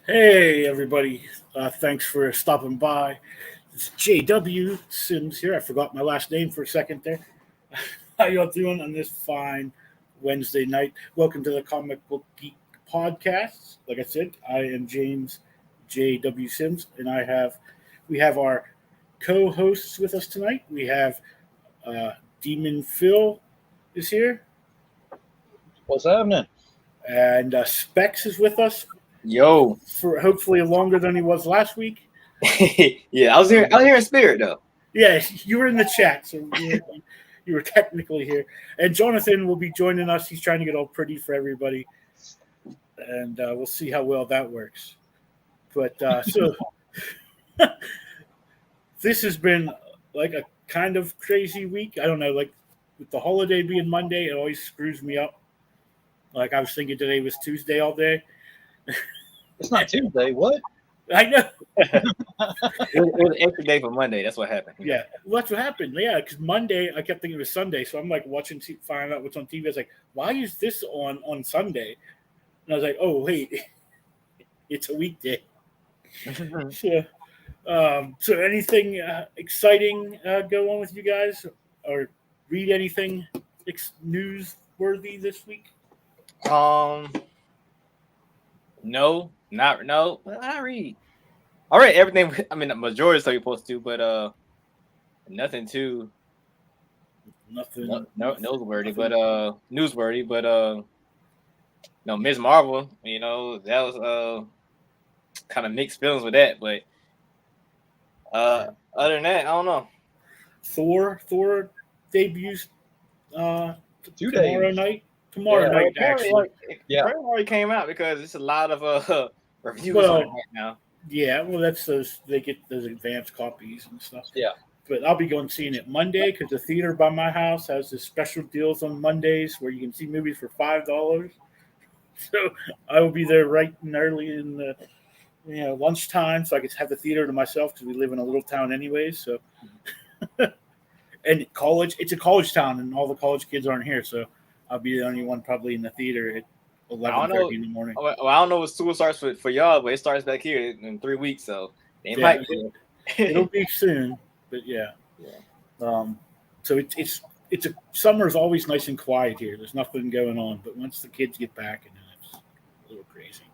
Hey, everybody. Thanks for stopping by. It's JW Sims here. I forgot my last name for a second there. How y'all doing on this fine Wednesday night? Welcome to the Comic Book Geek Podcast. Like I said, I am James JW Sims, and we have our co-hosts with us tonight. We have Demon Phil is here, What's happening? and Specs is with us Yo, for hopefully longer than he was last week. yeah, I was here. I was here in spirit though. Yeah, you were in the chat, so you were technically here. And Jonathan will be joining us. He's trying to get all pretty for everybody, and we'll see how well that works. But so this has been like a kind of crazy week. I don't know, like with the holiday being Monday, it always screws me up. Like I was thinking today was Tuesday all day. It's not Tuesday. What? I know. It was an extra day for Monday. That's what happened. Yeah, well, that's what happened. Yeah, because Monday I kept thinking it was Sunday, so I'm like watching, find out what's on TV. I was like, why is this on Sunday? And I was like, oh wait, it's a weekday. So anything exciting go on with you guys, or read anything newsworthy this week? No, no. Well, I read. I read everything. I mean, the majority of stuff you're supposed to, but nothing too. Nothing. No, newsworthy, but newsworthy, but no, Ms. Marvel. You know, that was kind of mixed feelings with that, but other than that, I don't know. Thor debuts tomorrow days. night. Tomorrow night, actually. Apparently already came out because it's a lot of reviews on it right now. Yeah, well, that's they get those advanced copies and stuff. Yeah. But I'll be going seeing it Monday because the theater by my house has this special deals on Mondays where you can see movies for $5. So I will be there right and early in the lunchtime, so I could have the theater to myself because we live in a little town anyways. So and it's a college town, and all the college kids aren't here, so I'll be the only one probably in the theater at 11:30 in the morning. Well, I don't know what school starts for y'all, but it starts back here in 3 weeks, so it'll be soon. But yeah. So it's a summer's always nice and quiet here. There's nothing going on, but once the kids get back, and then it's a little crazy.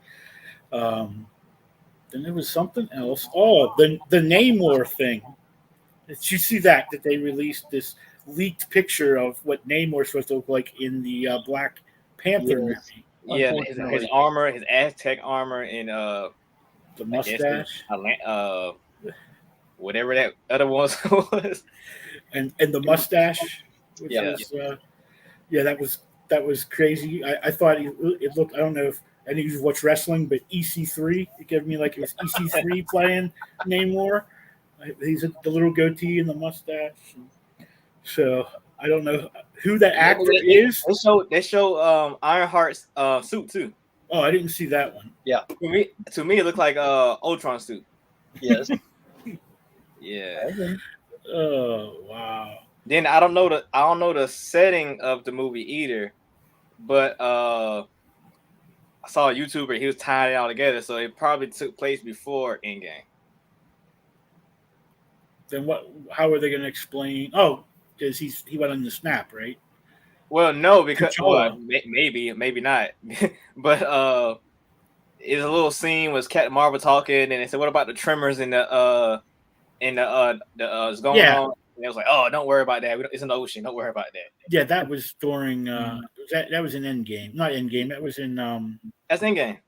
Then there was something else. Oh, the Namor thing. Did you see that they released this leaked picture of what Namor's supposed to look like in the Black Panther movie? Yeah, his armor, his Aztec armor, and the mustache, whatever that other one was, and the mustache. That was crazy. I thought it looked. I don't know if any of you watch wrestling, but EC3. It gave me like it was EC3 playing Namor. He's the little goatee and the mustache. So I don't know who that actor is. They show Ironheart's suit too. Oh, I didn't see that one. Yeah, to me it looked like Ultron suit. Yes. Yeah. Oh wow. Then I don't know the setting of the movie either, but I saw a YouTuber. He was tying it all together, so it probably took place before Endgame. Then what? How are they going to explain? Oh, because he went on the snap, right? Well, no, because maybe not. But it's a little scene was Captain Marvel talking, and they said, "What about the tremors in the it's going on?" And it was like, "Oh, don't worry about that. It's in the ocean. Don't worry about that." Yeah, that was during that was in Endgame, not Endgame. That was in that's Endgame.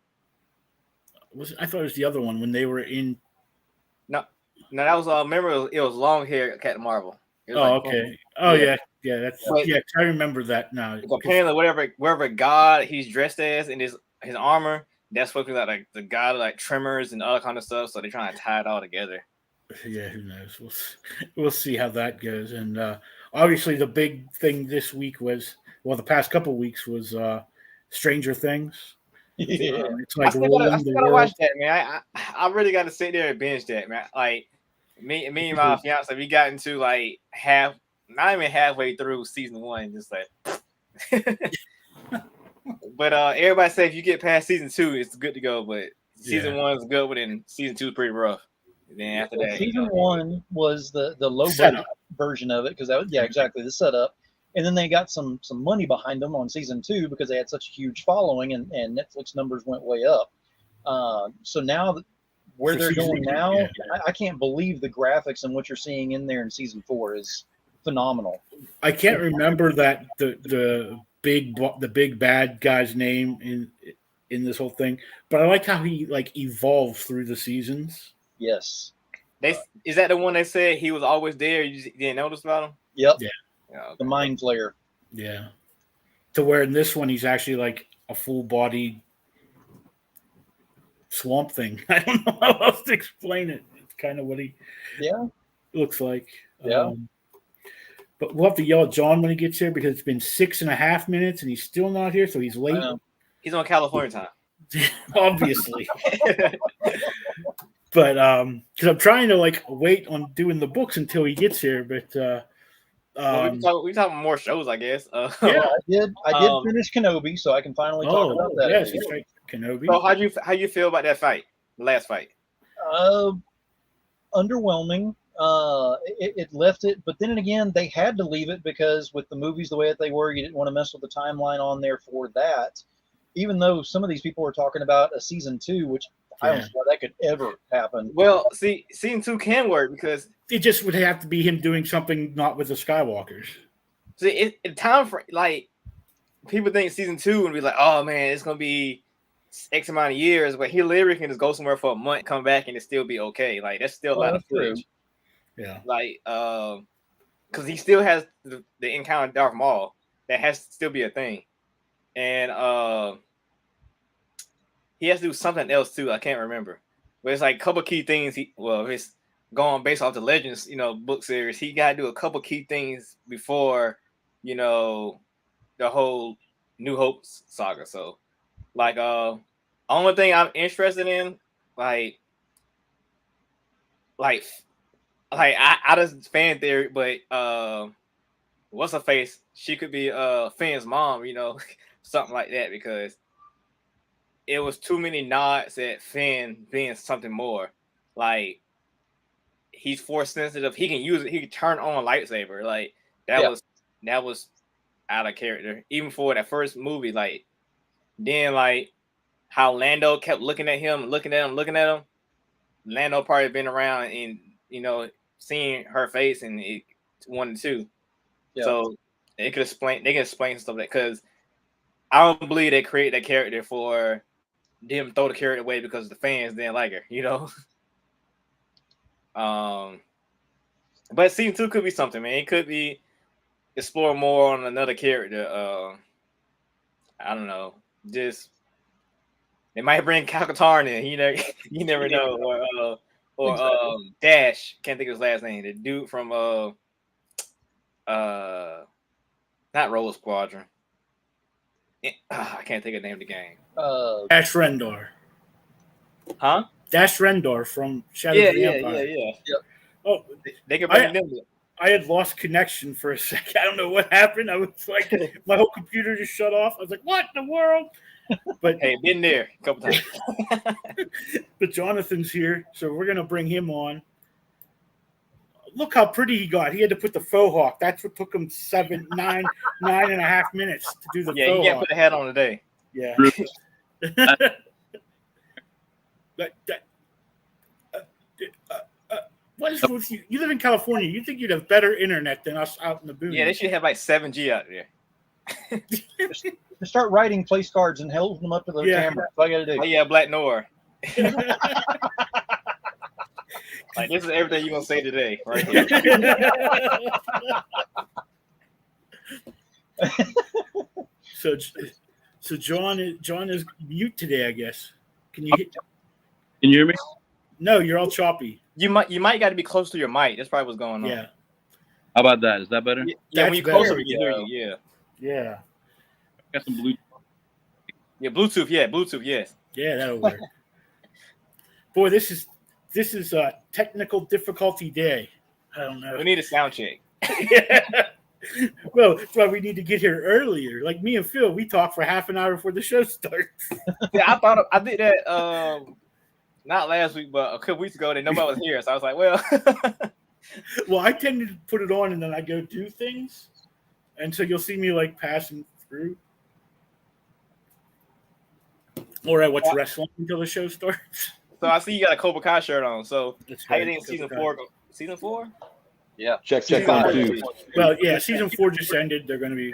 I thought it was the other one when they were in. No, that was remember it was long hair Captain Marvel. Okay. Oh yeah. I remember that now. Apparently, whatever god he's dressed as in his armor, that's supposed to be like the god of like tremors and other kind of stuff. So they're trying to tie it all together. Yeah, who knows? We'll see how that goes. And obviously, the big thing this week was the past couple of weeks was Stranger Things. Yeah. It's like I still gotta watch that, man. I really got to sit there and binge that, man. Like me and my fiance, we got into like not even halfway through season 1, just like. But everybody say if you get past season 2, it's good to go. But season 1 is good, but then season 2 is pretty rough. And then after that, season 1 was the low budget version of it because that was exactly the setup. And then they got some money behind them on season 2 because they had such a huge following, and Netflix numbers went way up. So now where they're going now, I can't believe the graphics and what you're seeing in there in season 4 is phenomenal. I can't remember that the big bad guy's name in this whole thing, but I like how he like evolved through the seasons. Yes. Is that the one that said he was always there? You didn't notice about him? Yep. Yeah. Okay. The Mind Flayer. Yeah. To where in this one he's actually like a full-bodied swamp thing. I don't know how else to explain it. It's kind of what he looks like. Yeah. But we'll have to yell at John when he gets here because it's been 6.5 minutes and he's still not here, so he's late. He's on California time. Obviously. But because I'm trying to like wait on doing the books until he gets here, but we talking more shows, I guess. I did finish Kenobi, so I can finally talk about that. Yes, right. Kenobi. So how you feel about that fight, the last fight? Underwhelming. It left it, but then again, they had to leave it because with the movies the way that they were, you didn't want to mess with the timeline on there for that. Even though some of these people were talking about a season 2, which I don't know how that could ever happen. Well, see, season 2 can work because it just would have to be him doing something not with the Skywalkers. See, it time for like people think season 2 and be like, oh man, it's gonna be X amount of years, but he literally can just go somewhere for a month, come back, and it still be okay. Like that's still a lot of footage. Yeah. Like, because he still has the encounter with Darth Maul that has to still be a thing, and he has to do something else too. I can't remember, but it's like a couple key things. It's going based off the Legends, book series. He got to do a couple key things before, the whole New Hope saga. So, like, only thing I'm interested in, like I just fan theory, but what's her face? She could be Finn's mom, something like that, because it was too many nods at Finn being something more. Like he's force sensitive. He can use it. He can turn on a lightsaber. Like that was out of character. Even for that first movie, like then like how Lando kept looking at him. Lando probably been around and seeing her face and it 1 and 2. Yeah. So they can explain stuff like because I don't believe they create that character for them throw the character away because the fans didn't like her, But season 2 could be something, man. It could be explore more on another character. I don't know. Just they might bring Cal-Katarn in. You never know. Or Dash. Can't think of his last name. The dude from not Roller Squadron. I can't think of the name of the game. Dash Rendar. Huh? Dash Rendar from Shadow of the Empire. Yeah. Oh, they could bring them. I had lost connection for a second. I don't know what happened. I was like, my whole computer just shut off. I was like, what in the world? But hey, been there a couple times. But Jonathan's here, so we're gonna bring him on. Look how pretty he got. He had to put the faux hawk. That's what took him 9 and a half minutes to do the faux hawk. Yeah, you can't put the hat on today. Yeah. What is with you? You live in California. You think you'd have better internet than us out in the boonies? Yeah, they should have like 7G out there. Just start writing place cards and holding them up to the camera. That's all I gotta do. Oh yeah, Black Noir. Like this is everything you're gonna say today, right here. So John is mute today, I guess. Can you hear me? No, you're all choppy. You might got to be close to your mic. That's probably what's going on. Yeah. How about that? Is that better? Yeah, when you closer, we can hear you. Yeah. Yeah. Got some Bluetooth. Yeah, Bluetooth. Yeah, Bluetooth. Yes. Yeah, that'll work. Boy, this is a technical difficulty day. I don't know. We need a sound check. Yeah. Well, that's why we need to get here earlier. Like me and Phil, we talk for half an hour before the show starts. Yeah, I did that not last week, but a couple weeks ago, that nobody was here. So I was like, well, Well, I tend to put it on and then I go do things, and so you'll see me like passing through, or I watch wrestling until the show starts. so I see you got a Cobra Kai shirt on. So That's how you right, think season 4? Season 4? Yeah. Check Season on 5. two. Well, yeah, season 4 just ended. They're going to be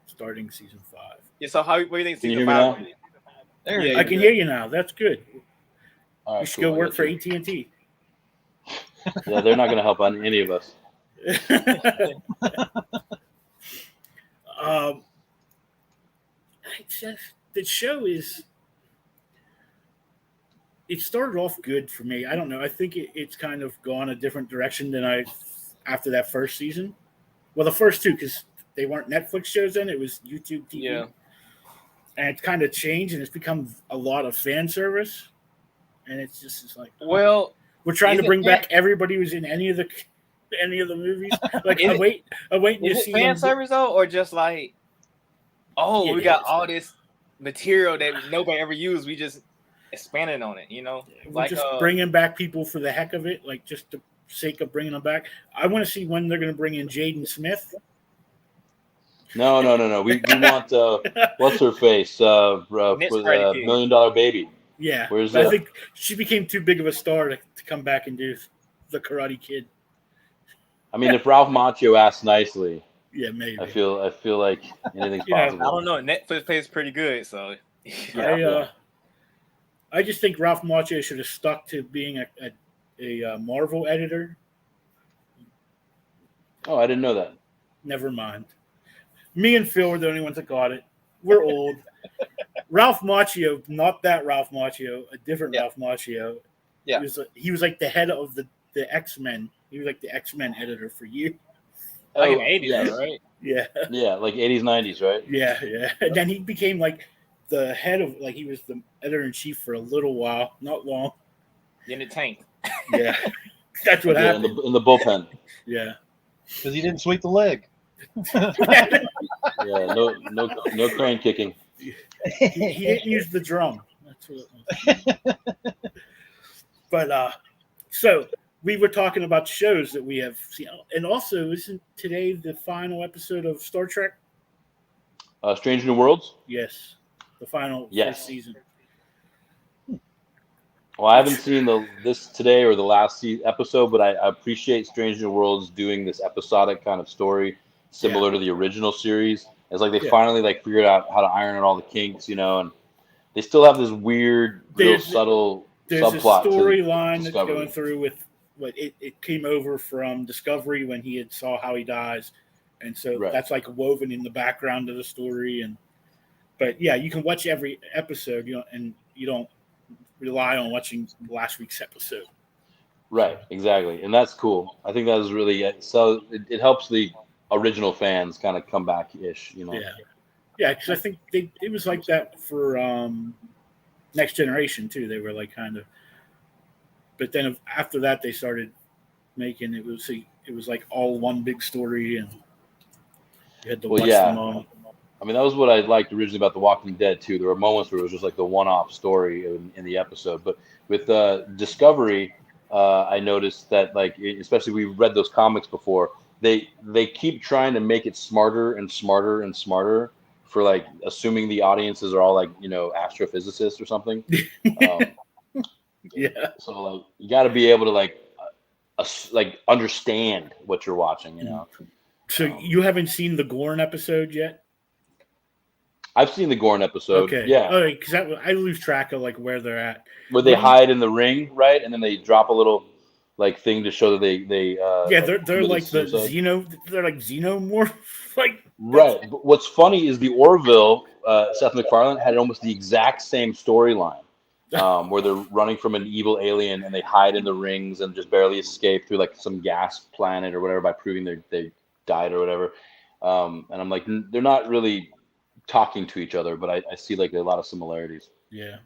starting season 5. Yeah. So what do you think Can you season hear me 5 now? will be? There Yeah, you I can hear you now. That's good. All You right, should cool. go I work got for you. AT&T. Yeah, they're not going to help on any of us. It's just, the show is. It started off good for me. I don't know. I think it's kind of gone a different direction than after that first season. Well, the first two, because they weren't Netflix shows then, it was YouTube TV. Yeah. And it's kind of changed, and it's become a lot of fan service. And it's like, Well, we're trying to is it bring fan- back everybody who's in any of the movies. Like, Is I'm it- waiting to is see it fan them. service though, or just like, oh, we It got is. all this material that nobody ever used. We just expanded on it, you know? We're Like, just bringing back people for the heck of it, like just the sake of bringing them back. I want to see when they're going to bring in Jaden Smith. No. We want what's her face for Next the Karate Kid. $1 Million Baby. Yeah, Where's but I that? think she became too big of a star to come back and do the Karate Kid. I mean, if Ralph Macchio asked nicely, Yeah, maybe. I feel like anything's You know, possible. I don't know. Netflix pays pretty good, so I just think Ralph Macchio should have stuck to being a Marvel editor. Oh, I didn't know that. Never mind. Me and Phil were the only ones that got it. We're old. Ralph Macchio, not that Ralph Macchio, a different Ralph Macchio. Yeah. He was like the head of the X-Men. He was like the X-Men editor for you. like in Oh, the 80s, yes. right? Yeah. Yeah, like 80s, 90s, right? Yeah. And then he became like the head of, like, he was the editor-in-chief for a little while, not long. In the tank. Yeah. That's what Yeah, happened. in the bullpen. Yeah. Because he didn't sweep the leg. Yeah, no crane kicking. He didn't use the drum. That's what it was. But so we were talking about shows that we have seen, and also isn't today the final episode of Star Trek? Strange New Worlds? Yes, the final Yes. first season. Well, I haven't seen this today or the last episode, but I appreciate Strange New Worlds doing this episodic kind of story similar to the original series. It's like they finally figured out how to iron out all the kinks, and they still have this weird, real subtle subplot. There's a storyline that's Discovery. going through with what it came over from Discovery when he had saw how he dies, and so that's like woven in the background of the story. But yeah, you can watch every episode, and you don't rely on watching last week's episode. Right, exactly, and that's cool. I think that was really it. So it helps the original fans kind of come back-ish, Yeah, because I think it was like that for Next Generation too. They were like kind of, but then after that they started making it was like all one big story, and you had to watch them all. I mean, that was what I liked originally about The Walking Dead too. There were moments where it was just like the one-off story in the episode, but with Discovery, I noticed that, like, especially we read those comics before. They keep trying to make it smarter and smarter and smarter for, like, assuming the audiences are all like, astrophysicists or something. Yeah. So like you got to be able to like understand what you're watching. So you haven't seen the Gorn episode yet? I've seen the Gorn episode. Okay. Yeah. Oh, because I lose track of like where they're at. Where they hide in the ring, right? And then they drop a little like thing to show that they they're like they're like xenomorph like right. But what's funny is the Orville Seth MacFarlane had almost the exact same storyline where they're running from an evil alien and they hide in the rings and just barely escape through like some gas planet or whatever by proving they died or whatever. And I'm like, they're not really talking to each other, but I see like a lot of similarities. Yeah.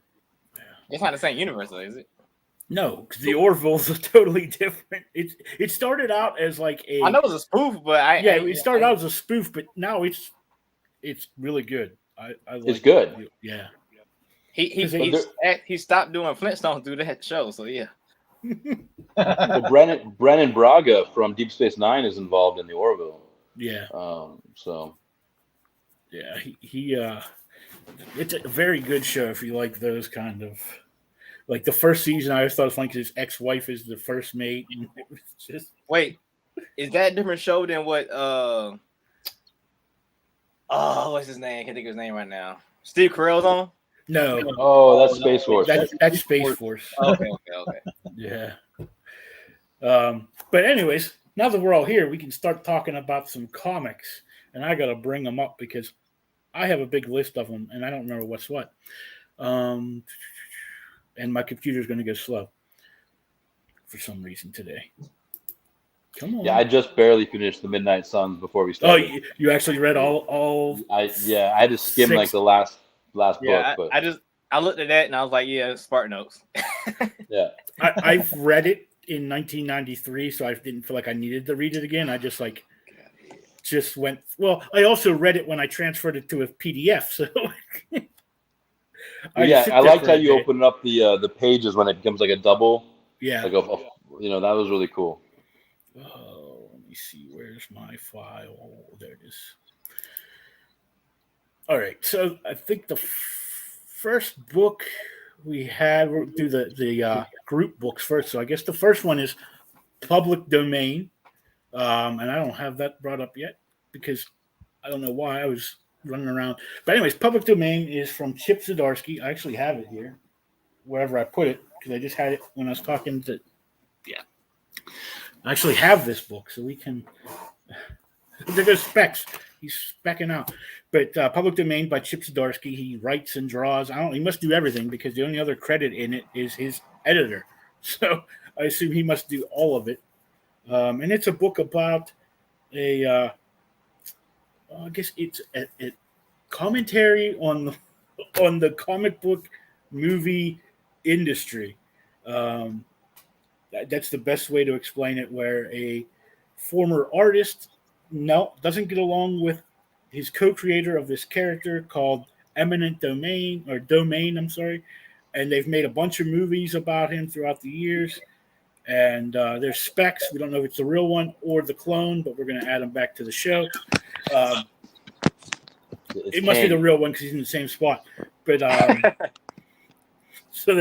It's not the same universe, though, is it? No, because the Orville's are totally different. It started out as like I know it was a spoof, but it started out as a spoof, but now it's really good. I like it's good. Yeah. He stopped doing Flintstones through that show. So yeah. Well, Brennan Braga from Deep Space Nine is involved in the Orville. Yeah. So. Yeah, he it's a very good show if you like those kind of, like the first season. I always thought it was funny because his ex-wife is the first mate, and it was just wait. Is that a different show than what? What's his name? I can't think of his name right now. Steve Carell's on. no. Oh, that's Space Force. That's Space Force. Okay. Yeah. But anyways, now that we're all here, we can start talking about some comics, and I got to bring them up because I have a big list of them, and I don't remember what's what. And my computer's going to go slow for some reason today. Come on. Yeah, I just barely finished the Midnight Suns before we started. Oh, you actually read all? I had to skim like the last book. But I looked at that and I was like, yeah, Spartan Notes. Yeah. I've read it in 1993, so I didn't feel like I needed to read it again. I just went. Well, I also read it when I transferred it to a PDF. So I liked how you open up the pages when it becomes like a double. Yeah. Like that was really cool. Oh, let me see. Where's my file? Oh, there it is. All right. So I think the first book we had, we'll do the group books first. So I guess the first one is Public Domain. And I don't have that brought up yet because I don't know why I was running around. But anyways, Public Domain is from Chip Zdarsky. I actually have it here, wherever I put it, because I just had it when I was talking to. Yeah, I actually have this book, so we can. There goes Specs. He's specking out. But Public Domain by Chip Zdarsky. He writes and draws. He must do everything because the only other credit in it is his editor. So I assume he must do all of it. And it's a book about I guess it's a commentary on the comic book movie industry. That's the best way to explain it. Where a former artist doesn't get along with his co-creator of this character called Eminent Domain or Domain. I'm sorry, and they've made a bunch of movies about him throughout the years. And there's Specs. We don't know if it's the real one or the clone, but we're going to add him back to the show. It must be the real one because he's in the same spot. But so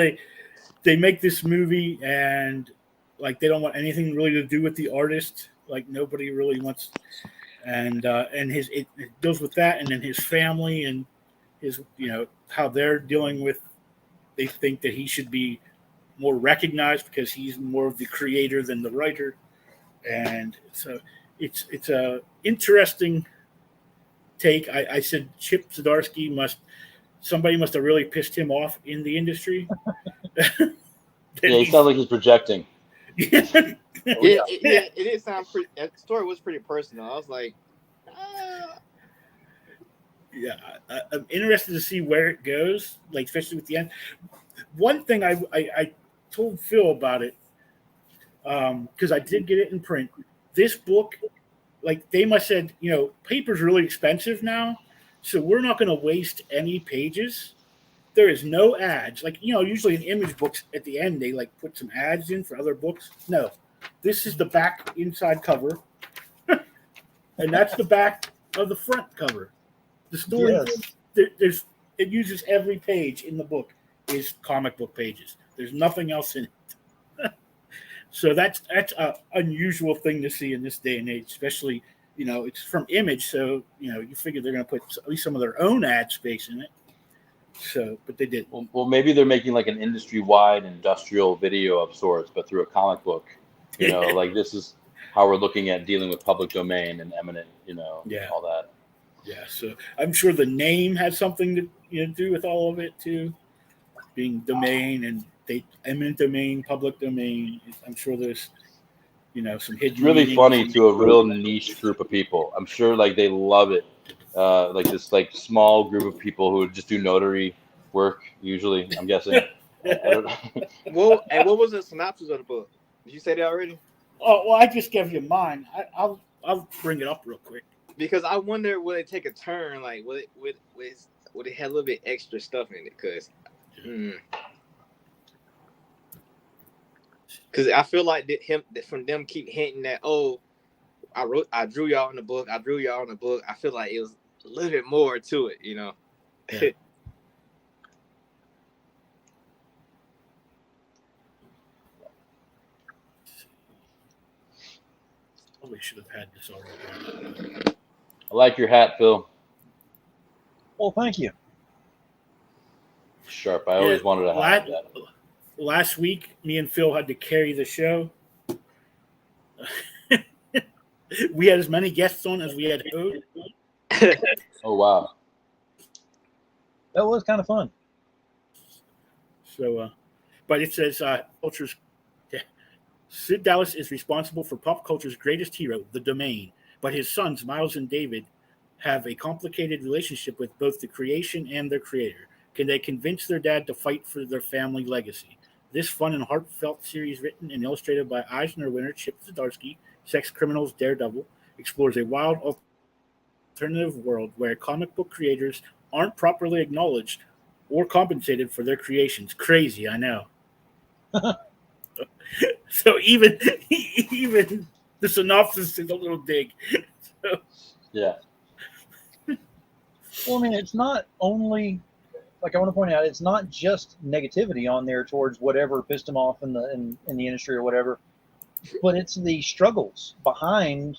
they make this movie, and like they don't want anything really to do with the artist. Like nobody really wants, and it deals with that, and then his family and his how they're dealing with. They think that he should be more recognized because he's more of the creator than the writer, and so it's a interesting take. I said Chip Zdarsky somebody must have really pissed him off in the industry. Yeah, he sounds like he's projecting. It did sound pretty. That story was pretty personal. I was like, yeah, I'm interested to see where it goes, like especially with the end. One thing I told Phil about it because I did get it in print. This book, like they must have said, paper's really expensive now, so we're not going to waste any pages. There is no ads. Like, usually in image books at the end, they like put some ads in for other books. No, this is the back inside cover, and that's the back of the front cover. The story, yes. It uses every page in the book is comic book pages. There's nothing else in it. So that's an unusual thing to see in this day and age, especially, it's from Image. So, you figure they're going to put at least some of their own ad space in it. So, but they did. Well, maybe they're making like an industry-wide industrial video of sorts, but through a comic book. Like this is how we're looking at dealing with Public Domain and Eminent, all that. Yeah, so I'm sure the name has something to do with all of it too, being domain and Eminent Domain, Public Domain. I'm sure there's, some hidden. It's really funny to a real niche group of people. I'm sure like they love it. Like this like small group of people who just do notary work usually. I'm guessing. I don't know. Well, and what was the synopsis of the book? Did you say that already? Oh well, I just gave you mine. I'll bring it up real quick. Because I wonder, will it take a turn? Like, will it have a little bit extra stuff in it? Because Because I feel like from them keep hinting that, oh, I drew y'all in the book. I feel like it was a little bit more to it, you know. Yeah. Probably should have had this already. I like your hat, Phil. Well, thank you. Sharp. I always wanted to have that. Last week, me and Phil had to carry the show. We had as many guests on as we had food. Oh, wow. That was kind of fun. So, but it says culture's. Sid Dallas is responsible for pop culture's greatest hero, the Domain, but his sons, Miles and David, have a complicated relationship with both the creation and their creator. Can they convince their dad to fight for their family legacy? This fun and heartfelt series, written and illustrated by Eisner winner Chip Zdarsky, Sex Criminals Daredevil, explores a wild alternative world where comic book creators aren't properly acknowledged or compensated for their creations. Crazy, I know. So even the synopsis is a little dig. So. Yeah. Well, I mean, it's not only, like I want to point out, it's not just negativity on there towards whatever pissed him off in the industry or whatever, but it's the struggles behind,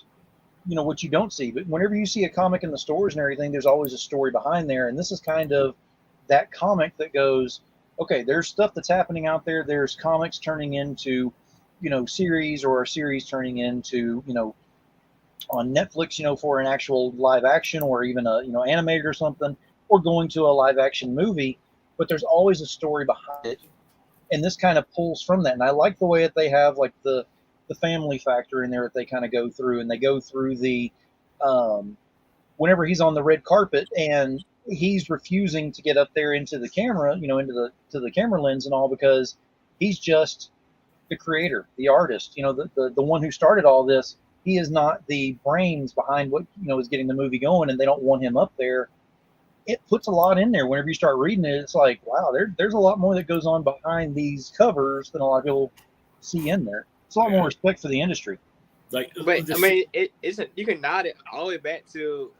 what you don't see. But whenever you see a comic in the stores and everything, there's always a story behind there, and this is kind of that comic that goes, okay, there's stuff that's happening out there. There's comics turning into, series, or a series turning into, on Netflix, for an actual live action, or even a, animated or something, or going to a live action movie. But there's always a story behind it. And this kind of pulls from that. And I like the way that they have like the family factor in there that they kind of go through, and they go through the, whenever he's on the red carpet and he's refusing to get up there into the camera, to the camera lens and all, because he's just the creator, the artist, the one who started all this. He is not the brains behind what, is getting the movie going, and they don't want him up there. It puts a lot in there. Whenever you start reading it, it's like, wow, there's a lot more that goes on behind these covers than a lot of people see in there. It's a lot more respect for the industry. But I mean, it isn't. You can nod it all the way back to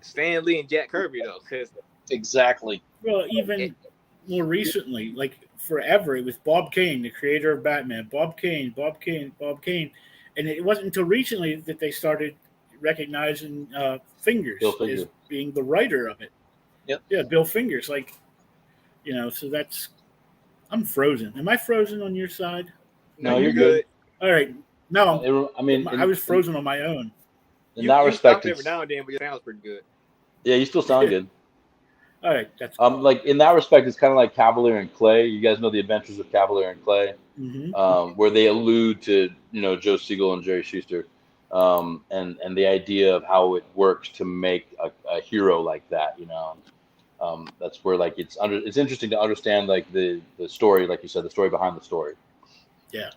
Stan Lee and Jack Kirby, though, because exactly. Well, even more recently, like forever, it was Bob Kane, the creator of Batman. Bob Kane, and it wasn't until recently that they started recognizing Fingers as being the writer of it. Yep. Yeah, Bill Fingers, so that's. I'm frozen. Am I frozen on your side? No, you're good. All right. No, I was frozen on my own. In that respect, every now and then, but your sound's pretty good. Yeah, you still sound good. All right, that's cool. like in that respect, it's kind of like Cavalier and Clay. You guys know the Adventures of Cavalier and Clay, where they allude to Joe Siegel and Jerry Schuster, and the idea of how it works to make a hero like that. That's where it's interesting to understand like the story, like you said, the story behind the story. Yeah,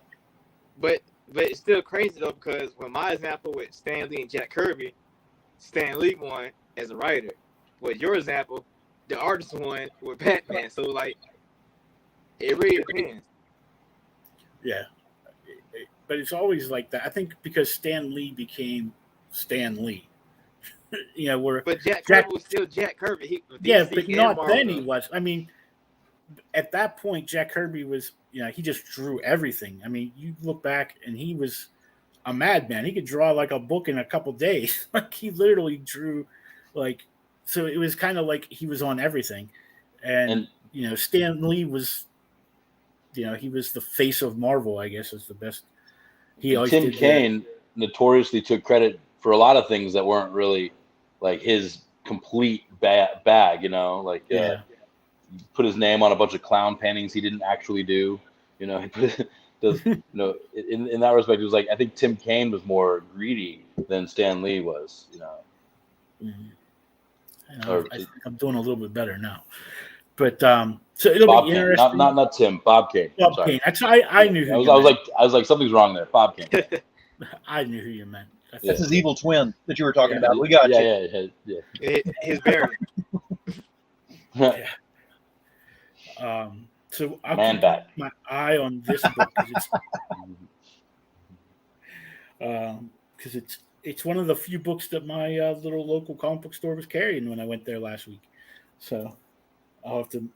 but it's still crazy though, because when my example with Stan Lee and Jack Kirby, Stan Lee won as a writer. With your example, the artist won with Batman. So it really depends. Yeah, but it's always like that. I think because Stan Lee became Stan Lee. But Jack Kirby was still Jack Kirby. But not then he was. I mean, at that point, Jack Kirby was, he just drew everything. I mean, you look back and he was a madman. He could draw like a book in a couple days. Like he literally drew so it was kind of like he was on everything. And Stan Lee was, he was the face of Marvel, I guess is the best. Tim Kaine notoriously took credit for a lot of things that weren't really like his complete bag, put his name on a bunch of clown paintings he didn't actually do. He put in that respect, it was like I think Tim Kaine was more greedy than Stan Lee was. I think I'm doing a little bit better now, but so it'll Bob be Kane. interesting. Not Tim. Bob Kane. Bob Kane. I knew. I was like something's wrong there. Bob Kane. I knew who you meant. That's his evil twin that you were talking about. We got you. His variant. So I'll Man keep bat. my eye on this book because it's one of the few books that my little local comic book store was carrying when I went there last week. So I'll have to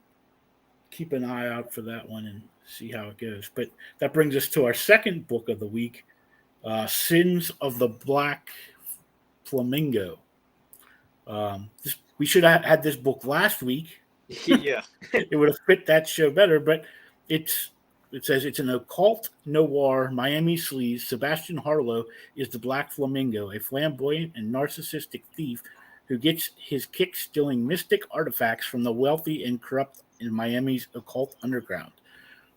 keep an eye out for that one and see how it goes. But that brings us to our second book of the week, Sins of the Black Flamingo. We should have had this book last week. Yeah. It would have fit that show better, but it says it's an occult noir Miami sleaze. Sebastian Harlow is the Black Flamingo, a flamboyant and narcissistic thief who gets his kick stealing mystic artifacts from the wealthy and corrupt in Miami's occult underground.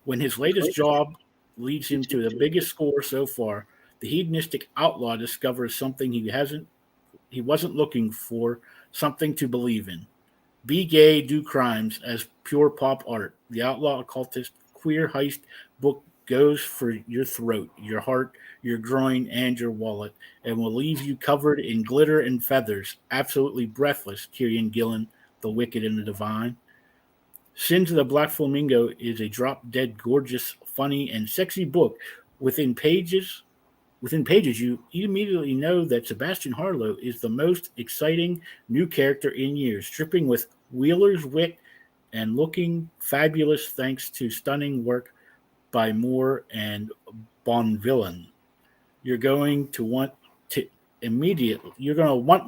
When his latest job leads him to the biggest score so far, the hedonistic outlaw discovers something he wasn't looking for, something to believe in. Be gay, do crimes as pure pop art. The outlaw occultist queer heist book goes for your throat, your heart, your groin, and your wallet, and will leave you covered in glitter and feathers, absolutely breathless, Kieran Gillen, the wicked and the divine. Sins of the Black Flamingo is a drop-dead gorgeous, funny, and sexy book. Within pages, you immediately know that Sebastian Harlow is the most exciting new character in years, dripping with Wheeler's wit and looking fabulous thanks to stunning work by Moore and Bonvillain. You're going to want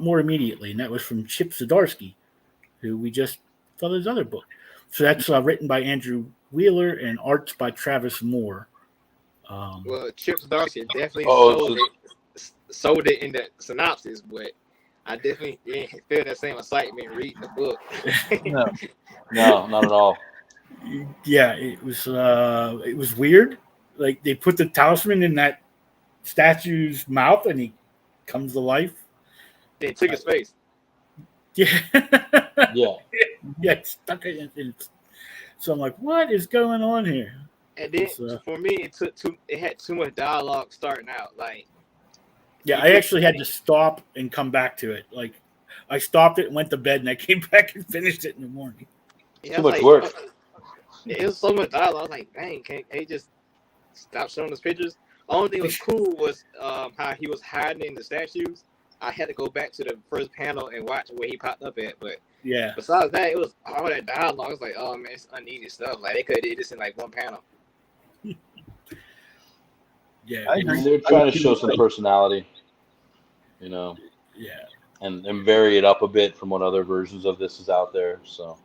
more immediately, and that was from Chip Zdarsky, who we just saw his other book. So that's written by Andrew Wheeler and arts by Travis Moore. Well, Chip Zdarsky definitely Oh, sold it in the synopsis, but I definitely didn't feel that same excitement reading the book. No, not at all. Yeah, it was weird. Like they put the talisman in that statue's mouth, and he comes to life. They took his face. Yeah, Yeah. yeah, it's stuck in it. So I'm like, what is going on here? And then for me, it had too much dialogue starting out. Like, yeah, I actually had to stop and come back to it. Like, I stopped it and went to bed, and I came back and finished it in the morning. Yeah, Too much work. It was so much dialogue. I was like, dang, can't he just stop showing us pictures? Only thing that was cool was how he was hiding in the statues. I had to go back to the first panel and watch where he popped up at. But yeah, besides that, it was all that dialogue. I was like, oh man, it's unneeded stuff. Like they could have did this in like one panel. yeah, I mean, they're trying to show some personality, yeah. and vary it up a bit from what other versions of this is out there. So,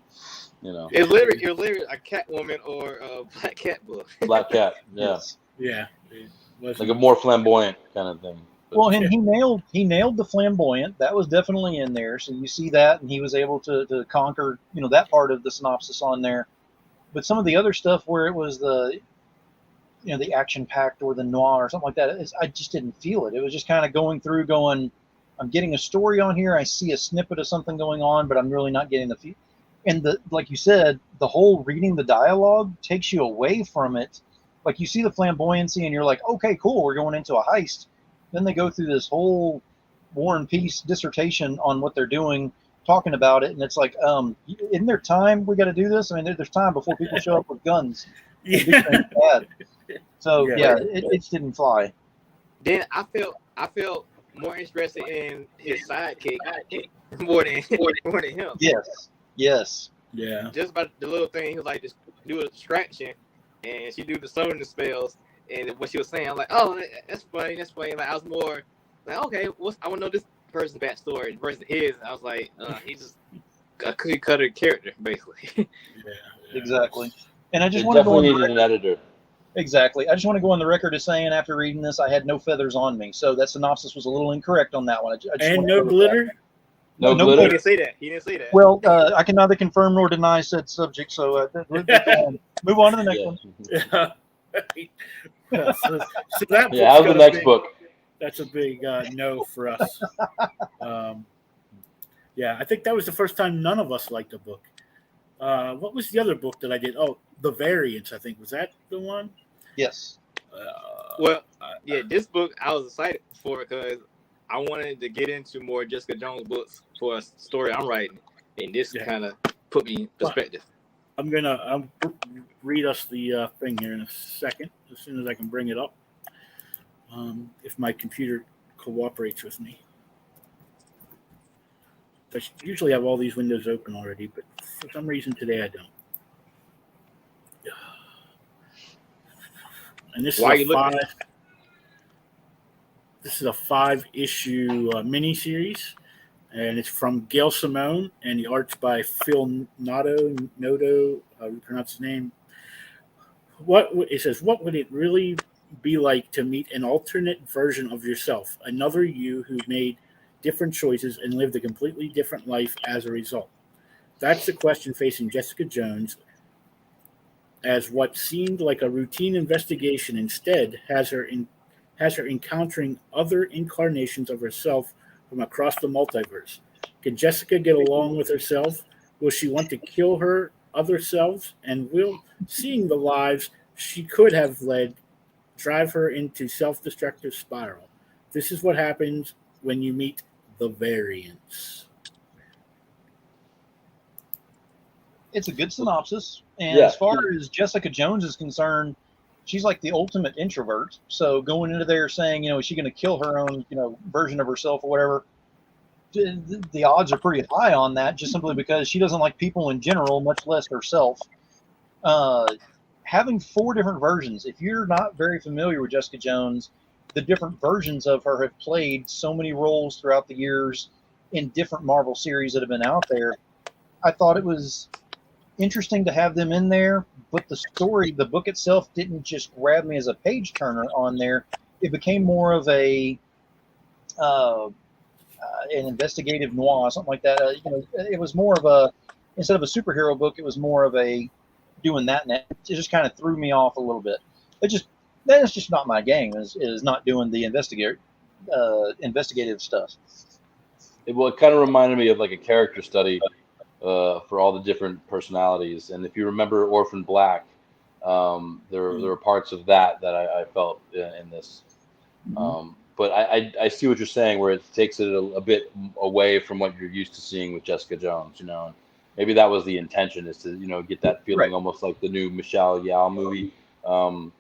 It's literally a Catwoman or a Black Cat book. Black Cat, yeah, Yeah. like a more flamboyant kind of thing. But, Well, and he nailed the flamboyant. That was definitely in there. So you see that, and he was able to conquer, that part of the synopsis on there. But some of the other stuff where it was the action packed or the noir or something like that, I just didn't feel it. It was just kind of going, I'm getting a story on here. I see a snippet of something going on, but I'm really not getting the feel. And like you said, the whole reading the dialogue takes you away from it. Like you see the flamboyancy and you're like, okay, cool, we're going into a heist. Then they go through this whole War and Peace dissertation on what they're doing, talking about it, and it's like, isn't there time we got to do this? I mean, there's time before people show up with guns. Yeah. So Yeah. it just didn't fly. Then I felt more interested in his sidekick more than him. Yes. Yeah. Just about the little thing, he was like, just do a distraction, and she do the summoning spells. And what she was saying, I'm like, oh, that's funny. Like, I was more like, okay, I want to know this person's backstory versus his. I was like, he's just a cookie cutter character, basically. Yeah. Exactly. And I just it want to go definitely on needed an editor. Exactly. I just want to go on the record as saying after reading this, I had no feathers on me. So that synopsis was a little incorrect on that one. I just And no glitter? No He glitter. didn't say that. Well, I can neither confirm nor deny said subject. So move on to the next one. Yeah. So that How's the next book? That's a big no for us. Yeah, I think that was the first time none of us liked a book. What was the other book that I did? Oh, The Variants, I think. Was that the one? Yes. This book I was excited for because I wanted to get into more Jessica Jones books for a story I'm writing, and this kind of put me in perspective. I'm gonna read us the thing here in a second, as soon as I can bring it up. If my computer cooperates with me. I usually have all these windows open already, but for some reason today I don't. And this Why is are you looking? This is a 5-issue miniseries, and it's from Gail Simone, and the art's by Phil Noto. We pronounce his name. It says, what would it really be like to meet an alternate version of yourself, another you who made different choices and lived a completely different life as a result? That's the question facing Jessica Jones, as what seemed like a routine investigation instead has her encountering other incarnations of herself from across the multiverse. Can Jessica get along with herself? Will she want to kill her other selves? And will seeing the lives she could have led drive her into self-destructive spiral? This is what happens when you meet the variants. It's a good synopsis. And Yeah. as far as Jessica Jones is concerned, she's like the ultimate introvert. So going into there saying, is she going to kill her own, version of herself or whatever, the odds are pretty high on that, just simply because she doesn't like people in general, much less herself. Having 4 different versions, if you're not very familiar with Jessica Jones, the different versions of her have played so many roles throughout the years in different Marvel series that have been out there. I thought it was interesting to have them in there, but the book itself didn't just grab me as a page turner on there. It became more of an investigative noir, something like that. It was more of instead of a superhero book, it was more of a doing that, and it just kind of threw me off a little bit. That's just not my game. Is not doing the investigative stuff. It kind of reminded me of like a character study for all the different personalities. And if you remember Orphan Black, there were parts of that I felt in this. But I see what you're saying, where it takes it a bit away from what you're used to seeing with Jessica Jones. And maybe that was the intention, is to get that feeling, right, almost like the new Michelle Yeoh movie,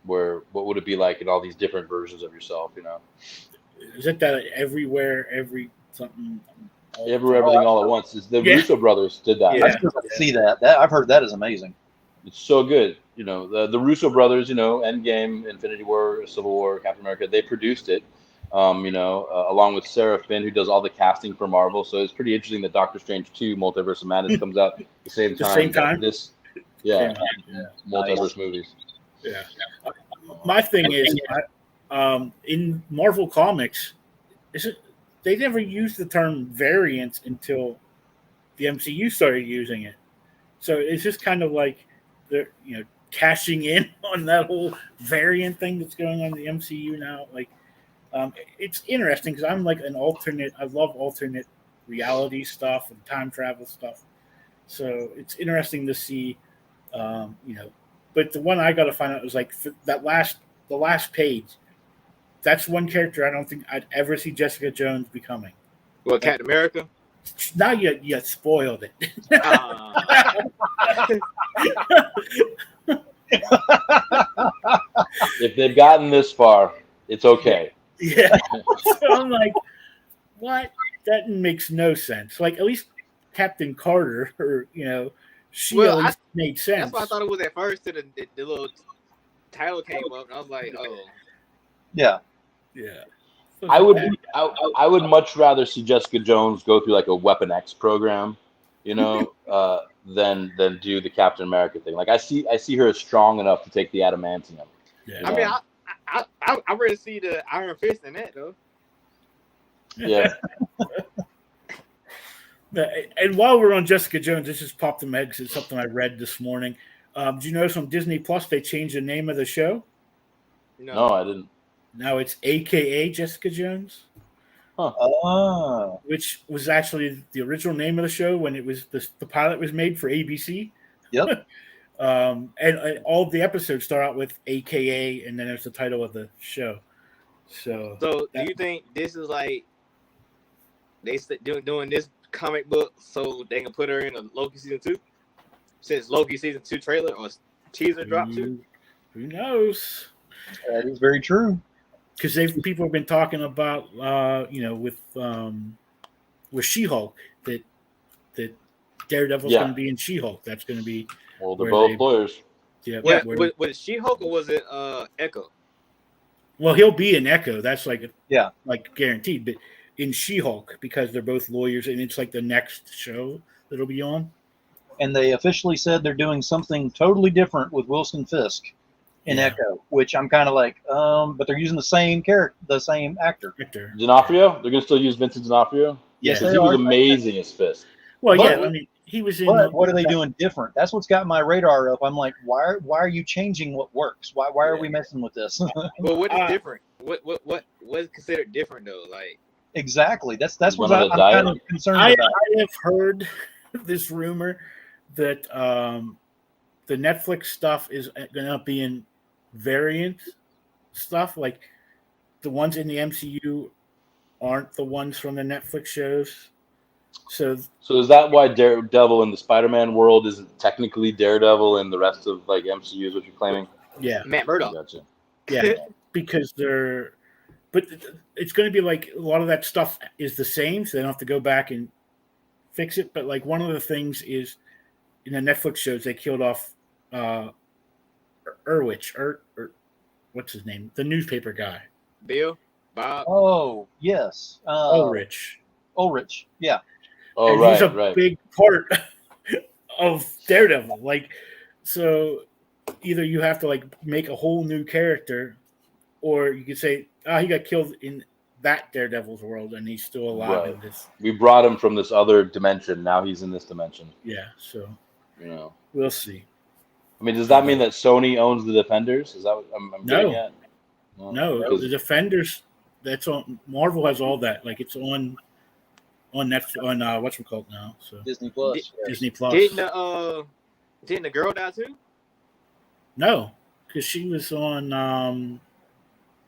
where what would it be like in all these different versions of yourself? Is it that everywhere, every something? Everything all at once. The Russo brothers did that. Yeah. I still have to see that. I've heard that is amazing. It's so good. The Russo brothers, Endgame, Infinity War, Civil War, Captain America, they produced it, along with Sarah Finn, who does all the casting for Marvel. So it's pretty interesting that Doctor Strange 2, Multiverse of Madness comes out the same time. Multiverse movies. Yeah. My thing is, in Marvel Comics, they never used the term variant until the MCU started using it. So it's just kind of like they're cashing in on that whole variant thing that's going on in the MCU now. Like, it's interesting because I'm like I love alternate reality stuff and time travel stuff. So it's interesting to see, But the one I got to find out was like the last page. That's one character I don't think I'd ever see Jessica Jones becoming. What, Captain America? Now you spoiled it. If they've gotten this far, it's okay. Yeah. So I'm like, what? That makes no sense. Like, at least Captain Carter, or she at least made sense. That's what I thought it was at first. Till the little title came up, and I was like, oh. Yeah. Yeah. I would much rather see Jessica Jones go through like a Weapon X program, than do the Captain America thing. Like I see her as strong enough to take the adamantium. Yeah. I mean, I really see the Iron Fist in that though. Yeah. And while we're on Jessica Jones, this just popped in my head because it's something I read this morning. Did you notice on Disney Plus they changed the name of the show? No, I didn't. Now it's AKA Jessica Jones. Huh. Which was actually the original name of the show when it was the pilot was made for ABC. Yep. And all of the episodes start out with AKA, and then there's the title of the show. So do you think this is like they doing this comic book so they can put her in a Loki season 2? since Loki season 2 trailer or teaser dropped too. Who knows? That is very true. Because people have been talking about, with She-Hulk that Daredevil's going to be in She-Hulk. That's going to be. Well, they're both lawyers. Yeah. Was it She-Hulk or was it Echo? Well, he'll be in Echo. That's like guaranteed. But in She-Hulk, because they're both lawyers, and it's like the next show that'll be on. And they officially said they're doing something totally different with Wilson Fisk in Echo, which I'm kind of like, but they're using the same character, the same actor. D'Onofrio? They're going to still use Vincent D'Onofrio? Yes, he was amazing as Fisk. Well, I mean, he was in. But what are they doing different? That's what's got my radar up. I'm like, why are you changing what works? Why are we messing with this? Well, what is different? What is considered different though? Like exactly. That's what I'm kind of concerned about. I have heard this rumor that the Netflix stuff is going to be in variant stuff, like the ones in the MCU aren't the ones from the Netflix shows. So is that why Daredevil in the Spider-Man world isn't technically Daredevil and the rest of like MCU is what you're claiming? Yeah, Matt Murdock. Gotcha. Yeah, because but it's going to be like a lot of that stuff is the same, so they don't have to go back and fix it. But like one of the things is in the Netflix shows they killed off Urwich or what's his name, the newspaper guy, Bob. Oh yes, Ulrich, yeah. Oh, and right, he's a big part of Daredevil. Like, so either you have to like make a whole new character, or you could say, he got killed in that Daredevil's world, and he's still alive in this. We brought him from this other dimension. Now he's in this dimension. Yeah, so we'll see. I mean, does that mean that Sony owns the Defenders? Is that what I'm getting at? No, the Defenders. That's on Marvel has all that. Like it's on Netflix, on what's it called now? So Disney Plus. Disney Plus. Didn't the girl die too? No, because she was on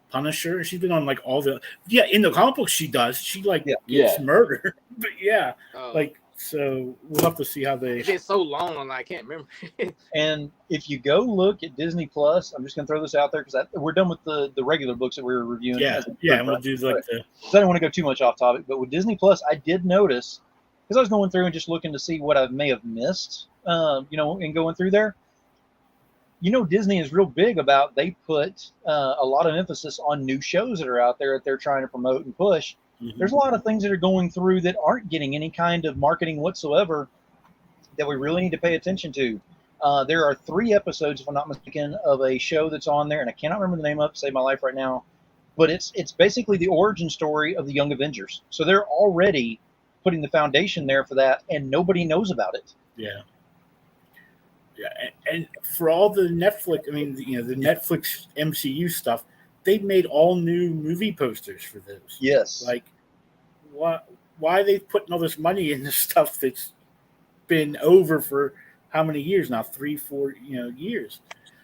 Punisher. She's been on like all the in the comic books she does. She gets murdered. But so we'll have to see how they. It's been so long, I can't remember. And if you go look at Disney Plus, I'm just going to throw this out there because we're done with the regular books that we were reviewing. And we'll do like the. I don't want to go too much off topic, but with Disney Plus, I did notice because I was going through and just looking to see what I may have missed, in going through there. Disney is real big about they put a lot of emphasis on new shows that are out there that they're trying to promote and push. Mm-hmm. There's a lot of things that are going through that aren't getting any kind of marketing whatsoever that we really need to pay attention to. There are 3 episodes, if I'm not mistaken, of a show that's on there, and I cannot remember the name of it to save my life right now, but it's basically the origin story of the Young Avengers. So they're already putting the foundation there for that, and nobody knows about it. Yeah. Yeah, and for all the Netflix, the Netflix MCU stuff, they've made all new movie posters for those. Yes. Like, why are they putting all this money in this stuff that's been over for how many years now? 3-4 years.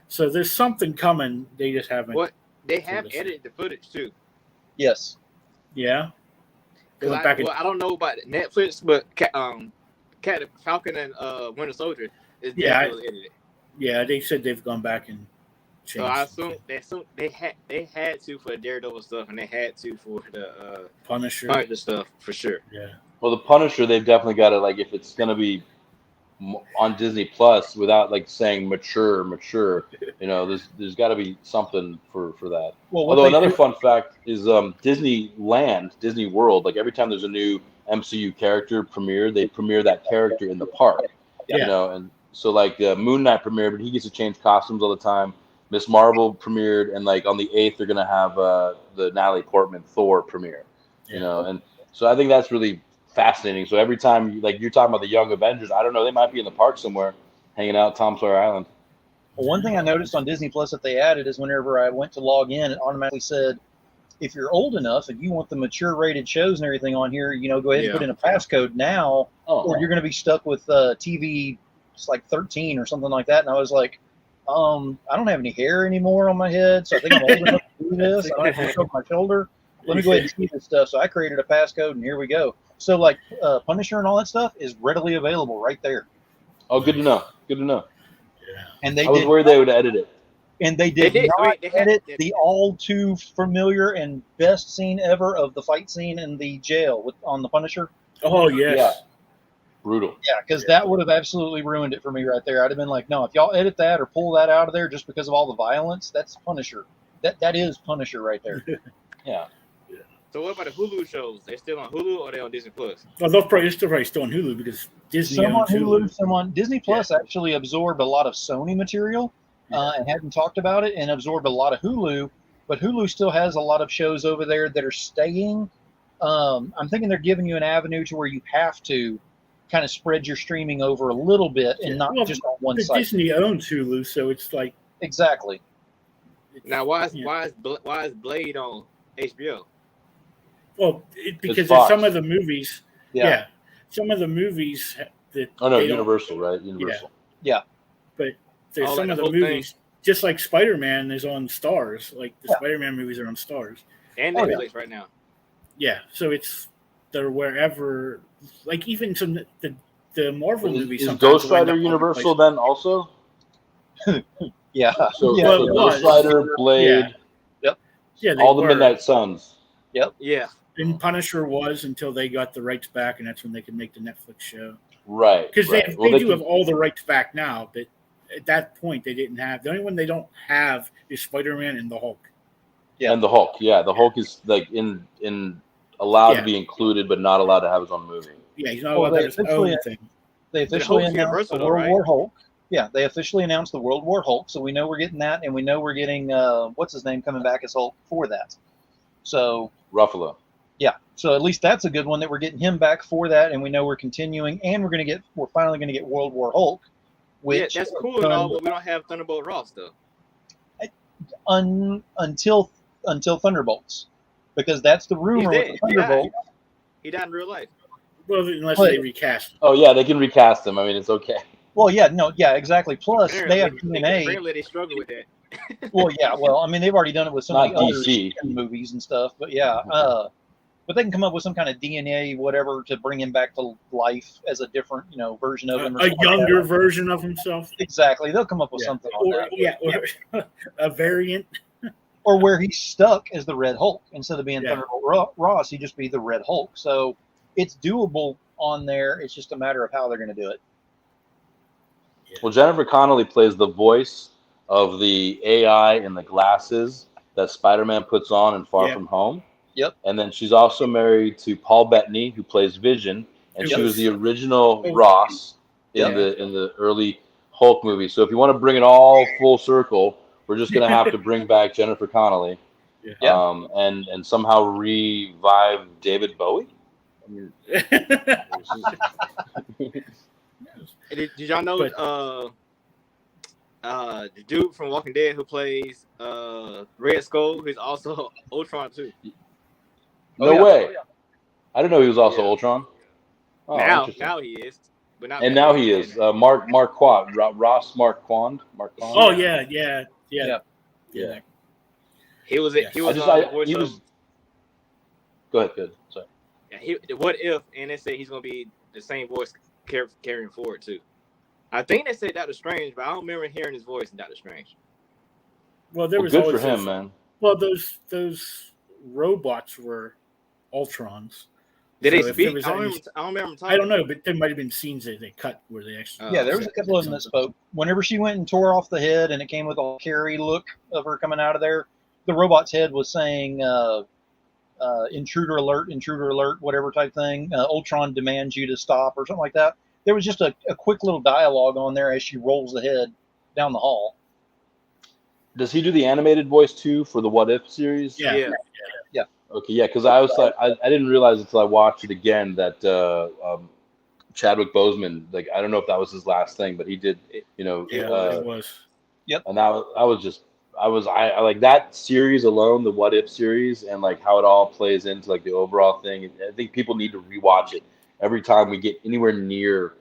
So there's something coming. They just haven't. What they have edited the footage too. Yes. Yeah. I don't know about Netflix, but Falcon and Winter Soldier is definitely edited. Yeah, they said they've gone back and changed. So I assume they had to for the Daredevil stuff, and they had to for the Punisher stuff for sure. Yeah. Well, the Punisher, they've definitely got to if it's going to be on Disney Plus without saying mature. There's got to be something for that. Well, although another fun fact is Disneyland, Disney World. Every time there's a new MCU character premiere, they premiere that character in the park. Yeah. And so Moon Knight premiered, but he gets to change costumes all the time. Miss Marvel premiered, and on the 8th they're gonna have the Natalie Portman Thor premiere. And so I think that's really fascinating. So every time you're talking about the Young Avengers, I don't know, they might be in the park somewhere, hanging out Tom Sawyer Island. Well, one thing I noticed on Disney Plus that they added is whenever I went to log in, it automatically said, if you're old enough and you want the mature rated shows and everything on here, go ahead and put in a passcode now, or you're going to be stuck with TV. It's 13 or something like that. And I was like, I don't have any hair anymore on my head, so I think I'm old enough to do this. I don't have to look over my shoulder. Let me go ahead and see this stuff. So I created a passcode, and here we go. So Punisher and all that stuff is readily available right there. Oh, good to know. Good to know. Yeah. And they I was did, worried they would edit it. and they did did. not They had- edit the all too familiar and best scene ever of the fight scene in the jail on the Punisher. Oh yes. Yeah. Brutal. Yeah, because that would have absolutely ruined it for me right there. I'd have been like, no, if y'all edit that or pull that out of there just because of all the violence, that's Punisher. That is Punisher right there. Yeah. So what about the Hulu shows? They still on Hulu or they on Disney Plus? Well, they're probably still on Hulu because Disney Some on owns Hulu, Hulu. some on Disney Plus actually absorbed a lot of Sony material and hadn't talked about it, and absorbed a lot of Hulu. But Hulu still has a lot of shows over there that are staying. I'm thinking they're giving you an avenue to where you have to kind of spread your streaming over a little bit and not Well, just on one But site. Disney owns Hulu, so it's like Exactly. Now why is Blade on HBO? well, because Fox. some of the movies, Yeah. some of the movies that Oh no, they don't- Universal, right? Universal. but there's Oh, some like of the the whole movies, just like Spider-Man is on Stars, like the Yeah. Spider-Man movies are on Stars. And Oh, yeah. Netflix right now. Yeah, so they're wherever, like even some the Marvel movies. Is sometimes Ghost will end Rider up on Universal places. then also? Yeah. So, Yeah. so it Ghost was. Rider, Blade, Yeah, they all the were. Midnight Suns. Yeah. And Punisher was until they got the rights back, and that's when they could make the Netflix show. Right. Because right. they Well, do have all the rights back now, but at that point they didn't have. The only one they don't have is Spider-Man and the Hulk. Yeah. And the Hulk. Yeah, the Hulk is like in allowed to Yeah. be included, but not allowed to have his own movie. Yeah, he's not Well, allowed to they have his own officially- thing. They The officially Hulk's announced the Universal, World right? War Hulk. Yeah, they officially announced the World War Hulk, so we know we're getting that, and we know we're getting what's his name coming back as Hulk for that. So Ruffalo. yeah, so at least that's a good one that we're getting him back for that, and we know we're continuing, and we're finally gonna get World War Hulk, which Yeah, that's cool and all, but we don't have Thunderbolt Ross though. until Thunderbolts, because that's the rumor with dead. the Thunderbolt. He died in real life. Well, unless But- they recast. Oh yeah, they can recast him. I mean, it's okay. Well, yeah, no, yeah, exactly. Plus, they have DNA. Apparently they struggle with that. Well, yeah, well, I mean, they've already done it with some Not of the other DC. movies and stuff, but yeah, but they can come up with some kind of DNA, whatever, to bring him back to life as a different, version of him. Or A something like younger that. version of himself. Exactly, they'll come up with something on Or, that. or a variant. Or where he's stuck as the Red Hulk instead of being Yeah. Thunderbolt Ross, he'd just be the Red Hulk. So it's doable on there. It's just a matter of how they're going to do it. Well, Jennifer Connelly plays the voice of the AI in the glasses that Spider-Man puts on in Far Yeah. From Home. Yep. And then she's also married to Paul Bettany, who plays Vision, and Who she was was- the original Oh, Ross in Yep. the early Hulk movie. So if you want to bring it all full circle, we're just gonna have to bring back Jennifer Connelly, Yeah. and somehow revive David Bowie. I mean, Did y'all know the dude from Walking Dead who plays Red Skull, who's also Ultron too? no yeah. way. I didn't know he was also Yeah. Ultron. Oh, now interesting. he is, but not. And now he is Mark Quand, Ross Mark Quand. Oh yeah. Yeah. He was. Yes. He was. He was. Go ahead. Good. Sorry. What if? And they said he's gonna be the same voice carrying forward too. I think they said Dr. Strange, but I don't remember hearing his voice in Dr. Strange. Well, there Well, was good for always him, those- man. Well, those robots were Ultrons. Did they So if speak? there was I don't any- remember them talking. I don't know, but there might have been scenes that they cut where they actually. Yeah, there was a couple of them that spoke. Whenever she went and tore off the head and it came with a Carrie look of her coming out of there, the robot's head was saying intruder alert, whatever type thing. Ultron demands you to stop or something like that. There was just a quick little dialogue on there as she rolls the head down the hall. Does he do the animated voice too for the What If series? Yeah. Okay, yeah, because I was like, I didn't realize until I watched it again that Chadwick Boseman, like, I don't know if that was his last thing, but he did, It was. and I like that series alone, the What If series, and like how it all plays into like the overall thing. I think people need to rewatch it every time we get anywhere near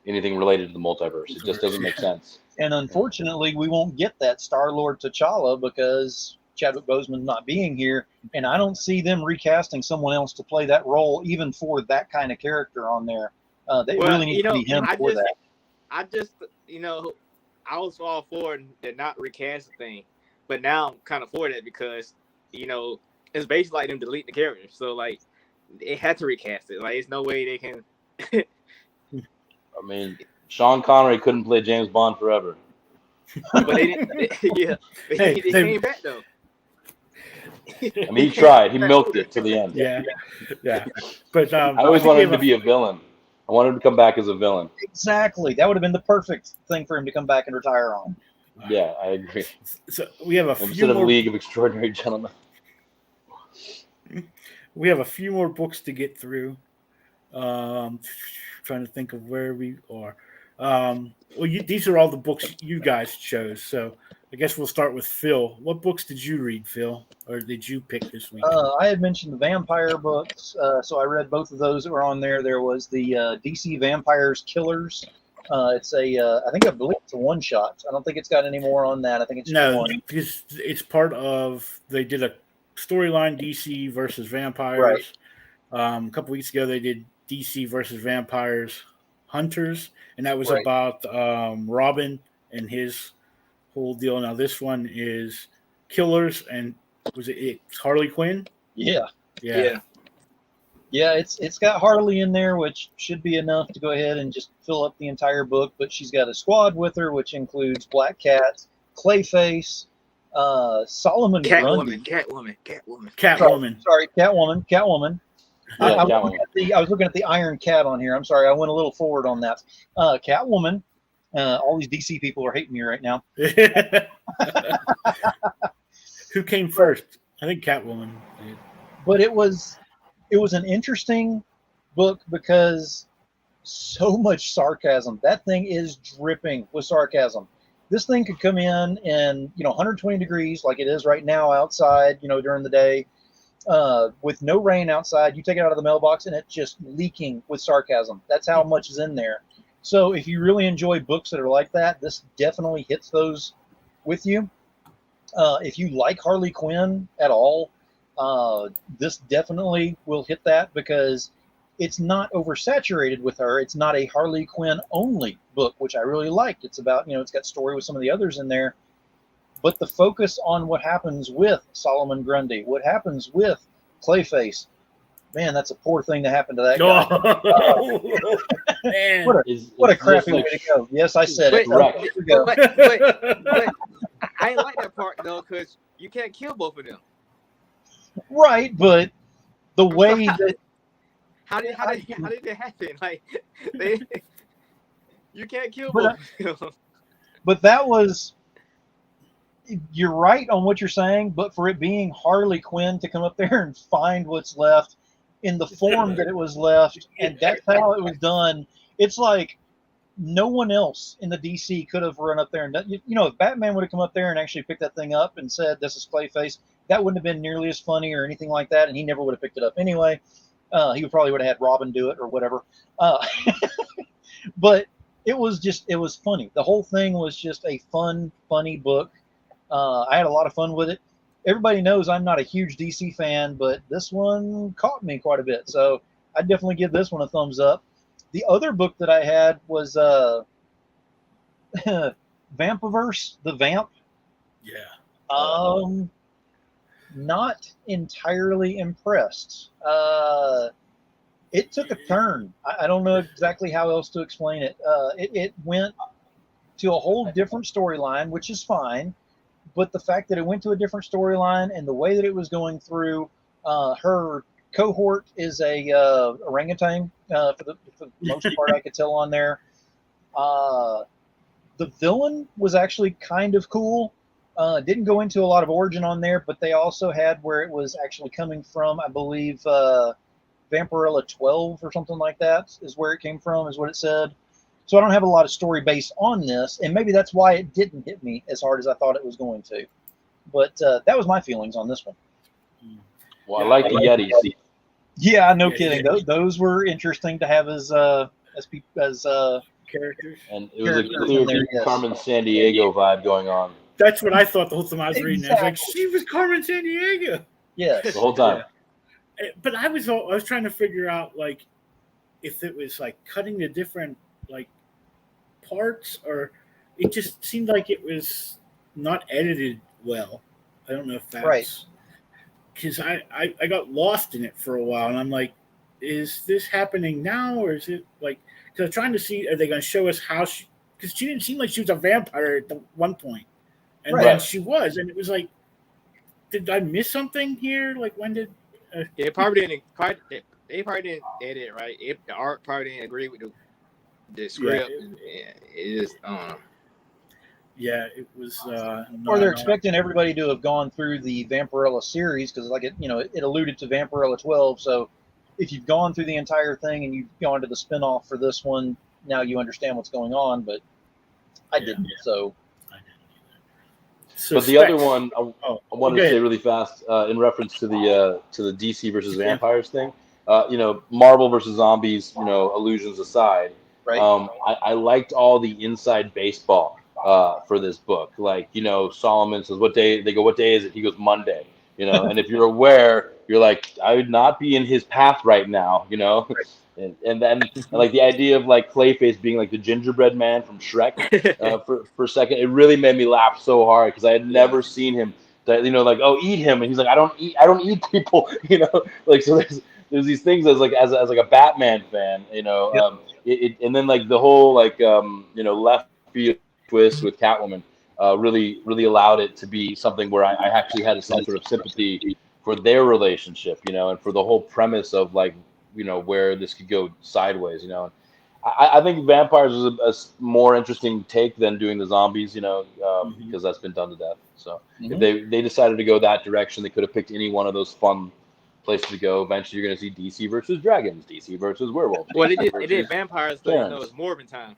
anything related to the multiverse. It just doesn't make sense. And unfortunately, we won't get that Star-Lord T'Challa because Chadwick Boseman's not being here, and I don't see them recasting someone else to play that role, even for that kind of character on there. They really need to be him for that. I just, I was all for the not recast thing, but now I'm kind of for that because, it's basically like them deleting the character. So like, they had to recast it. Like, there's no way they can. I mean, Sean Connery couldn't play James Bond forever. But they didn't. Yeah, Hey, they came back though. I mean, he tried. He milked it to the end. Yeah. But I always think we wanted him have to be a villain. I wanted him to come back as a villain. Exactly. That would have been the perfect thing for him to come back and retire on. Yeah, I agree. So we have a few Instead of more. League of Extraordinary Gentlemen. We have a few more books to get through. Trying to think of where we are. These are all the books you guys chose. So I guess we'll start with Phil. What books did you read, Phil, or did you pick this week? I had mentioned the vampire books, so I read both of those that were on there. There was the DC Vampires Killers. I believe it's a one shot. I don't think it's got any more on that. I think it's just one. Because it's part of. They did a storyline DC versus vampires. Right. A couple weeks ago, they did DC versus vampires Hunters, and that was about Robin and his whole deal. Now this one is Killers, and it's Harley Quinn? Yeah. Yeah. It's got Harley in there, which should be enough to go ahead and just fill up the entire book. But she's got a squad with her, which includes Black Cat, Clayface, Solomon Grundy. Catwoman. Sorry, Catwoman. Yeah, I was looking at the Iron Cat on here. I'm sorry, I went a little forward on that. Catwoman. All these DC people are hating me right now. Who came first? I think Catwoman did. But it was an interesting book because so much sarcasm. That thing is dripping with sarcasm. This thing could come in 120 degrees like it is right now outside, during the day, with no rain outside. You take it out of the mailbox and it's just leaking with sarcasm. That's how much is in there. So if you really enjoy books that are like that, this definitely hits those with you. If you like Harley Quinn at all, this definitely will hit that because it's not oversaturated with her. It's not a Harley Quinn only book, which I really liked. It's about, it's got story with some of the others in there, but the focus on what happens with Solomon Grundy, what happens with Clayface, man, that's a poor thing to happen to that guy. Man. What a crappy way to go. Yes, I said it. But I ain't like that part though, because you can't kill both of them. Right, but the way that how did it happen? Like you can't kill both of them. But that was, you're right on what you're saying, but for it being Harley Quinn to come up there and find what's left in the form that it was left, and that's how it was done, it's like no one else in the DC could have run up there and done, if Batman would have come up there and actually picked that thing up and said, this is Clayface, that wouldn't have been nearly as funny or anything like that, and he never would have picked it up anyway. He probably would have had Robin do it or whatever. But it was funny. The whole thing was just a funny book. I had a lot of fun with it. Everybody knows I'm not a huge DC fan, but this one caught me quite a bit. So I'd definitely give this one a thumbs up. The other book that I had was Vampiverse, the Vamp. Yeah. Not entirely impressed. It took a turn. I don't know exactly how else to explain it. It went to a whole different storyline, which is fine. But the fact that it went to a different storyline and the way that it was going through, her cohort is a orangutan for the most part I could tell on there. The villain was actually kind of cool. Didn't go into a lot of origin on there, but they also had where it was actually coming from, I believe, Vampirella 12 or something like that is where it came from, is what it said. So I don't have a lot of story base on this, and maybe that's why it didn't hit me as hard as I thought it was going to. But that was my feelings on this one. Well, I like the Yetis. Yeah, no kidding. Those were interesting to have as characters. And it was a clear Carmen Sandiego vibe going on. That's what I thought the whole time I was reading. I was like, she was Carmen Sandiego. Yes. The whole time. But I was trying to figure out, like, if it was like cutting the different, like, parts, or it just seemed like it was not edited well. I don't know if that's Right. because I got lost in it for a while, and I'm like, is this happening now, or is it like? Because I'm trying to see, are they going to show us how she? Because she didn't seem like she was a vampire at the one point, and then Right. she was, and it was like, did I miss something here? Like, when did? They probably didn't. They probably didn't edit it right. The art probably didn't agree with the script. It is. Yeah, it was. Or they're expecting everybody to have gone through the Vampirella series because, like it alluded to Vampirella 12. So, if you've gone through the entire thing and you've gone to the spinoff for this one, now you understand what's going on. But I didn't. So, but the other one I wanted to say really fast in reference to the DC versus vampires thing. Marvel versus zombies. Illusions aside, right? I liked all the inside baseball for this book. Like, Solomon says, "What day?" They go, "What day is it?" He goes, "Monday." And if you're aware, you're like, I would not be in his path right now. And then like the idea of like Clayface being like the gingerbread man from Shrek for a second, it really made me laugh so hard because I had never seen him. Like, oh, eat him, and he's like, I don't eat people. Like, so there's these things as like a Batman fan. And then like the whole like left field twist with Catwoman really allowed it to be something where I actually had some sort of sympathy for their relationship, and for the whole premise of like, where this could go sideways, I think vampires is a more interesting take than doing the zombies, because that's been done to death. So if they decided to go that direction, they could have picked any one of those fun places to go. Eventually, you're going to see DC versus dragons, DC versus werewolves. Well, they did vampires, so it's Morbin time.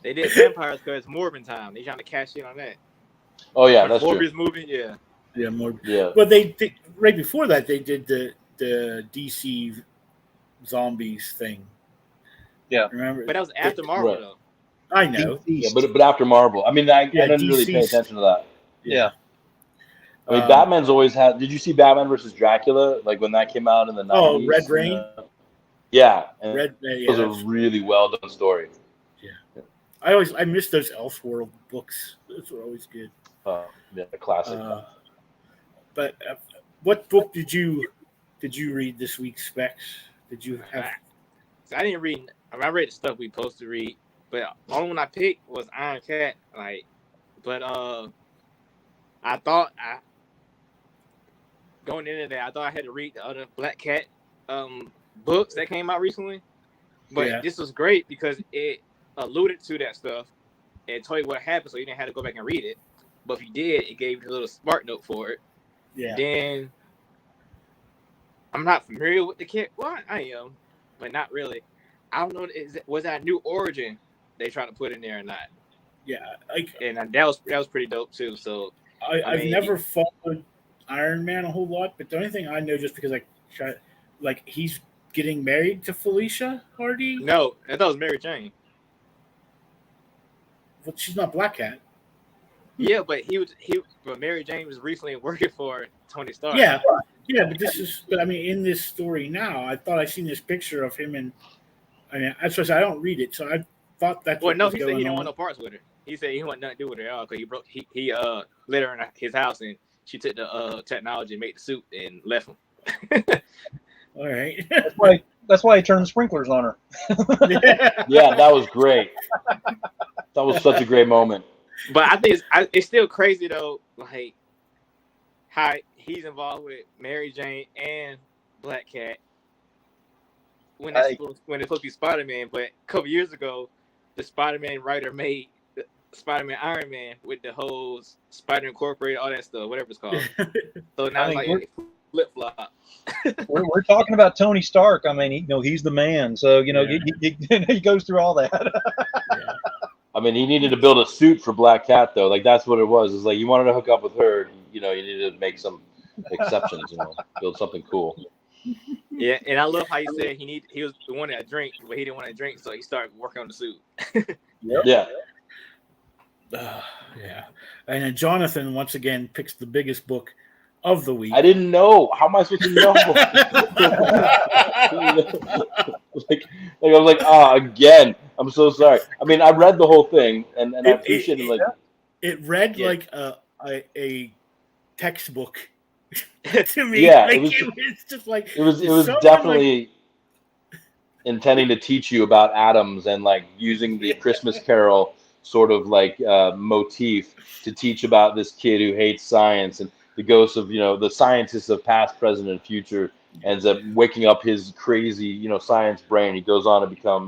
They did vampires because it's Morbin time. They trying to cash in on that. Oh yeah, that's Morbius true. movie, yeah. Yeah, more. Yeah. But they right before that they did the DC zombies thing. Yeah. Remember? But that was after Marvel, right. though. I know. Yeah, but after Marvel, I mean, I didn't really pay attention to that. Yeah. I mean, Batman's always had. Did you see Batman versus Dracula? Like when that came out in the 90s? Oh, Red Rain. Yeah, and Red. it was a really well done story. Yeah. I miss those Elseworld books. Those were always good. Yeah, the classic. But what book did you read this week, Specs? Did you have? So I didn't read. I read the stuff we supposed to read, but the only one I picked was Iron Cat. But I thought going into that, I thought I had to read the other Black Cat books that came out recently. But this was great because it alluded to that stuff and told you what happened, so you didn't have to go back and read it. But if you did, it gave you a little smart note for it. Yeah. Then I'm not familiar with the cat. Well, I am, but not really. I don't know. Was that a new origin they tried to put in there or not? Yeah, and that was pretty dope too. So I've never followed Iron Man a whole lot, but the only thing I know, just because he's getting married to Felicia Hardy. No, I thought it was Mary Jane. But she's not Black Cat. Yeah, but but Mary Jane was recently working for Tony Stark. Yeah, but I mean, in this story now, I thought I seen this picture of him, and I mean, I don't read it, so I thought that. Well, no, he said he didn't want no parts with her. He said he wanted nothing to do with her at all because he let her in his house and she took the technology and made the suit and left him. All right. That's why he turned the sprinklers on her. Yeah, that was great. That was such a great moment. But I think it's still crazy though, like how he's involved with Mary Jane and Black Cat when it's supposed to be Spider-Man. But a couple years ago, the Spider-Man writer made Spider-Man Iron Man with the whole Spider Incorporated, all that stuff, whatever it's called. So now it's flip flop. We're talking about Tony Stark. I mean, he's the man. So he goes through all that. Yeah. I mean, he needed to build a suit for Black Cat, though. Like, that's what it was. It's like you wanted to hook up with her, you needed to make some exceptions, build something cool. Yeah, and I love how he said he was the one that drink, but he didn't want to drink, so he started working on the suit. Yeah. Yeah. And then Jonathan, once again, picks the biggest book of the week. I didn't know. How am I supposed to know? I was like, again. I'm so sorry. I mean, I read the whole thing, and I appreciate it. Like, it read Yeah. like a textbook to me. Yeah, like, it was just like it was someone, definitely intending to teach you about atoms and like using the Christmas Carol sort of like motif to teach about this kid who hates science, and the ghost of the scientists of past, present, and future ends up waking up his crazy science brain. He goes on to become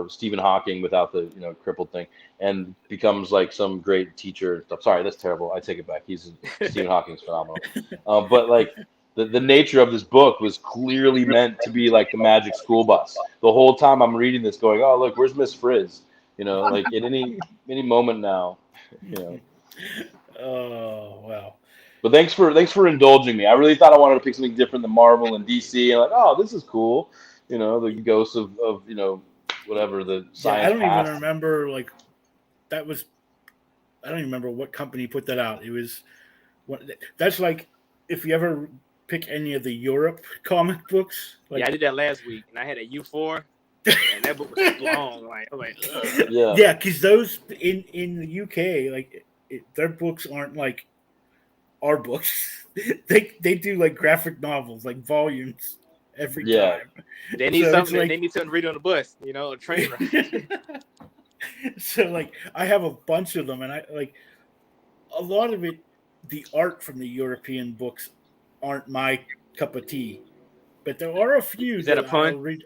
Stephen Hawking without the crippled thing, and becomes like some great teacher. I'm sorry, that's terrible. I take it back. Stephen Hawking's phenomenal, but like. The nature of this book was clearly meant to be like the Magic School Bus. The whole time I'm reading this, going, "Oh, look, where's Miss Frizz?" Like at any moment now, Oh wow! But thanks for indulging me. I really thought I wanted to pick something different than Marvel and DC, and like, oh, this is cool. The ghosts of whatever the science. I don't past. even remember like that was. I don't even remember what company put that out. It was that's like if you ever pick any of the Europe comic books. Like, I did that last week, and I had a U4, and that book was long. I'm like, ugh. Yeah, because those in the UK, like their books aren't like our books. they do like graphic novels, like volumes every time. They need something. Like, they need something to read on the bus, a train ride. So like I have a bunch of them, and I like a lot of it. The art from the European books aren't my cup of tea, but there are a few. Is that a pun? I'll read.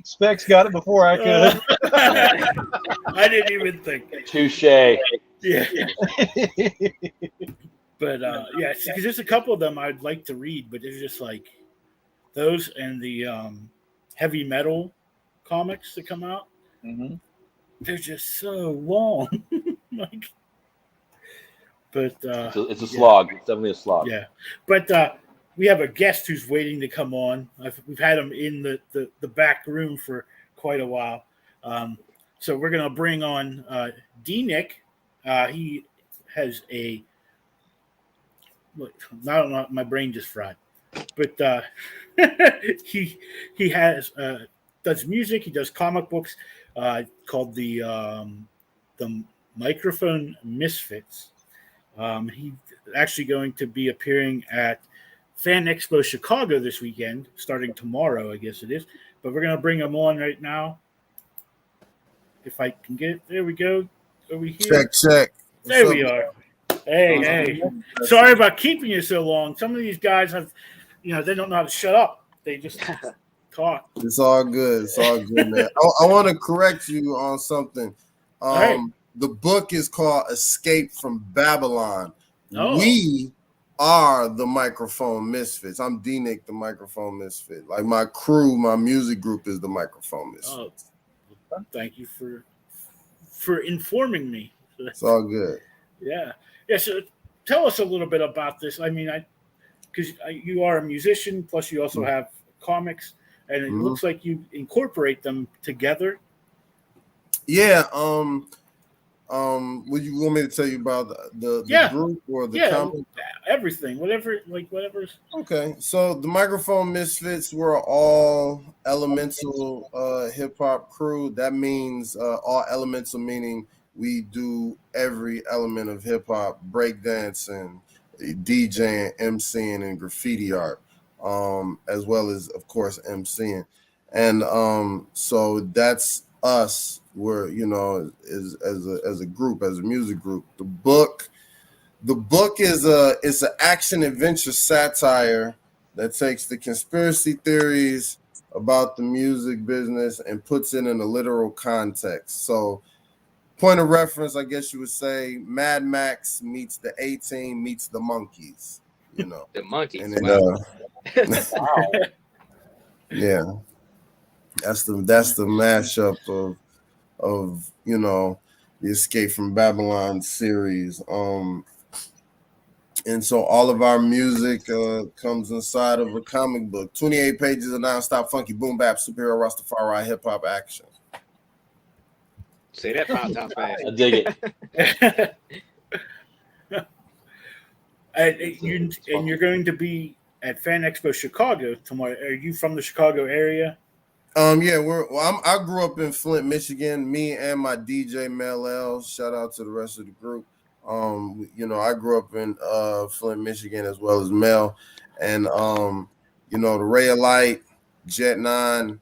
Specs got it before I could. I didn't even think. Touche. Yeah. But yeah, because there's a couple of them I'd like to read, but it's just like those and the heavy metal comics that come out. Mm-hmm. They're just so long. Like, but it's a slog. It's definitely a slog. Yeah, but we have a guest who's waiting to come on. We've had him in the back room for quite a while. So we're gonna bring on D-Nick. He has a not my brain just fried, but he has does music. He does comic books called the Microphone Misfits. He's actually going to be appearing at Fan Expo Chicago this weekend, starting tomorrow, I guess it is. But we're going to bring him on right now. If I can get it. There we go. Are we here? Check. There we are. Hey. Sorry about keeping you so long. Some of these guys have, they don't know how to shut up. They just talk. It's all good. Man. I want to correct you on something. Right. The book is called Escape from Babylon. Oh. We are the Microphone Misfits. I'm D-Nick, the Microphone Misfit. Like my crew, my music group is the Microphone Misfits. Oh, thank you for informing me. It's all good. Yeah. So tell us a little bit about this. I mean, because you are a musician, plus you also have comics, and it looks like you incorporate them together. Yeah. Would you want me to tell you about the group or the comic? Everything, whatever. Okay, so the Microphone Misfits were all elemental hip hop crew. That means all elemental meaning we do every element of hip hop: breakdancing, DJing, MCing, and graffiti art, as well as, of course, MCing. And so that's us. We're as a group, as a music group. The book is it's an action adventure satire that takes the conspiracy theories about the music business and puts it in a literal context. So, point of reference, I guess you would say, Mad Max meets the A-Team meets the Monkees. The Monkees. And then, yeah, that's the mashup of the Escape from Babylon series. And so all of our music comes inside of a comic book. 28 pages of non-stop funky boom bap superhero Rastafari hip hop action. Say that 5 times fast. I dig it. You're going to be at Fan Expo Chicago tomorrow. Are you from the Chicago area? Yeah, I grew up in Flint, Michigan. Me and my DJ Mel L. Shout out to the rest of the group. I grew up in Flint, Michigan, as well as Mel, and the Ray of Light, Jet 9,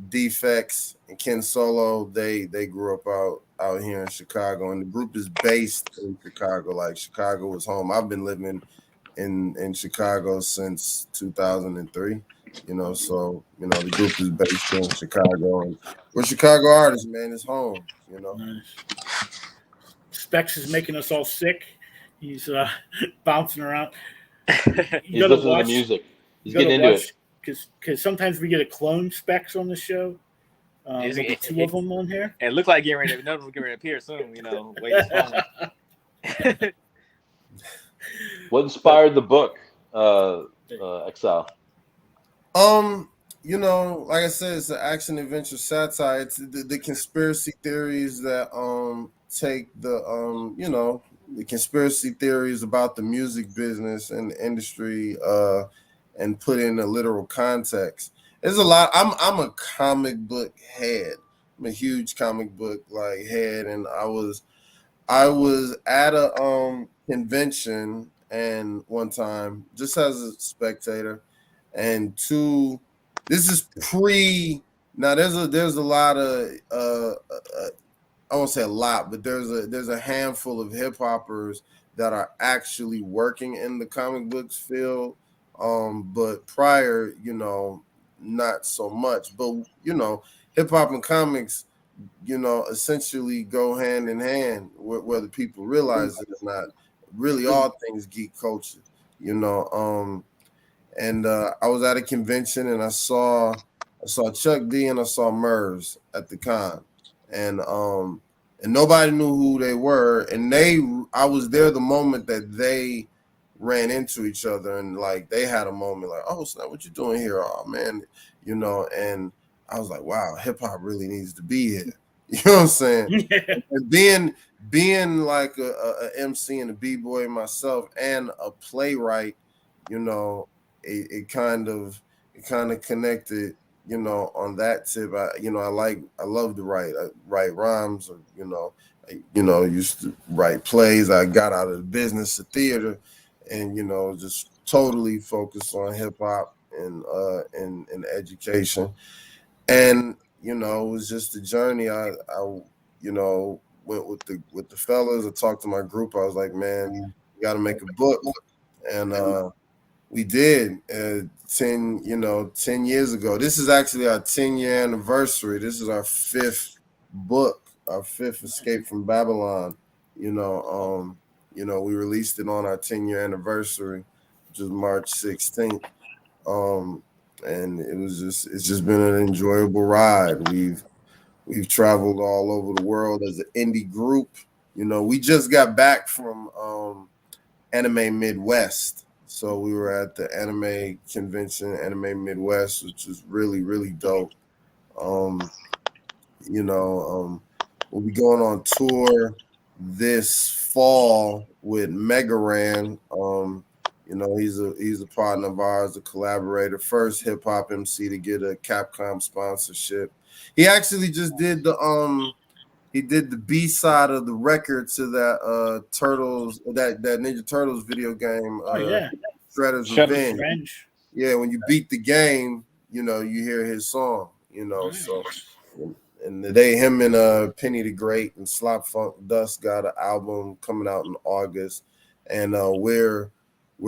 Defects, and Ken Solo. They grew up out here in Chicago, and the group is based in Chicago. Like Chicago is home. I've been living in Chicago since 2003. So the group is based in Chicago, and we're Chicago artists, man. It's home. Nice. Specs is making us all sick. He's bouncing around. He's listening to music. He's getting into it. Because sometimes we get a clone Specs on the show. Maybe two of them on here. It looked like another one's getting ready to appear soon. Wait this What inspired the book, Excel? Like I said, it's an action adventure satire. It's the conspiracy theories that take the conspiracy theories about the music business and the industry and put in a literal context. There's a lot. I'm a comic book head. I'm a huge comic book head, and I was at a convention and one time just as a spectator, and this is pre. Now there's a lot of I won't say a lot, but there's a handful of hip hoppers that are actually working in the comic books field. But prior, not so much. But hip hop and comics, essentially go hand in hand, whether people realize it or not. Really, all things geek culture, And I was at a convention and I saw Chuck D and I saw Murs at the con, and nobody knew who they were, and I was there the moment that they ran into each other, and they had a moment oh snap, what you doing here? Oh man, and I was like, wow, hip hop really needs to be here. You know what I'm saying? And being like a MC and a b-boy myself and a playwright, it kind of connected, on that tip. I love to write. I write rhymes, or I used to write plays. I got out of the business of theater, and just totally focused on hip hop and education. And it was just a journey. I went with the fellas. I talked to my group. I was like, man, you got to make a book, and we did 10 years ago. This is actually our 10-year anniversary. This is our fifth book, our fifth Escape from Babylon. We released it on our 10-year anniversary, which is March 16th. And it's just been an enjoyable ride. We've traveled all over the world as an indie group. We just got back from Anime Midwest. So we were at the anime convention, Anime Midwest, which is really, really dope. We'll be going on tour this fall with Megaran. He's a partner of ours, a collaborator, first hip hop MC to get a Capcom sponsorship. He actually just did the B-side of the record to that Turtles, that Ninja Turtles video game. Shredder's Revenge. Yeah, when you beat the game, you hear his song. So. And today, him and Penny the Great and Slop Funk Dust got an album coming out in August, and we're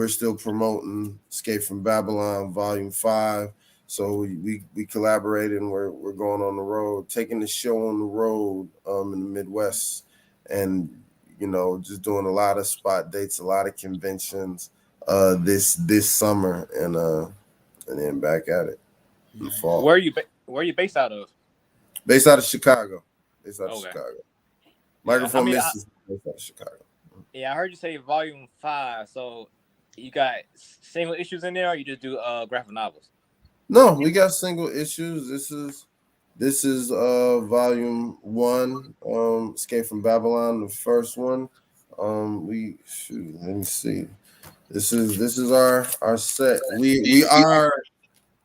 still promoting Escape from Babylon Volume 5. So we collaborated, and we're going on the road, taking the show on the road in the Midwest, and just doing a lot of spot dates, a lot of conventions this summer, and then back at it in the fall. Where are you based out of? Based out of Chicago. Chicago. Microphone Misfits based out of Chicago. Yeah, I heard you say Volume 5. So you got single issues in there, or you just do graphic novels? No, we got single issues. This is Volume 1, Escape from Babylon, the first one. Let me see. This is our set. We are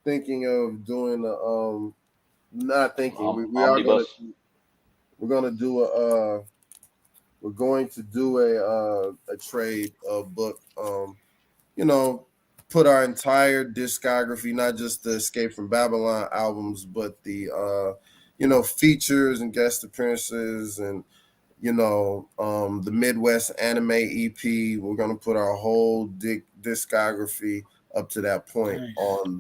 thinking of doing not thinking. We are Omnibus. we're gonna do we're going to do a trade book. You know, put our entire discography, not just the Escape from Babylon albums, but the features and guest appearances and the Midwest Anime EP. We're gonna put our whole discography up to that point Nice. on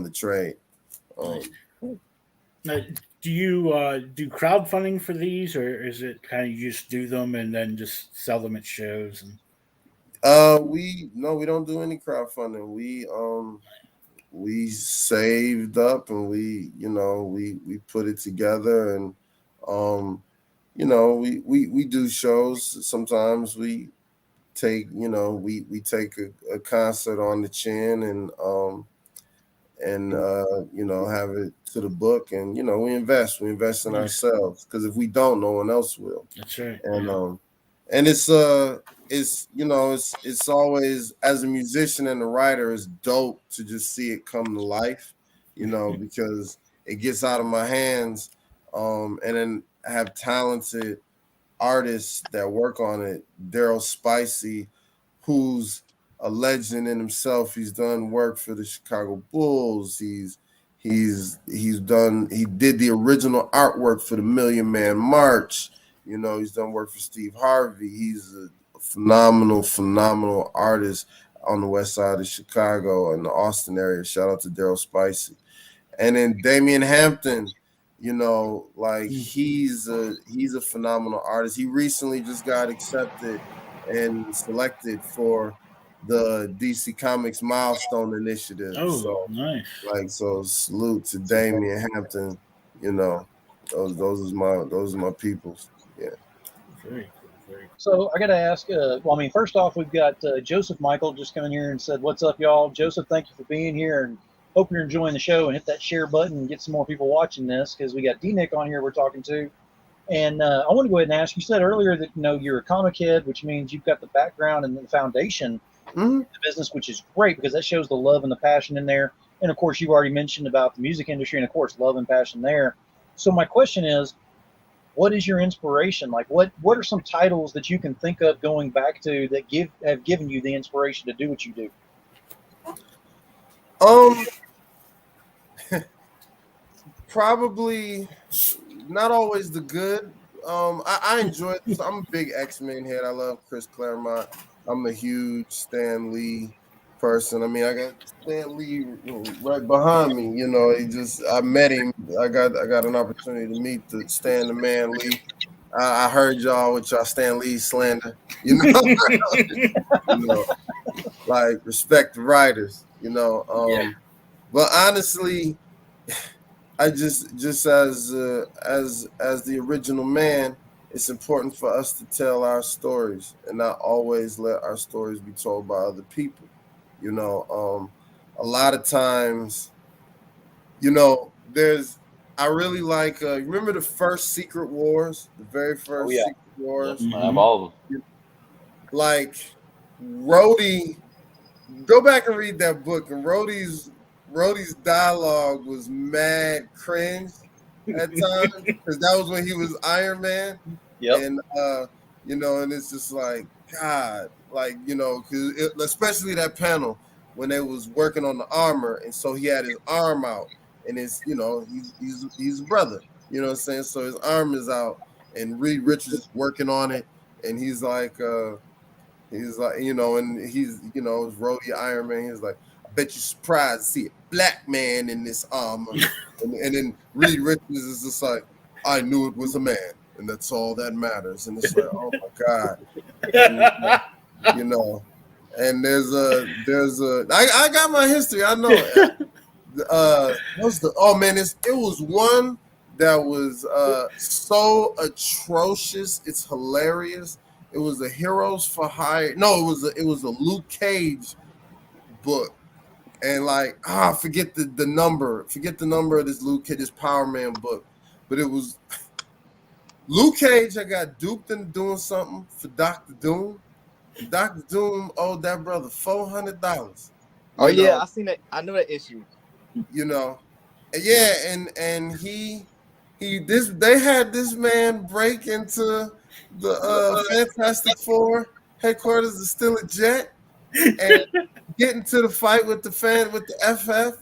the trade. Now, do you do crowdfunding for these, or is it kind of you just do them and then just sell them at shows? And We don't do any crowdfunding. We saved up and we put it together and we do shows. Sometimes we take we take a concert on the chin and have it to the book, and we invest in ourselves, because if we don't, no one else will. That's right. And and it's always, as a musician and a writer, it's dope to just see it come to life, because it gets out of my hands, and then I have talented artists that work on it. Daryl Spicey, who's a legend in himself. He's done work for the Chicago Bulls. He did the original artwork for the Million Man March. He's done work for Steve Harvey. He's a phenomenal artist on the west side of Chicago and the Austin area. Shout out to Daryl Spicey. And then Damian Hampton, he's a phenomenal artist. He recently just got accepted and selected for the DC Comics Milestone Initiative. Oh, so nice. So salute to Damian Hampton. Those are my peoples. Yeah. Very cool. So I got to ask. First off, we've got Joseph Michael just coming here and said, "What's up, y'all?" Joseph, thank you for being here, and hope you're enjoying the show. And hit that share button and get some more people watching this, because we got D-Nick on here we're talking to. And I want to go ahead and ask. You said earlier that you're a comic head, which means you've got the background and the foundation in the business, which is great, because that shows the love and the passion in there. And of course, you've already mentioned about the music industry, and of course, love and passion there. So my question is, what is your inspiration? Like, what are some titles that you can think of going back to that have given you the inspiration to do what you do? Probably not always the good. I enjoy it. I'm a big X-Men head. I love Chris Claremont. I'm a huge Stan Lee person. I mean, I got Stan Lee right behind me. I met him. I got an opportunity to meet the Stan the Man Lee. I heard y'all with y'all Stan Lee slander. Like, respect the writers. But honestly, I just as the original man, it's important for us to tell our stories and not always let our stories be told by other people. A lot of times, I really like, remember the first Secret Wars, the very first Secret Wars? Yep, I have all of them. Like, Rhodey, go back and read that book, and Rhodey's dialogue was mad cringe at times, because that was when he was Iron Man. Yep. And and it's just like, God, like, because especially that panel when they was working on the armor, and so he had his arm out, and it's he's a brother, you know what I'm saying? So his arm is out, and Reed Richards is working on it, and he's like, and he's Rhodey Iron Man. He's like, I bet you're surprised to see a black man in this armor. and then Reed Richards is just like, I knew it was a man, and that's all that matters. And it's like, oh my God. And there's I got my history. I know. It was one that was so atrocious. It's hilarious. It was a Heroes for Hire. No, it was a Luke Cage book. And like, forget the number. Forget the number of this Luke Cage, this Power Man book. But it was Luke Cage. I got duped into doing something for Dr. Doom. Dr. Doom owed that brother $400. Oh You yeah, know, I seen that. I know that issue. you know, yeah, and they had this man break into the Fantastic Four headquarters to steal a jet and get into the fight with the FF.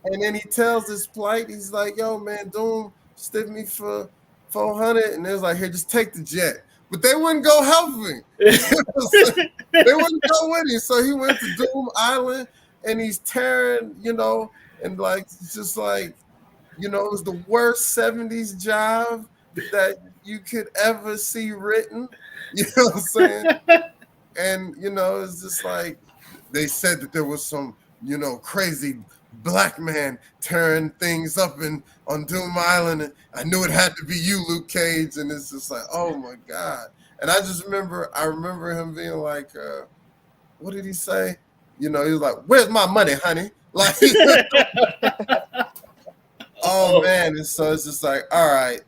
And then he tells his plight, he's like, yo, man, Doom stiff me for 400. And they was like, here, just take the jet. But they wouldn't go help him. They wouldn't go with him. So he went to Doom Island and he's tearing, and like, it's just like, it was the worst 70s job that you could ever see written. You know what I'm saying? And, it's just like, they said that there was some, crazy black man tearing things up on Doom Island. And I knew it had to be you, Luke Cage. And it's just like, oh my God. And I remember him being like, what did he say? He was like, where's my money, honey? Like, oh man. And so it's just like, all right,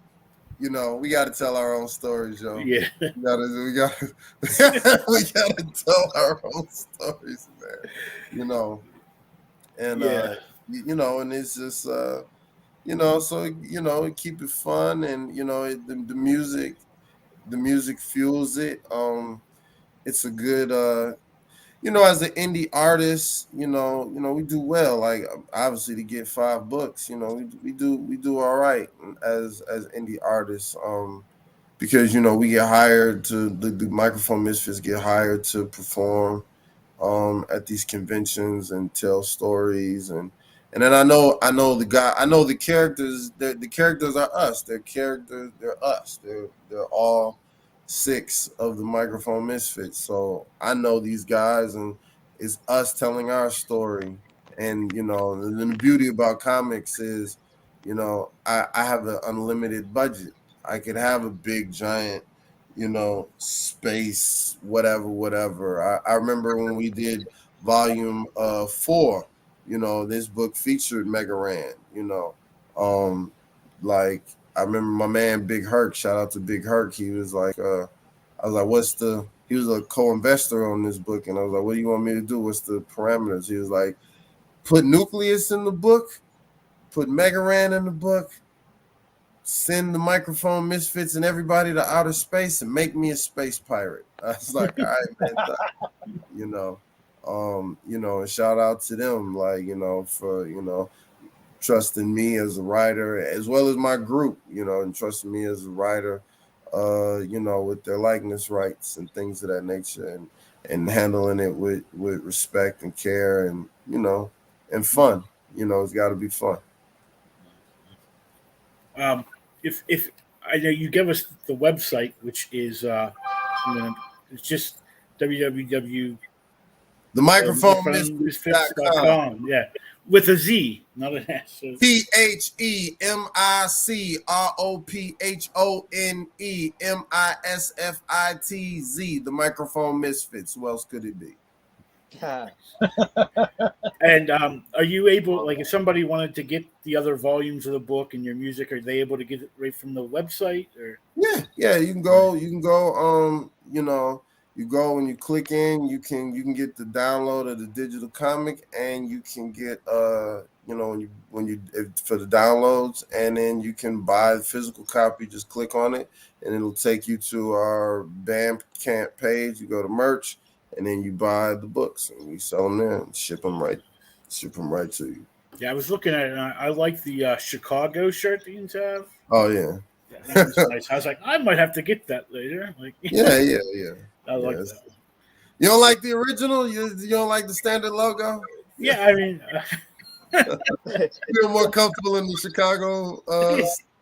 we got to tell our own stories, yo. Yeah. We gotta tell our own stories, man. And Yeah. and it's just so keep it fun, and the music fuels it. It's a good as an indie artist, we do well. Like, obviously, to get 5 books, we do all right as indie artists. Because we get hired to the Microphone Misfits get hired to perform at these conventions and tell stories, and then I know the characters. The characters are us. They're us. They're all 6 of the Microphone Misfits. So I know these guys, and it's us telling our story. And the beauty about comics is, I have an unlimited budget. I could have a big giant, space, whatever. I remember when we did volume 4, this book featured Mega Ran, like, I remember my man Big Herc, shout out to Big Herc. He was like, I was like, he was a co-investor on this book, and I was like, what do you want me to do? What's the parameters? He was like, put Nucleus in the book, put Mega Ran in the book, send the Microphone Misfits and everybody to outer space, and make me a space pirate. I was like, all right, man, and shout out to them, like, for, trusting me as a writer, as well as my group, and trusting me as a writer, with their likeness rights and things of that nature, and handling it with respect and care, and, and fun. It's got to be fun. If I know you give us the website, which is it's just www. The microphonemisfits.com. Yeah, with a Z, not an S. So. THEMICROPHONEMISFITZ. The Microphone Misfits. Who else could it be? And are you able, like, if somebody wanted to get the other volumes of the book and your music, are they able to get it right from the website? Or Yeah, you can go, you go and you click in, you can get the download of the digital comic, and you can get for the downloads, and then you can buy the physical copy. Just click on it and it'll take you to our Bandcamp page. You go to merch, and then you buy the books, and we sell them there and ship them right to you. Yeah, I was looking at it, and I like the Chicago shirt that you have. Oh yeah. That was nice. I was like, I might have to get that later. Like, yeah. I like that. You don't like the original? You don't like the standard logo? Yeah, I mean, feel more comfortable in the Chicago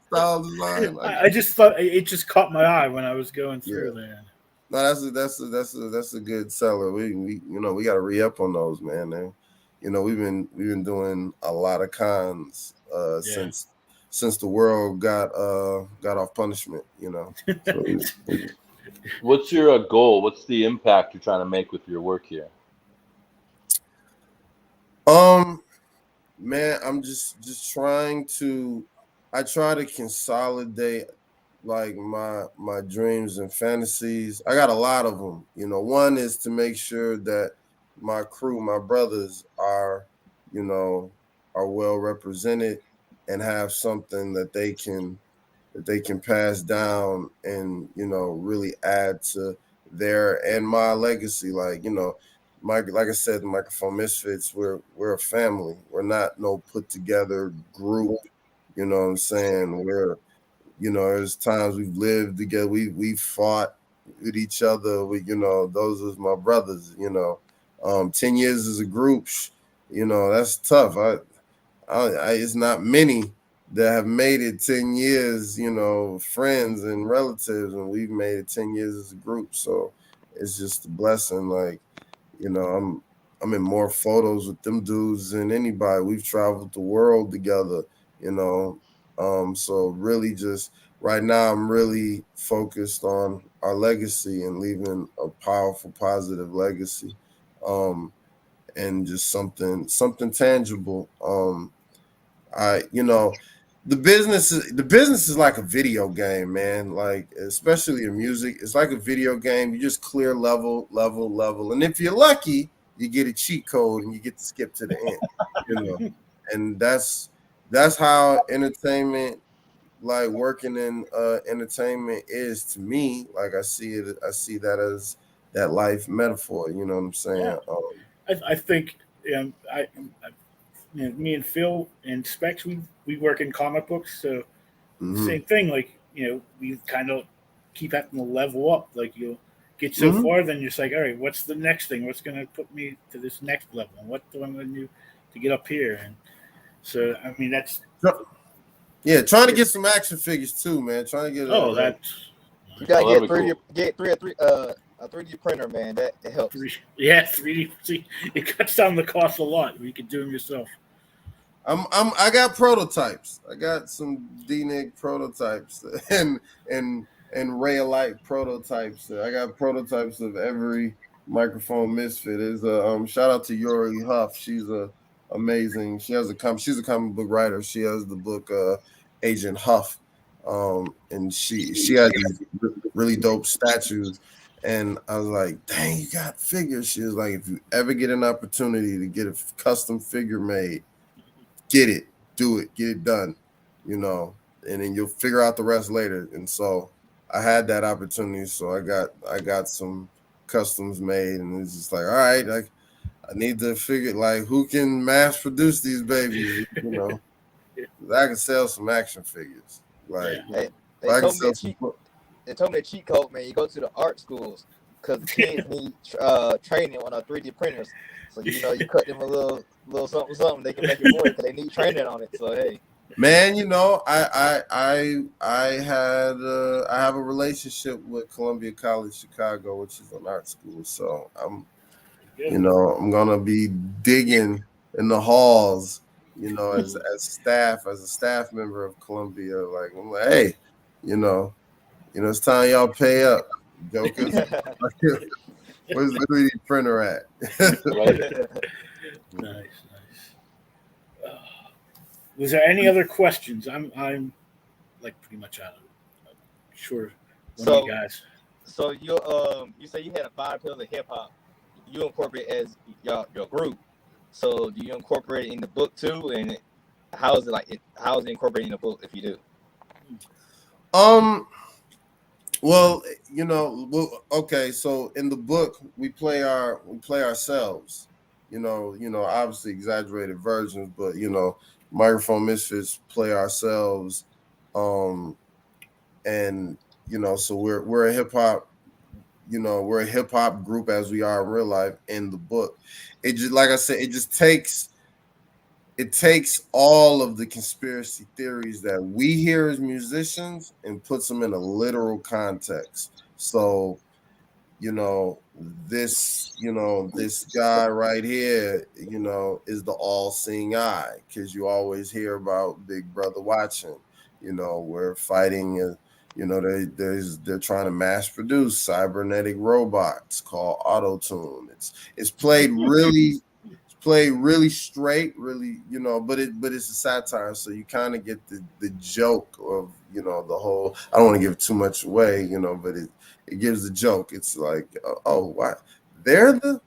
style design. I just thought it just caught my eye when I was going through there. No, that's a good seller. We got to re-up on those, man. We've been doing a lot of cons since the world got off punishment. So What's your goal? What's the impact you're trying to make with your work here? Man, I'm just trying to. I try to consolidate like my dreams and fantasies. I got a lot of them. You know, one is to make sure that my crew, my brothers, are, you know, are well represented and have something that they can pass down and, you know, really add to their and my legacy. Like, you know, like I said, the Microphone Misfits, we're a family. We're not no put together group. You know what I'm saying? You know, there's times we've lived together. We fought with each other. You know, those was my brothers. You know, 10 years as a group. You know, that's tough. It's not many that have made it 10 years. You know, friends and relatives, and we've made it 10 years as a group. So it's just a blessing. Like, you know, I'm in more photos with them dudes than anybody. We've traveled the world together. You know, so really just right now I'm really focused on our legacy and leaving a powerful, positive legacy. And just something tangible. You know, the business is like a video game, man. Like, especially in music, it's like a video game. You just clear level, and if you're lucky, you get a cheat code and you get to skip to the end. You know, and that's how entertainment, like working in entertainment, is to me. Like, I see that as that life metaphor. You know what I'm saying? Yeah. I think you know, me and Phil and Specs, we work in comic books, so same thing. Like, you know, we kind of keep having to level up. Like, you'll get so far, then you're just like, all right, what's the next thing? What's going to put me to this next level? And what do I going to do to get up here? And so, I mean, that's trying to get some action figures too, man. Trying to get that's you gotta that'd get be a 3D printer, man. That helps. 3D. See, it cuts down the cost a lot. You can do them yourself. I got prototypes. I got some D-Nick prototypes and Ray-alike prototypes. I got prototypes of every Microphone Misfit. Is a shout out to Yori Huff. She's amazing. She's a comic book writer. She has the book Agent Huff. And she has these really dope statues. And I was like, dang, you got figures. She was like, if you ever get an opportunity to get a custom figure made, get it, do it, get it done, you know, and then you'll figure out the rest later. And so I had that opportunity. So I got some customs made, and it's just like, all right, I need to figure like who can mass produce these babies, you know. I can sell some action figures. Like, they told me a cheat code, man. You go to the art schools because kids need training on our 3D printers. So, you know, you cut them a little something, they can make it more because they need training on it. So, hey, man, you know, I have a relationship with Columbia College Chicago, which is an art school. So I'm gonna be digging in the halls, you know, as a staff member of Columbia. Like, I'm like, hey, you know, it's time y'all pay up, jokers. Where's the 3D printer at? Nice. Was there any other questions? I'm like pretty much out of it. I'm sure one of you guys. So you say you had a 5 pillars of hip hop. You incorporate as your group. So do you incorporate it in the book too? And how is it incorporated in the book if you do? Well, you know, okay. So in the book, we play ourselves. You know, obviously exaggerated versions, but you know, Microphone Misfits play ourselves, and you know, so we're a hip hop. You know, we're a hip hop group as we are in real life. In the book, it just, like I said, it takes all of the conspiracy theories that we hear as musicians and puts them in a literal context. So, you know, this guy right here, you know, is the all-seeing eye, because you always hear about Big Brother watching. You know, we're fighting, you know, they're trying to mass produce cybernetic robots called auto-tune. It's played played really straight, really, but it's a satire, so you kind of get the joke of, the whole. I don't want to give too much away, but it gives the joke. It's like, oh, why they're the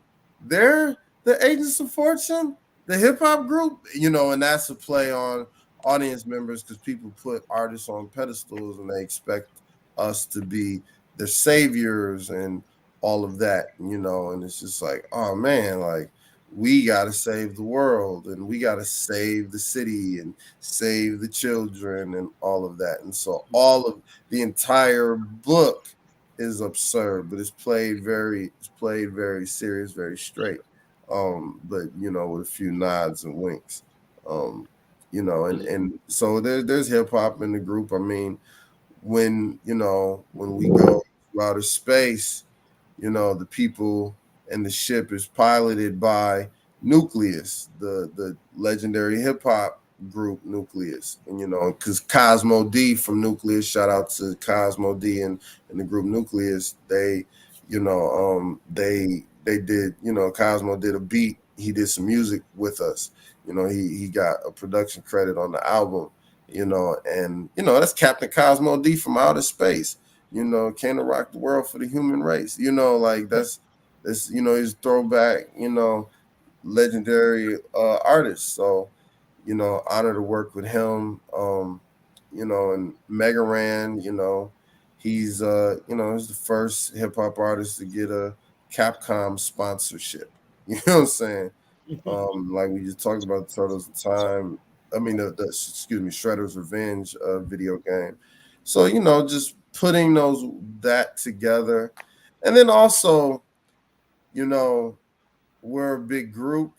Agents of Fortune, the hip hop group, and that's a play on audience members, because people put artists on pedestals and they expect us to be their saviors and all of that, and it's just like, oh man, like, we got to save the world, and we got to save the city and save the children and all of that. And so all of the entire book is absurd, but it's played very serious, very straight. But with a few nods and winks. And so there's hip hop in the group. I mean, when we go to outer space, the people and the ship is piloted by Nucleus, the legendary hip hop group Nucleus, and because Cosmo D from Nucleus, shout out to Cosmo D and the group Nucleus, they did, Cosmo did a beat, he did some music with us, he got a production credit on the album, and that's Captain Cosmo D from outer space, came to rock the world for the human race, like that's his throwback, legendary artist. So, honor to work with him. And Megaran, he's he's the first hip hop artist to get a Capcom sponsorship. You know what I'm saying? Like we just talked about Turtles in Time. I mean, excuse me, Shredder's Revenge video game. So, just putting that together. And then also, we're a big group,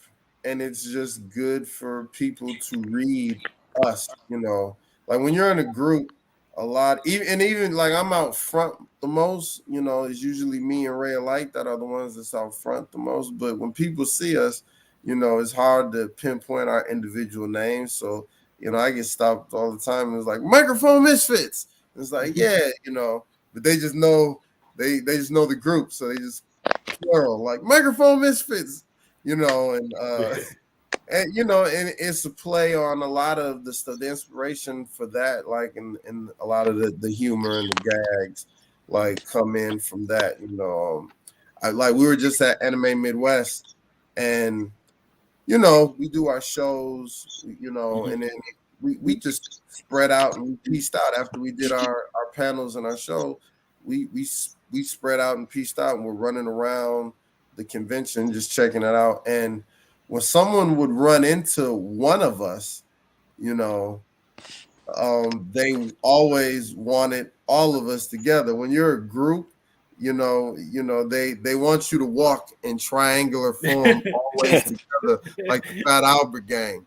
and it's just good for people to read us, like when you're in a group, a lot, even like I'm out front the most, it's usually me and Ray alike that are the ones that's out front the most. But when people see us, it's hard to pinpoint our individual names. So, I get stopped all the time, and it's like, Microphone Misfits. And it's like, yeah, but they just know they just know the group, so they just plural, like Microphone Misfits, and and it's a play on a lot of the stuff, the inspiration for that, like in a lot of the humor and the gags, like come in from that, I like, we were just at Anime Midwest, and we do our shows, and then we just spread out and we pieced out after we did our panels and our show. We spread out and pieced out, and we're running around the convention just checking it out. And when someone would run into one of us, they always wanted all of us together. When you're a group, they want you to walk in triangular form always together, like the Fat Albert gang.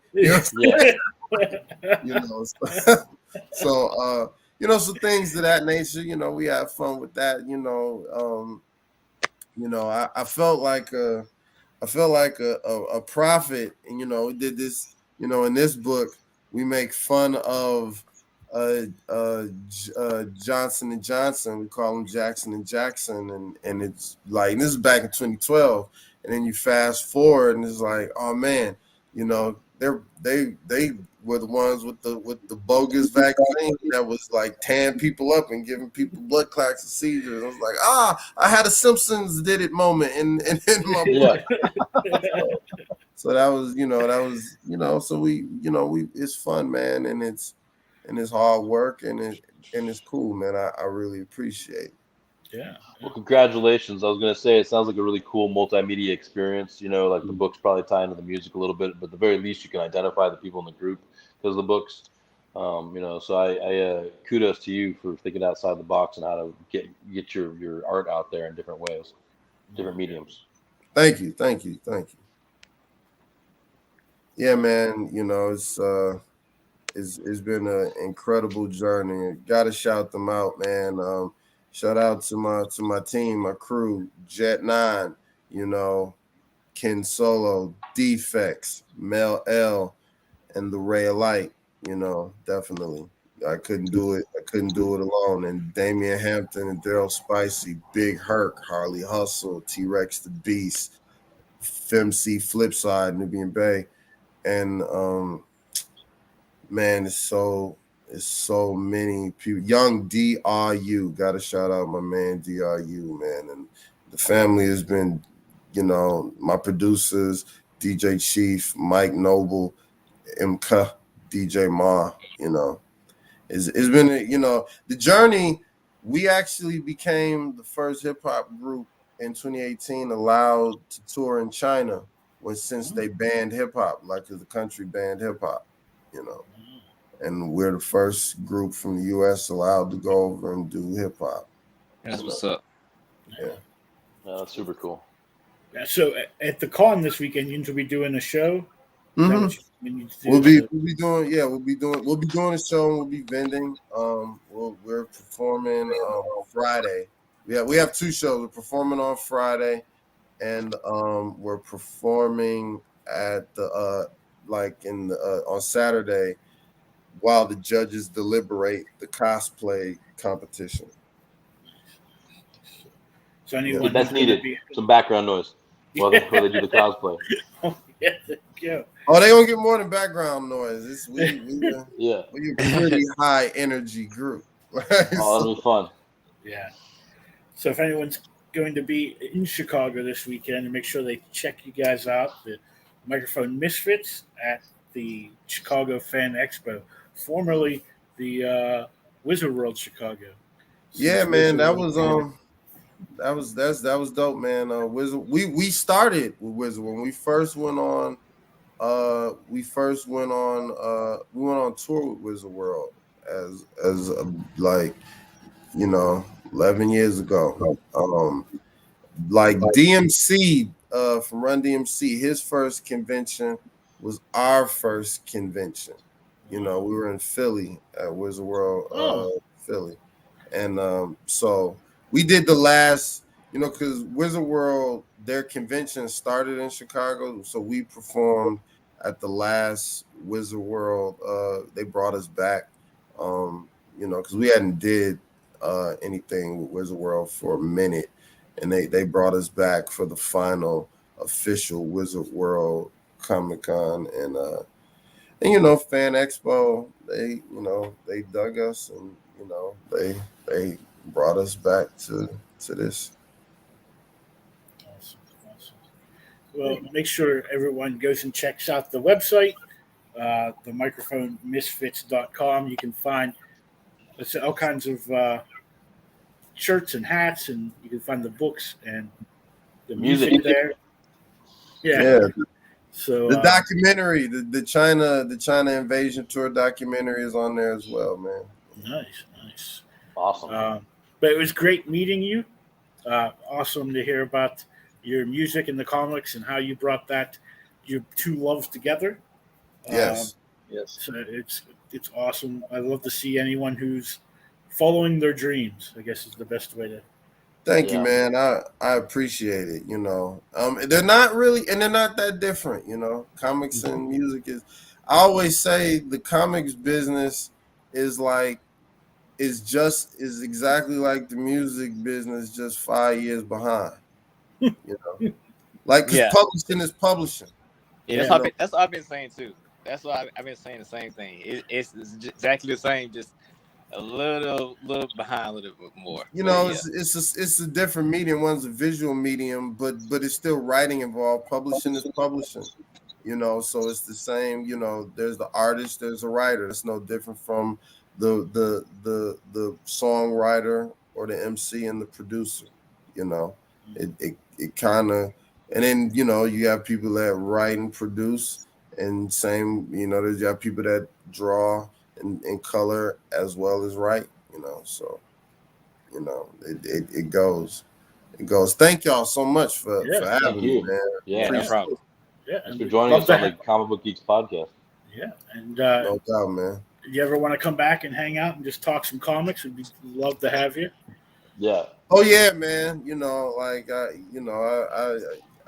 So so things of that nature, we have fun with that, I felt like a prophet, and we did this, in this book we make fun of Johnson and Johnson. We call them Jackson and Jackson, and it's like, and this is back in 2012, and then you fast forward and it's like, oh man, they were the ones with the bogus vaccine that was like tearing people up and giving people blood clots and seizures. I was like, I had a Simpsons did it moment in my book. So that was, so we it's fun, man, and it's hard work, and it's cool, man. I really appreciate it. Yeah. Well, congratulations. I was going to say, it sounds like a really cool multimedia experience. Like the books probably tie into the music a little bit, but at the very least you can identify the people in the group because of the books. So I kudos to you for thinking outside the box and how to get your art out there in different ways, different mediums. Thank you. Yeah, man. It's been an incredible journey. Got to shout them out, man. Shout out to my team, my crew, Jet 9, Ken Solo, Defects, Mel L, and the Ray of Light. Definitely. I couldn't do it alone. And Damian Hampton and Daryl Spicy, Big Herc, Harley Hustle, T-Rex the Beast, FemC Flipside, Nubian Bay, and man, it's so many people. Young DRU, gotta shout out my man DRU, man, and the family has been, my producers, DJ Chief, Mike Noble, MK, DJ Ma, it's been the journey. We actually became the first hip hop group in 2018 allowed to tour in China since they banned hip hop, like the country banned hip hop, and we're the first group from the US allowed to go over and do hip hop. That's what's up. Yeah. That's super cool. Yeah, so at the con this weekend, you'll be doing a show. We'll be doing a show and we'll be vending. We're performing Friday. We have two shows. We're performing on Friday, and we're performing at the on Saturday while the judges deliberate the cosplay competition. So anyone that's needed. Some background noise while they do the cosplay. Oh, yeah, there you go. Oh, they gonna get more than background noise. We yeah. We're a pretty high energy group. Oh, that'll be fun. Yeah. So if anyone's going to be in Chicago this weekend, make sure they check you guys out. The Microphone Misfits at the Chicago Fan Expo, formerly the Wizard World Chicago. Yeah, man, that was dope, man. Wizard, we started with Wizard when we first went on. We went on tour with Wizard World as 11 years ago. Like DMC from Run DMC, his first convention was our first convention. We were in Philly at Wizard World, Philly, and so we did the last, because Wizard World, their convention started in Chicago, so we performed at the last Wizard World. They brought us back, because we hadn't did anything with Wizard World for a minute, and they brought us back for the final official Wizard World Comic-Con and Fan Expo. They dug us, and they brought us back to this. Well, make sure everyone goes and checks out the website, the microphonemisfits.com. You can find all kinds of shirts and hats, and you can find the books and the music there. Yeah. So the documentary, the China Invasion Tour documentary is on there as well, man. Nice. Awesome. But it was great meeting you. Awesome to hear about your music and the comics and how you brought your two loves together. Yes. So it's awesome. I love to see anyone who's following their dreams, I guess is the best way to. Thank you, man. I appreciate it. They're not really, and they're not that different. Comics and music is. I always say the comics business is exactly like the music business, just 5 years behind. Publishing is publishing. Yeah, that's what I've been saying too. That's why I've been saying the same thing. It's exactly the same, just a little behind, a little bit more. It's a different medium. One's a visual medium, but it's still writing involved. Publishing is publishing. So it's the same. There's the artist, there's a writer. It's no different from the songwriter or the MC and the producer. It kind of, and then you have people that write and produce, and same there's you have people that draw and color as well as write. So it goes. Thank y'all so much for having me, man. Yeah, no problem. Yeah, thanks for joining us on the Comic Book Geeks podcast. Yeah, and no doubt, man. If you ever want to come back and hang out and just talk some comics, we'd love to have you. Yeah. Oh yeah, man.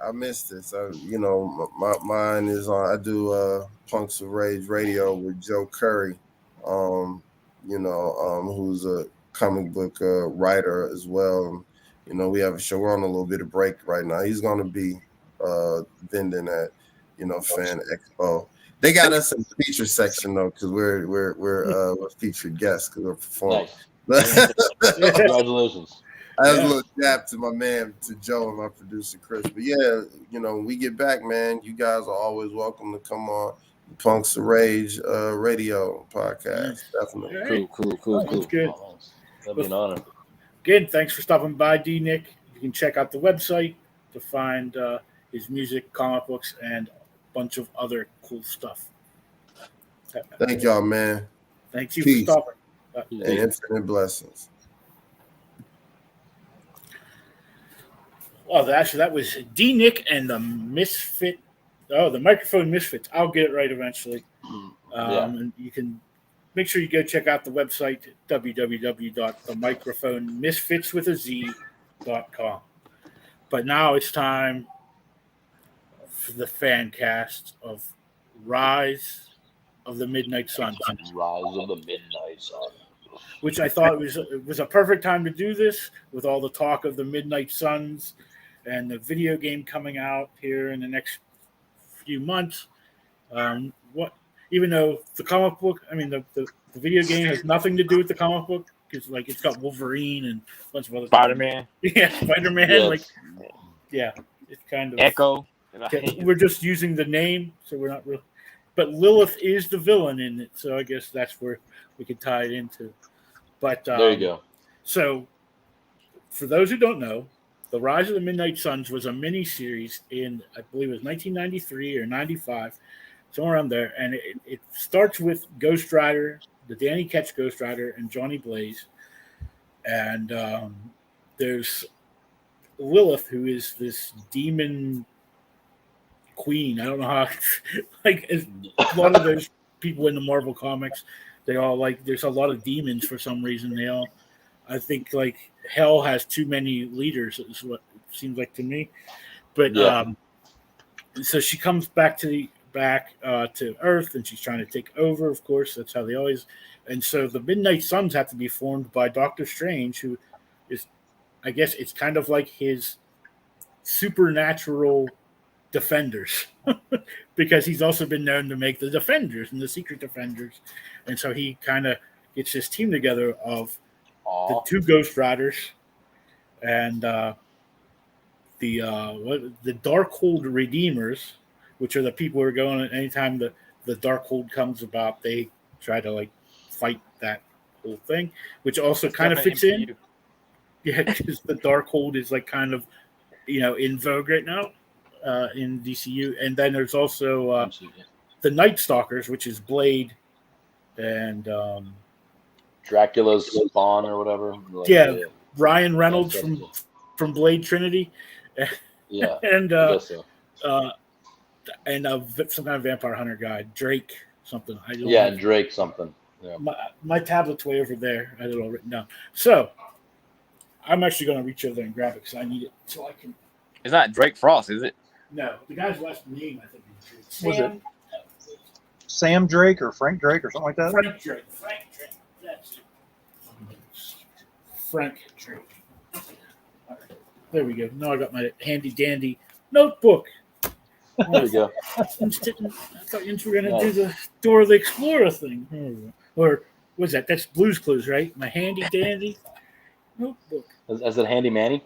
I miss this. My mine is on. I do Punks of Rage Radio with Joe Curry, who's a comic book writer as well. And, we have a show. We're on a little bit of break right now. He's going to be vending at Fan Expo. They got us in the feature section though, because we're featured guests because we're performing. Nice. Congratulations. I have a little dap to my man, to Joe, and my producer Chris. But yeah, when we get back, man, you guys are always welcome to come on the Punks of Rage radio podcast. Definitely. Cool. That's good. That'd be an honor. Again, thanks for stopping by, D. Nick. You can check out the website to find his music, comic books, and a bunch of other cool stuff. Thank y'all, man. Thank you Peace. for stopping. And infinite blessings. Oh, actually, that was D. Nick and the Misfit. Oh, the Microphone Misfits. I'll get it right eventually. And you can make sure you go check out the website, www.themicrophonemisfits.com. But now it's time for the fan cast of Rise of the Midnight Suns. Rise of the Midnight Sun. Which I thought was a perfect time to do this with all the talk of the Midnight Suns and the video game coming out here in the next few months. Even though the comic book, the video game has nothing to do with the comic book because it's got Wolverine and a bunch of other Spider-Man. Yeah, Spider-Man. Yes. It's kind of Echo. We're just using the name, so we're not real. But Lilith is the villain in it, so I guess that's where we could tie it into. But there you go. So, for those who don't know, The Rise of the Midnight Suns was a mini-series in, I believe it was 1993 or 95, somewhere around there. And it starts with Ghost Rider, the Danny Ketch Ghost Rider, and Johnny Blaze. And there's Lilith, who is this demon queen. I don't know how, a lot of those people in the Marvel comics, they all there's a lot of demons for some reason. They all, I think, hell has too many leaders, is what it seems like to me. But so she comes back to Earth, and she's trying to take over. Of course, that's how they always. And so the Midnight Suns have to be formed by Dr. Strange, who is, I guess, it's kind of like his supernatural defenders, because he's also been known to make the Defenders and the Secret Defenders, and so he kind of gets this team together of the two Ghost Riders and the Darkhold Redeemers, which are the people who are going anytime the Darkhold comes about, they try to fight that whole thing, which also kind of fits in. Yeah, because the Darkhold is kind of in vogue right now in DCU, and then there's also the Night Stalkers, which is Blade and Dracula's Spawn or whatever. Ryan Reynolds from Blade Trinity. Yeah, and so. And some kind of vampire hunter guy, Drake something. Drake something. Yeah. My tablet's way over there. I had it all written down. So I'm actually going to reach over there and grab it because I need it so I can. It's not Drake Frost, is it? No, the guy's last name I think is Drake. Was it Sam Drake or Frank Drake or something like that? Frank Drake. That's it. Frank Drake. All right. There we go. Now I got my handy dandy notebook. There we go. I thought you were going to do the Dora the Explorer thing. Or what's that? That's Blue's Clues, right? My handy dandy notebook. Is it Handy Manny?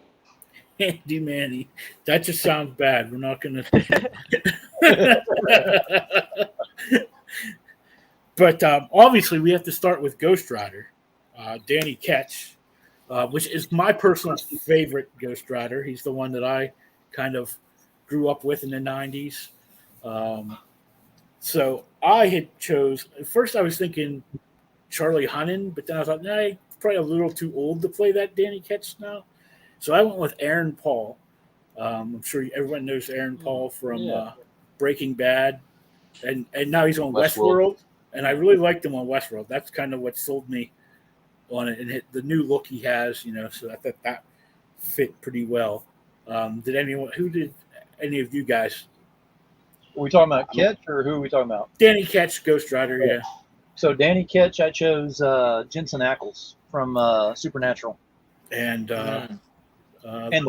Handy Manny. That just sounds bad. We're not going to. But obviously, we have to start with Ghost Rider, Danny Ketch, which is my personal favorite Ghost Rider. He's the one that I kind of grew up with in the 90s. So I had at first I was thinking Charlie Hunnam, but then I thought, nah, he's probably a little too old to play that Danny Ketch now. So I went with Aaron Paul. I'm sure everyone knows Aaron Paul from Breaking Bad, and now he's on Westworld. And I really liked him on Westworld. That's kind of what sold me on it, and the new look he has, so I thought that fit pretty well. Who did any of you guys? Are we talking about Ketch or who are we talking about? Danny Ketch, Ghost Rider, yeah. So Danny Ketch, I chose Jensen Ackles from Supernatural. And the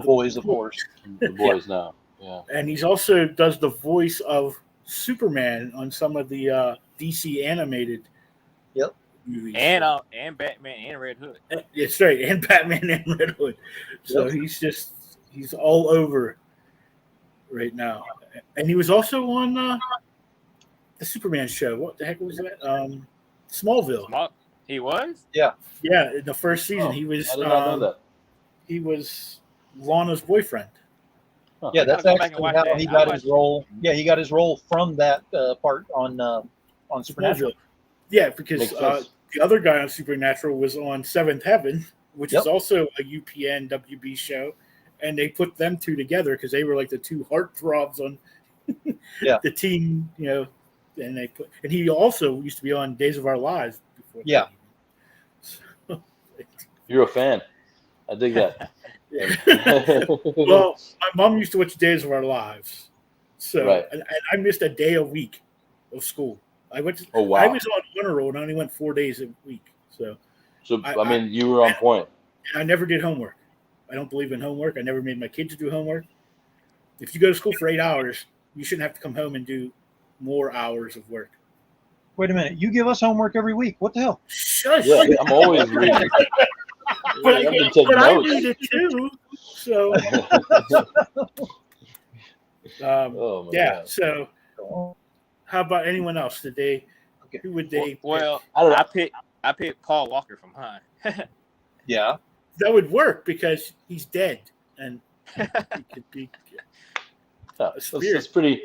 boys, of course. The boys now. Yeah. And he's also does the voice of Superman on some of the DC animated movies. And Batman and Red Hood. It's right, and Batman and Red Hood. So he's all over right now. And he was also on the Superman show. What the heck was that? Smallville. He was? Yeah, in the first season he was. I did not know that. He was Lana's boyfriend. Huh. Yeah, that's gotta go back and actually watch how that. he I got watched his role. Yeah, he got his role from that part on Supernatural. Smallville. Yeah, because Makes sense. the other guy on Supernatural was on Seventh Heaven, which is also a UPN WB show, and they put them two together because they were like the two heartthrobs on the team, and he also used to be on Days of Our Lives before. Yeah. So, You're a fan. I dig that. well, my mom used to watch Days of Our Lives, so Right. and I missed a day a week of school. I was on honor roll and I only went 4 days a week. So I mean, you were on point. I never did homework. I don't believe in homework. I never made my kids do homework. If you go to school for 8 hours, you shouldn't have to come home and do more hours of work. Wait a minute. You give us homework every week. What the hell? Shush. Yeah, I'm always reading. But I notes. read it too. So Oh my yeah. God. So how about anyone else? Who would they? Well, I don't know. I picked Paul Walker from Han. Yeah. That would work because he's dead and he could be. Yeah, spirit. it's pretty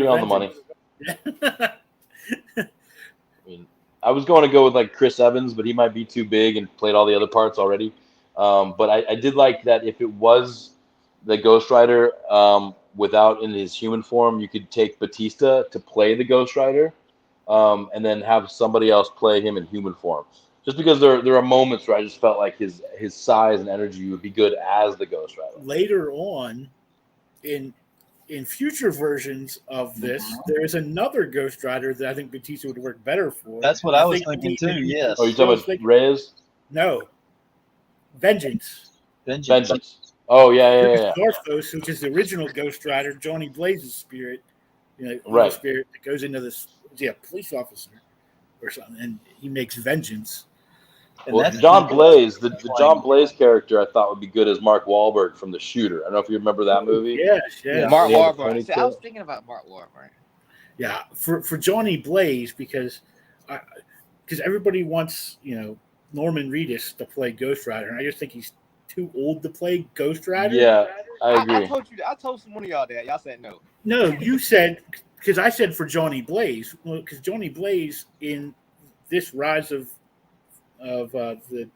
on the money. Yeah. I mean, I was going to go with like Chris Evans, but he might be too big and played all the other parts already. But I did like that if it was the Ghost Rider without in his human form, you could take Batista to play the Ghost Rider and then have somebody else play him in human form. Just because there are moments where I just felt like his size and energy would be good as the Ghost Rider. Later on, in future versions of this, there is another Ghost Rider that I think Batista would work better for. That's what I was thinking too. Yes. Oh, you're talking about Reyes? No. Vengeance. Oh, yeah. Garthos, which is the original Ghost Rider, Johnny Blaze's spirit, Right. Spirit that goes into this, police officer or something, and he makes vengeance. And Well, that's John Blaze, the John Blaze character, I thought would be good as Mark Wahlberg from The Shooter. I don't know if you remember that movie. Yes. Mark Yeah, the Wahlberg. See, I was thinking about Mark Wahlberg. Yeah, for Johnny Blaze because everybody wants Norman Reedus to play Ghost Rider, and I just think he's too old to play Ghost Rider. Yeah, I agree. I told one of y'all that. Y'all said no. No, you said because I said for Johnny Blaze. Well, because Johnny Blaze in this Rise of the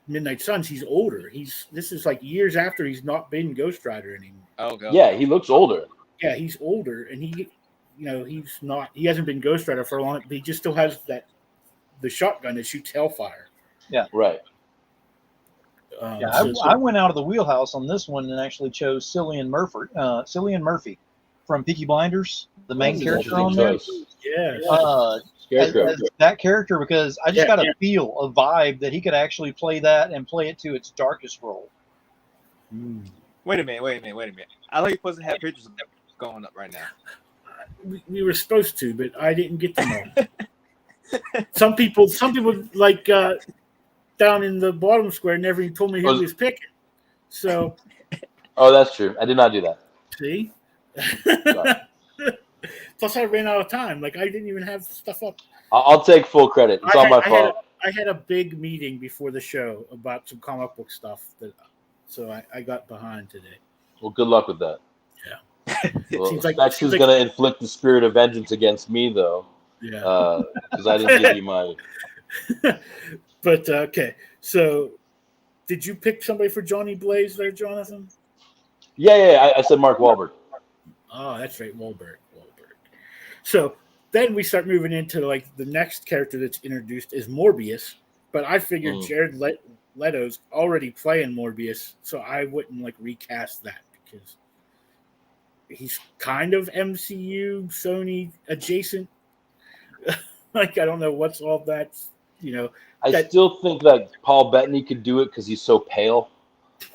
Midnight Suns, he's older. This is like years after he's not been Ghost Rider anymore. Oh god. Yeah, he looks older. Yeah, he's older, and he's not. He hasn't been Ghost Rider for a long. But he just still has the shotgun that shoots hellfire. Yeah, right. I went out of the wheelhouse on this one and actually chose Cillian Murphy from Peaky Blinders, the main character on there. Yeah. As that character, because I just got a vibe that he could actually play that and play it to its darkest role. Wait a minute. I like you're supposed to have pictures going up right now. We were supposed to, but I didn't get to know. Some people like down in the bottom square never even told me who he was picking. So. Oh, that's true. I did not do that. See. Plus, I ran out of time. Like I didn't even have stuff up. I'll take full credit. It's all my fault. I had a big meeting before the show about some comic book stuff so I got behind today. Well, good luck with that. Yeah. Well, seems like Specs is going to inflict the spirit of vengeance against me, though. Yeah. Because I didn't give you my. But okay, so did you pick somebody for Johnny Blaze there, Jonathan? Yeah. I said Mark Wahlberg. Oh, that's right, Wahlberg. So then we start moving into like the next character that's introduced is Morbius, but I figured Jared Leto's already playing Morbius, so I wouldn't like recast that because he's kind of MCU Sony adjacent. Like I don't know what's all that, I still think that Paul Bettany could do it because he's so pale.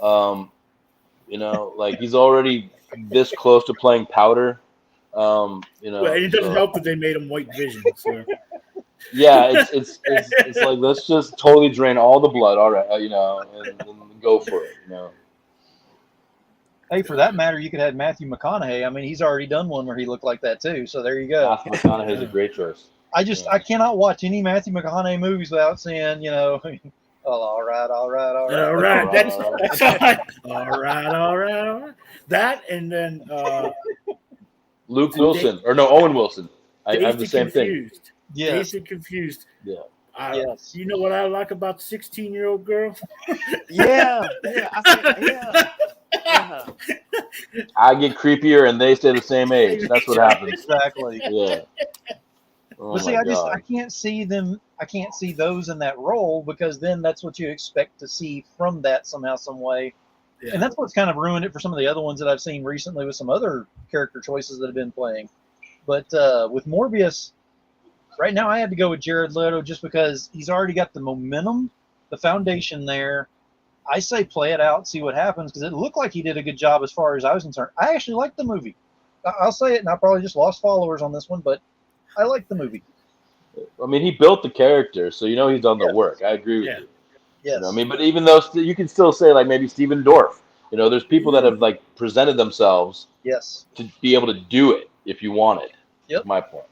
Like he's already this close to playing Powder. Well, and it doesn't help that they made him White Vision. So. Yeah, it's like let's just totally drain all the blood. All right, and go for it. Hey, for that matter, you could have Matthew McConaughey. I mean, he's already done one where he looked like that too. So there you go. Matthew McConaughey is a great choice. I cannot watch any Matthew McConaughey movies without saying, oh, all right. All right. That's all right. That and then Luke Wilson or no Owen Wilson. I have the same thing. Yeah. Dazed and Confused. Yeah. Yes. You know what I like about 16-year-old girls? Yeah. I get creepier and they stay the same age. That's what happens. Exactly. Yeah. Oh But see, I can't see them. I can't see those in that role because then that's what you expect to see from that somehow, some way. Yeah. And that's what's kind of ruined it for some of the other ones that I've seen recently with some other character choices that have been playing. But with Morbius, right now I had to go with Jared Leto just because he's already got the momentum, the foundation there. I say play it out, see what happens, because it looked like he did a good job as far as I was concerned. I actually liked the movie. I'll say it, and I probably just lost followers on this one, but I liked the movie. I mean, he built the character, so he's done the work. I agree with you. Yes. But even though you can still say like maybe Steven Dorff. There's people that have like presented themselves. Yes. To be able to do it if you want it. Yep. That's my point.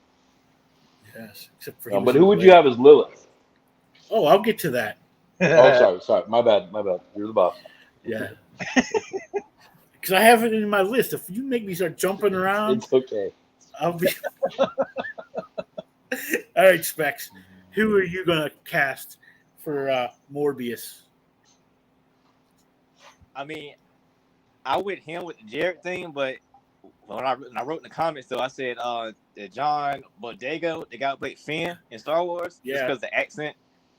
Yes. Except for but who would you have as Lilith? Oh, I'll get to that. Sorry. My bad. You're the boss. Yeah. Because I have it in my list. If you make me start jumping around, it's okay. I'll be. All right, Specs. Who are you gonna cast for Morbius? I mean, I went him with the Jared thing, but when I wrote in the comments, though, I said the John Bodega, the guy who played Finn in Star Wars, just because the accent,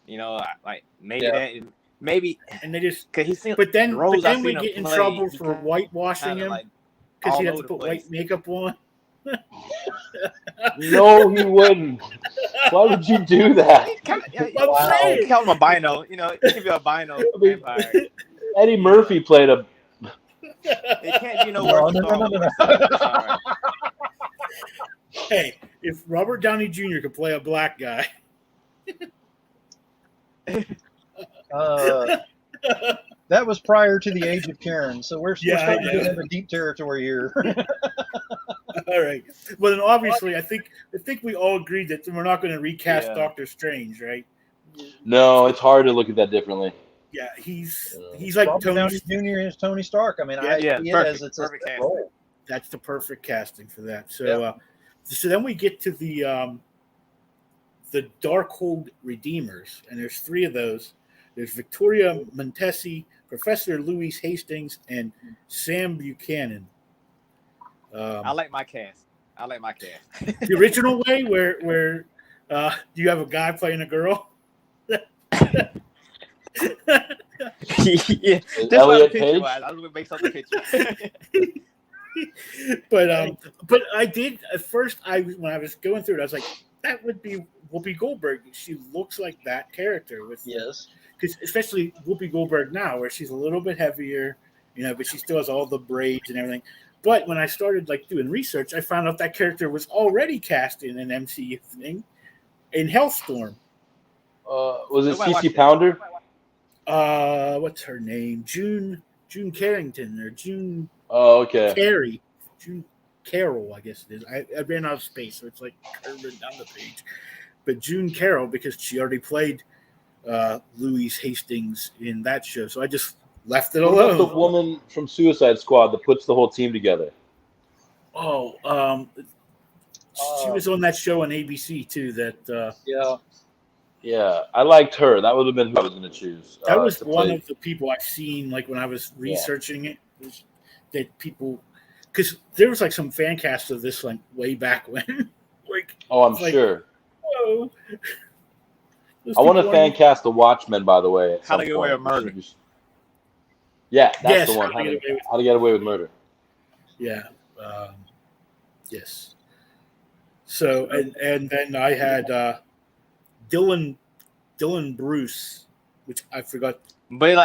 maybe, and they just because he seemed. But then we get in trouble for whitewashing him because he had to put white makeup on. No, he wouldn't. Why would you do that? He called him albino. He can be albino vampire. Eddie Murphy played a. It can't be no worse. No. Hey, if Robert Downey Jr. could play a black guy. That was prior to the age of Karen, so we're starting to get into deep territory here. All right. Well, then obviously, I think we all agreed that we're not going to recast Dr. Strange, right? No, it's hard to look at that differently. Yeah, he's like Robert Downey Jr. is Tony Stark. I mean, it's perfect a role. That's the perfect casting for that. So, so then we get to the Darkhold Redeemers, and there's 3 of those. There's Victoria Montesi, Professor Louise Hastings, and Sam Buchanan. I like my cast. The original way, where you have a guy playing a girl. Yeah, Elliot Page. I was make something picture. But I did at first. When I was going through it, I was like, that would be Whoopi Goldberg. She looks like that character because especially Whoopi Goldberg now, where she's a little bit heavier, but she still has all the braids and everything. But when I started doing research, I found out that character was already cast in an MCU thing in Hellstorm. Was it CC Pounder? What's her name? June Carrington or June. Oh, okay. Carey. June Carroll, I guess it is. I ran out of space, so it's curving down the page. But June Carroll, because she already played Louise Hastings in that show, so I just left it alone. What about the woman from Suicide Squad that puts the whole team together? She was on that show on ABC too. Yeah, I liked her. That would have been who I was going to choose. That was one of the people I've seen, when I was researching it, that people, because there was some fan cast of this way back when. I'm sure. Whoa. I want to fan cast the Watchmen, by the way. How to Get Away with Murder. Yeah, that's the one. How to Get Away with Murder. Yeah. Yes. So and then I had Dylan Bruce, which I forgot. But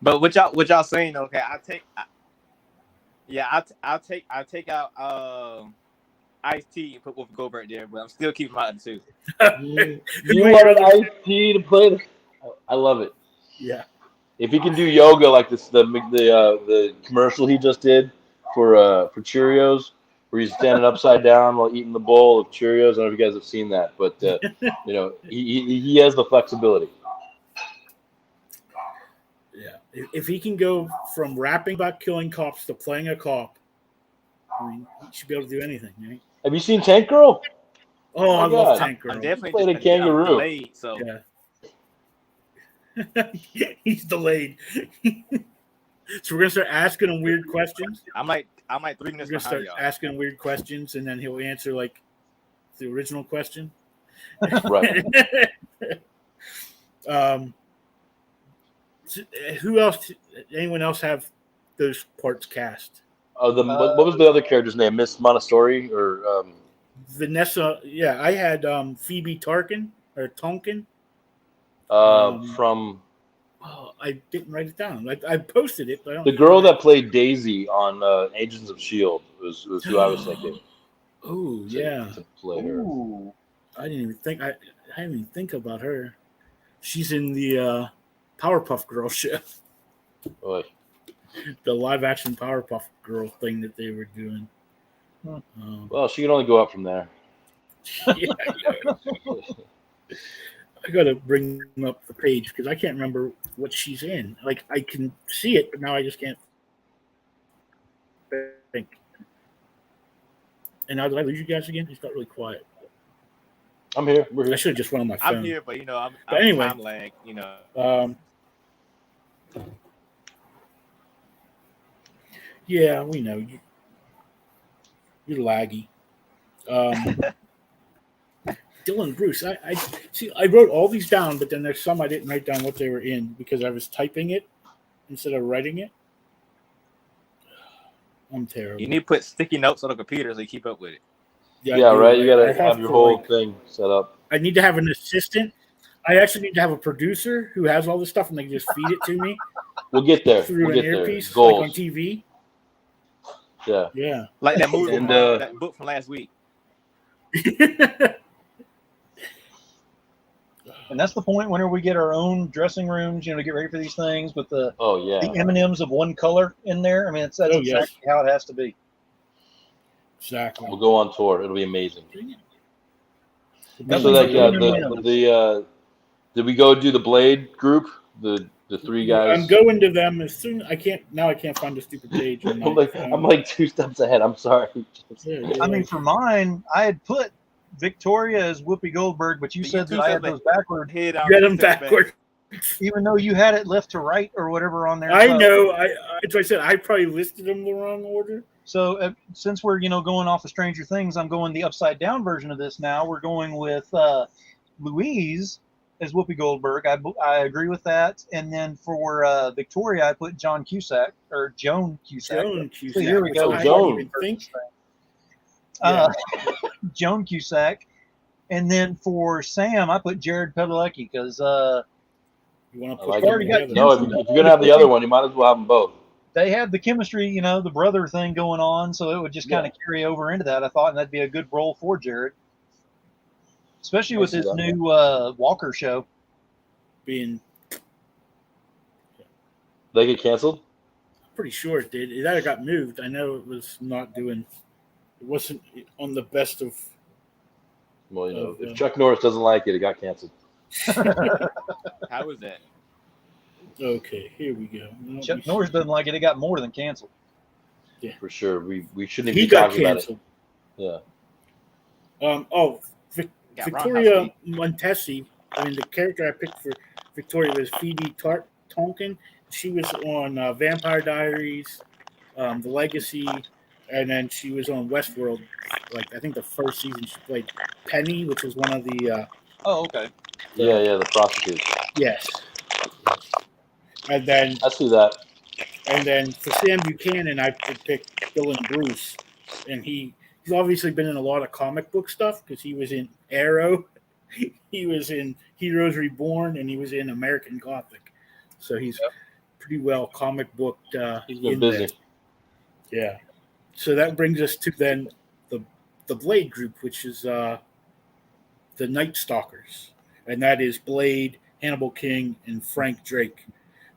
But what y'all saying? Okay, I'll take out Ice-T and put Whoopi Goldberg there, but I'm still keeping my other two. You wanted Ice-T to play the... I love it. Yeah. If he can do yoga like this, the commercial he just did for Cheerios, where he's standing upside down while eating the bowl of Cheerios. I don't know if you guys have seen that, but he has the flexibility. Yeah. If he can go from rapping about killing cops to playing a cop, I mean, he should be able to do anything, right? Have you seen Tank Girl? Oh, I love Tank Girl. I'm definitely played a kangaroo. Delayed, so yeah. He's delayed. So we're gonna start asking him weird questions. I'm like 3 minutes We're gonna behind start y'all. asking weird questions, and then he'll answer like the original question. Right. Who else? Anyone else have those parts cast? What was the other character's name? Miss Montessori or Vanessa? Yeah, I had Phoebe Tonkin. from Oh, I didn't write it down. I posted it, but I don't. the girl that played Daisy on Agents of S.H.I.E.L.D. was who I was thinking. Oh yeah, to play her. Ooh. I didn't even think. I didn't even think about her. She's in the Powerpuff Girl show. Oy. The live action Powerpuff Girl thing that they were doing. Well, she can only go up from there. Yeah, I gotta bring up the page because I can't remember what she's in. Like I can see it, but now I just can't think. And now did I lose you guys again? It's got really quiet. I'm here. We're here. I should have just went on my phone. I'm here, but I'm anyway, time lag. Yeah, we know you're laggy. Dylan Bruce. I see. I wrote all these down, but then there's some I didn't write down what they were in because I was typing it instead of writing it. I'm terrible. You need to put sticky notes on the computer so you keep up with it. Yeah, right. You gotta have your whole thing set up. I need to have an assistant. I actually need to have a producer who has all this stuff and they can just feed it to me. We'll get there. Through we'll an get earpiece, there. like on TV. Yeah. Yeah. Like that movie, and, that book from last week. And that's the point whenever we get our own dressing rooms, to get ready for these things with the the M&Ms of one color in there. I mean, that's exactly how it has to be. Exactly. We'll go on tour. It'll be amazing. So did we go do the Blade group? The three guys. I'm going to them as soon. I can't find the stupid page. I'm like 2 steps ahead. I'm sorry. I mean, for mine, I had put Victoria as Whoopi Goldberg, but you said that I had those backward. You had them backward. Even though you had it left to right or whatever on there. I know. That's what I said. I probably listed them the wrong order. So since we're going off of Stranger Things, I'm going the upside down version of this now. We're going with Louise as Whoopi Goldberg. I agree with that. And then for Victoria, I put Joan Cusack. So here we go. Joan. Joan Cusack. And then for Sam, I put Jared Padalecki because you want to put if you're gonna have the other one, you might as well have them both. They have the chemistry, the brother thing going on, so it would just kind of carry over into that. I thought, and that'd be a good role for Jared, especially with his new Walker show being. They get canceled? Pretty sure it did. It either got moved. I know it was not doing. It wasn't on the best of. Well, if Chuck Norris doesn't like it, it got canceled. How was that? Okay, here we go. Chuck Norris doesn't like it. It got more than canceled. Yeah, for sure. We shouldn't even be talking about it. Yeah. Victoria Montesi. I mean, the character I picked for Victoria was Phoebe Tonkin. She was on Vampire Diaries, The Legacy, and then she was on Westworld. Like I think the first season she played Penny, which was one of the. Oh, okay. The prostitute. Yes. And then I see that. And then for Sam Buchanan, I picked Dylan Bruce, and he's obviously been in a lot of comic book stuff because he was in Arrow, he was in Heroes Reborn, and he was in American Gothic. So he's pretty well comic booked. He's been in busy. There. Yeah. So that brings us to then the Blade group, which is the Night Stalkers, and that is Blade, Hannibal King, and Frank Drake.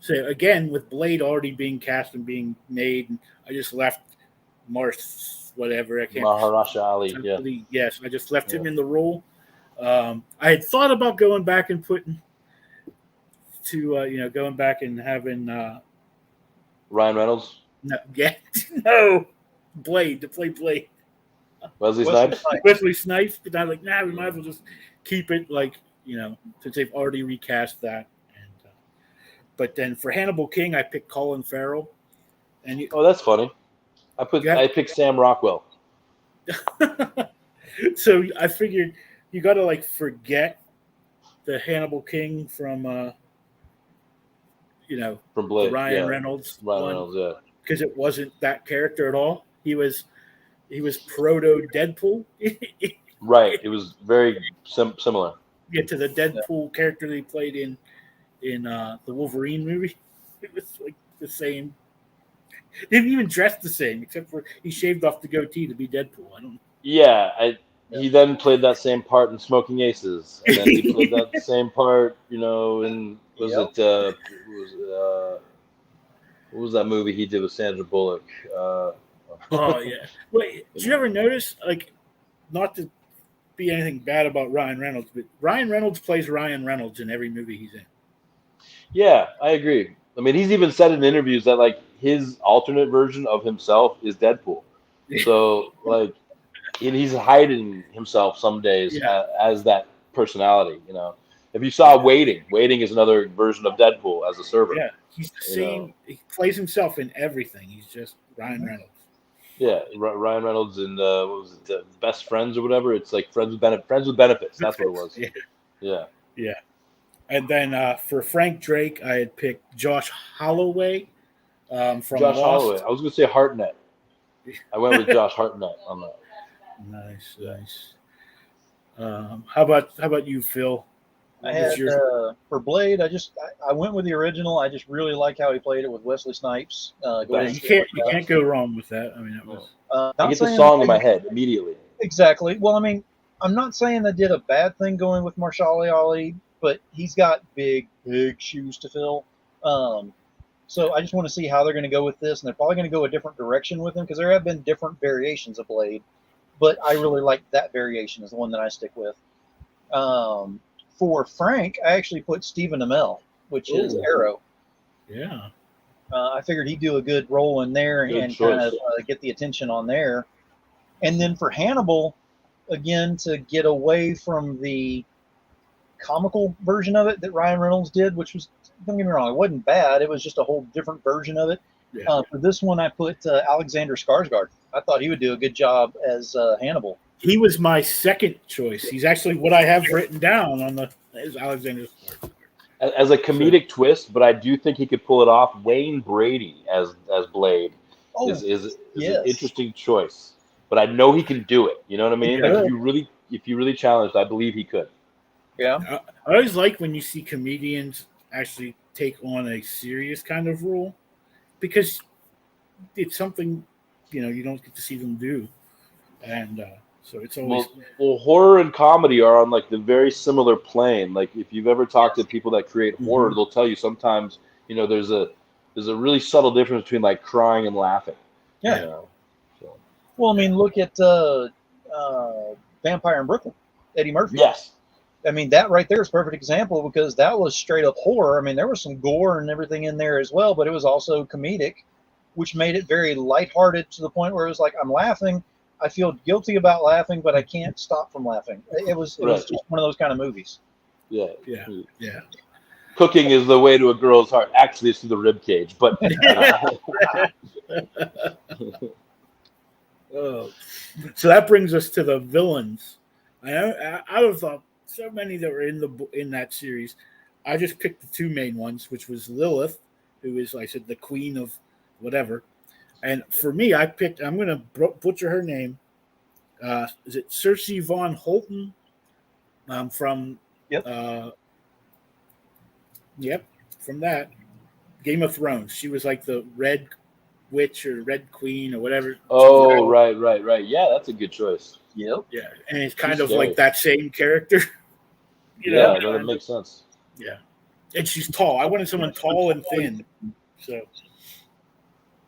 So again, with Blade already being cast and being made, I just left whatever. I can't. Maharaja Ali. Yeah. Yes, I just left him in the role. I had thought about going back and putting going back and having Ryan Reynolds. No, Blade to play Blade. Wesley Snipes. Wesley Snipes, but I'm like, we might as well just keep it since they've already recast that. And but then for Hannibal King, I picked Colin Farrell. And that's funny. I picked Sam Rockwell. So I figured you got to forget the Hannibal King from from Blade, Ryan Reynolds. Yeah. Because it wasn't that character at all. He was proto Deadpool. Right. It was very similar. Yeah, to the Deadpool character that he played in the Wolverine movie. It was the same. Didn't even dress the same, except for he shaved off the goatee to be Deadpool. I don't. Yeah, he then played that same part in Smoking Aces, and then he played that same part, in what was that movie he did with Sandra Bullock? Oh yeah. Wait, did you ever notice, not to be anything bad about Ryan Reynolds, but Ryan Reynolds plays Ryan Reynolds in every movie he's in. Yeah, I agree. I mean, he's even said in interviews that his alternate version of himself is Deadpool. So and he's hiding himself some days as that personality. If you saw Waiting is another version of Deadpool as a server. Yeah, he's the same. He plays himself in everything. He's just Ryan Reynolds. Yeah, Ryan Reynolds and what was it, Best Friends or whatever? It's Friends with Benefits. That's what it was. Yeah. And then for Frank Drake, I had picked Josh Holloway from Josh Lost. Holloway. I was going to say Hartnett. I went with Josh Hartnett on that. Nice. How about you, Phil? I had for Blade. I went with the original. I just really like how he played it with Wesley Snipes. You can't go wrong with that. I mean, it was. I get the song in my head immediately. Exactly. Well, I mean, I'm not saying they did a bad thing going with Mahershala Ali, but he's got big shoes to fill. So I just want to see how they're going to go with this, and they're probably going to go a different direction with him because there have been different variations of Blade, but I really like that variation is the one that I stick with. For Frank, I actually put Stephen Amell, which is Arrow. Yeah. I figured he'd do a good role in there and kind of get the attention on there. And then for Hannibal, again, to get away from the comical version of it that Ryan Reynolds did, which was, don't get me wrong, it wasn't bad. It was just a whole different version of it. Yeah. For this one, I put Alexander Skarsgård. I thought he would do a good job as Hannibal. He was my second choice. He's actually what I have written down is Alexander Skarsgård. As a comedic twist, but I do think he could pull it off. Wayne Brady as Blade is an interesting choice. But I know he can do it. You know what I mean? Yeah. If you really challenged, I believe he could. Yeah. I always like when you see comedians actually take on a serious kind of role because it's something you don't get to see them do, and so it's always well, horror and comedy are on the very similar plane. If you've ever talked to people that create horror, they'll tell you sometimes there's a really subtle difference between crying and laughing. Yeah. Well, I mean, look at Vampire in Brooklyn, Eddie Murphy. Yes. I mean, that right there is a perfect example because that was straight up horror. I mean, there was some gore and everything in there as well, but it was also comedic, which made it very lighthearted to the point where it was I'm laughing. I feel guilty about laughing, but I can't stop from laughing. It was just one of those kind of movies. Yeah. Cooking is the way to a girl's heart. Actually, it's to the rib cage, but. So that brings us to the villains. Out of so many that were in that series, I just picked the two main ones, which was Lilith, who is, like I said, the queen of whatever. And for me, I picked, I'm going to butcher her name. Is it Cersei von Holten? From, Yep. From that. Game of Thrones. She was like the Red Witch or Red Queen or whatever. Oh, right. Yeah, that's a good choice. Yep. Yeah, and it's kind She's of like scary. that same character. Yeah, no, that makes sense. Yeah, and she's tall. I wanted someone tall and thin. So,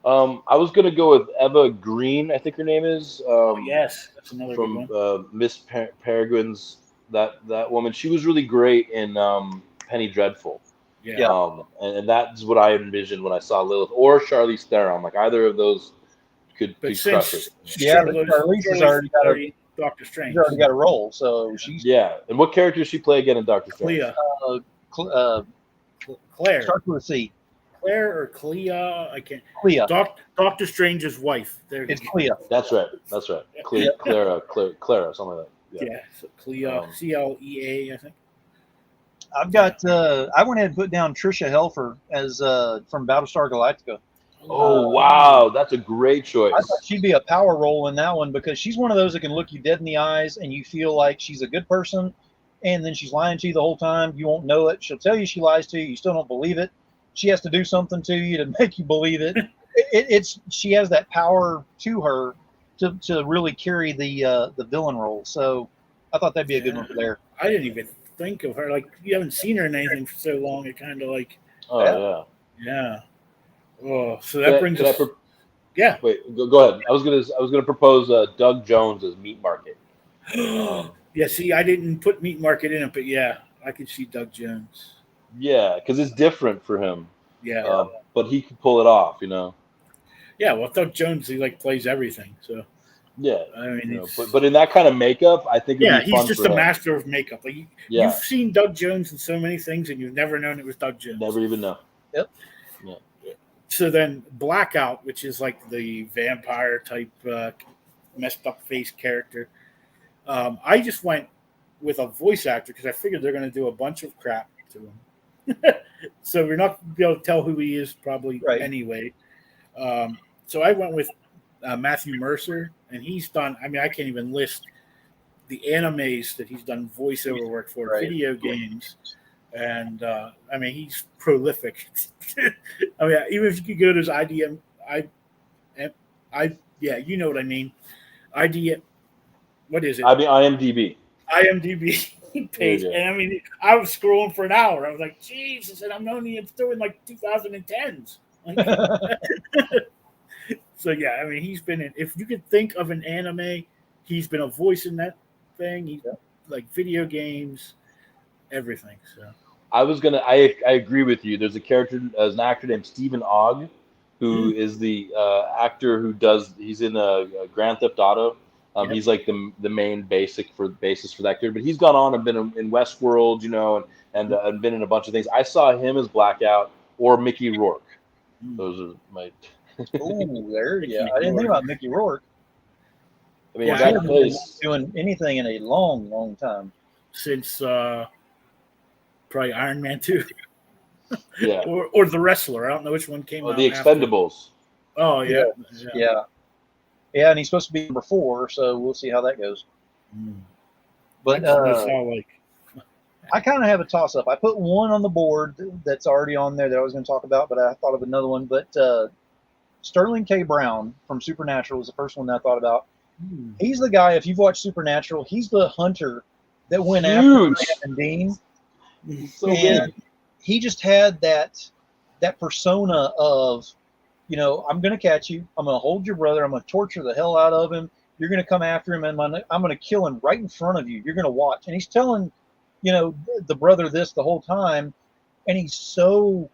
I was gonna go with Eva Green. I think her name is. yes, that's another good one. From Miss Peregrine's. That woman. She was really great in Penny Dreadful. Yeah. And that's what I envisioned when I saw Lilith or Charlize Theron. Like either of those could crush it. Charlize has already got a Doctor Strange. She's already got a role, so she's And what character does she play again in Doctor Strange? Claire. Starts with a C. Claire or Clea? I can't. Clea. Doctor Strange's wife. It's Clea. That's right. Clara, something like that. Yeah, so Clea, CLEA, I think. I've got. I went ahead and put down Trisha Helfer as from Battlestar Galactica. Oh wow, that's a great choice. I thought she'd be a power role in that one because she's one of those that can look you dead in the eyes and you feel like she's a good person, and then she's lying to you the whole time. You won't know it. She'll tell you she lies to you. You still don't believe it. She has to do something to you to make you believe it. She has that power to her to really carry the villain role. So I thought that'd be a good one for there. I didn't even think of her. Like, you haven't seen her in anything for so long. It kind of like. Oh yeah. Oh, so that brings us. Yeah. Wait, go ahead. I was gonna propose Doug Jones as Meat Market. Yeah. See, I didn't put Meat Market in it, but yeah, I could see Doug Jones. Yeah, because it's different for him. Yeah. But he can pull it off, you know. Yeah. Well, Doug Jones, he like plays everything. So. Yeah. I mean, but in that kind of makeup, I think. It'd be he's fun just for a him. master of makeup. Like you've seen Doug Jones in so many things, and you've never known it was Doug Jones. Never even know. Yep. Yeah. So then Blackout, which is like the vampire type messed up face character. I just went with a voice actor because I figured they're going to do a bunch of crap to him. So we're not going to be able to tell who he is probably anyway. So I went with Matthew Mercer, and he's done, I mean, I can't even list the animes that he's done voiceover work for, video games. And I mean, he's prolific. I mean, even if you could go to his IDM, yeah, you know what I mean. What is it? I mean, IMDb page. And I mean, I was scrolling for an hour. I was like, Jesus, and I'm only doing like 2010s. So yeah, I mean, he's been in. If you could think of an anime, he's been a voice in that thing. He's like video games, everything. So. I agree with you. There's an actor named Stephen Ogg, who is the actor who he's in Grand Theft Auto. He's like the main basis for that character. But he's gone on and been in Westworld, you know, and been in a bunch of things. I saw him as Blackout or Mickey Rourke. Those are my. Oh, there, yeah. I didn't think about Mickey Rourke. I mean, that place doing anything in a long, long time since. Probably Iron Man 2. Yeah. or The Wrestler. I don't know which one came out. The Expendables. After. Oh, yeah. Yeah, and he's supposed to be number 4, so we'll see how that goes. But I kind of have a toss-up. I put one on the board that's already on there that I was going to talk about, but I thought of another one. But Sterling K. Brown from Supernatural was the first one that I thought about. He's the guy, if you've watched Supernatural, he's the hunter that went after Sam and Dean. So good. He just had that persona of, you know, I'm going to catch you. I'm going to hold your brother. I'm going to torture the hell out of him. You're going to come after him, and I'm going to kill him right in front of you. You're going to watch. And he's telling, you know, the brother this the whole time, and he's so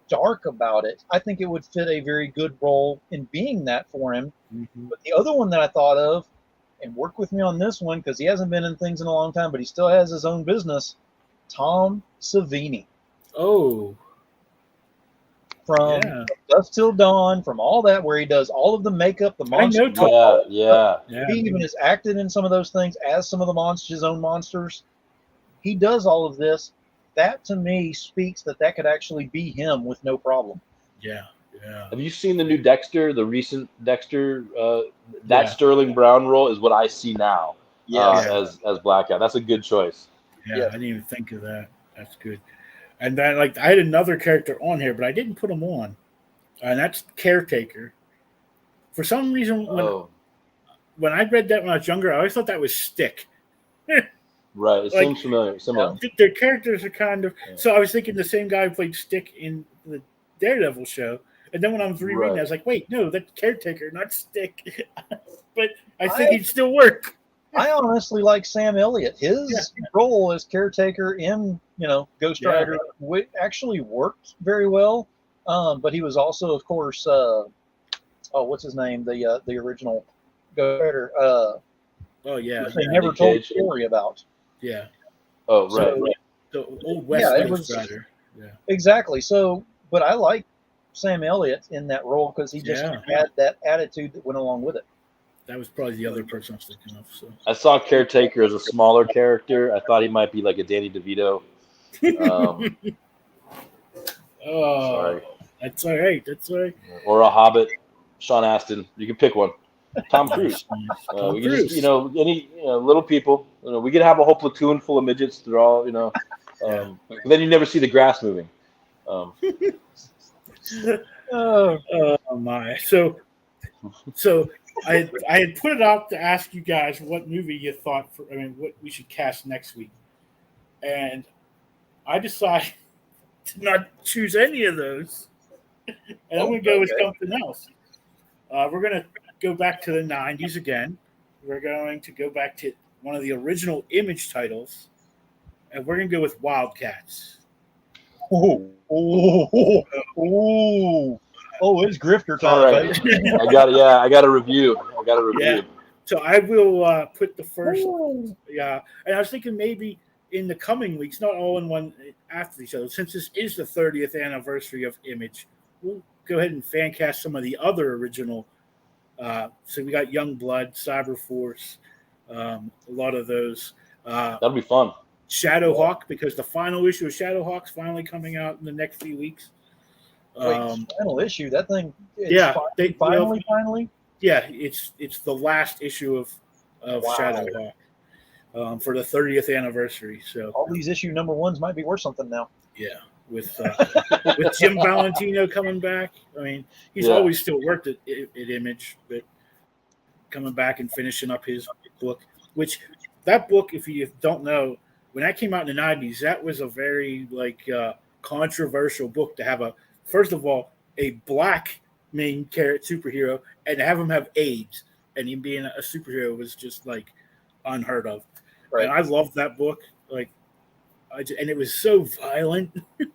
dark about it. I think it would fit a very good role in being that for him. But the other one that I thought of, and work with me on this one because he hasn't been in things in a long time, but he still has his own business, Tom Savini. Oh. From Dusk Till Dawn, from all that, where he does all of the makeup, the monsters. Yeah. He even has acted in some of those things as some of the monsters, his own monsters. He does all of this. That, to me, speaks that could actually be him with no problem. Yeah. Have you seen the new Dexter, the recent Dexter? That Sterling Brown role is what I see now as Blackout. That's a good choice. Yeah, I didn't even think of that. That's good. And then like I had another character on here, but I didn't put him on, and that's Caretaker. For some reason, when I read that when I was younger, I always thought that was Stick. Right, it Like, seems familiar, similar. Their characters are kind of. So I was thinking the same guy who played Stick in the Daredevil show, and then when I was rereading, I was like, wait, no, that's Caretaker, not Stick. But I think he'd still work. I honestly like Sam Elliott. His role as Caretaker in Ghost Rider actually worked very well. But he was also, of course, what's his name? The original Ghost Rider. They never told the story about. Yeah. Oh, right. The old West Ghost Rider. Yeah. Exactly. So, but I like Sam Elliott in that role because he just had that attitude that went along with it. That was probably the other person I was thinking of. So I saw Caretaker as a smaller character. I thought he might be like a Danny DeVito. Sorry. That's all right. That's all right. Or a Hobbit, Sean Astin. You can pick one. Tom Cruise. We can just, any little people. We could have a whole platoon full of midgets. They're all, then you never see the grass moving. Oh my! So I had put it out to ask you guys what movie you thought what we should cast next week, and I decided to not choose any of those, and I'm going to go with something else. We're going to go back to the 90s again. We're going to go back to one of the original Image titles, and we're going to go with Wildcats. Oh, it's Grifter time. Right. I got a review. Yeah. So I will put the first. Yeah, and I was thinking maybe in the coming weeks, not all in one after each other, since this is the 30th anniversary of Image, we'll go ahead and fan cast some of the other original. So we got Youngblood, Cyberforce, a lot of those. That'll be fun. Shadowhawk, because the final issue of Shadowhawk's finally coming out in the next few weeks. Final issue? That thing? Finally? Yeah, it's the last issue of Shadowhawk for the 30th anniversary. So all these issue number ones might be worth something now. Yeah, with Jim Valentino coming back. I mean, he's always still worked at Image, but coming back and finishing up his book, which that book, if you don't know, when that came out in the 90s, that was a very controversial book to have first of all, a black main character superhero and have him have AIDS and him being a superhero was just like unheard of. Right. And I loved that book. And it was so violent. It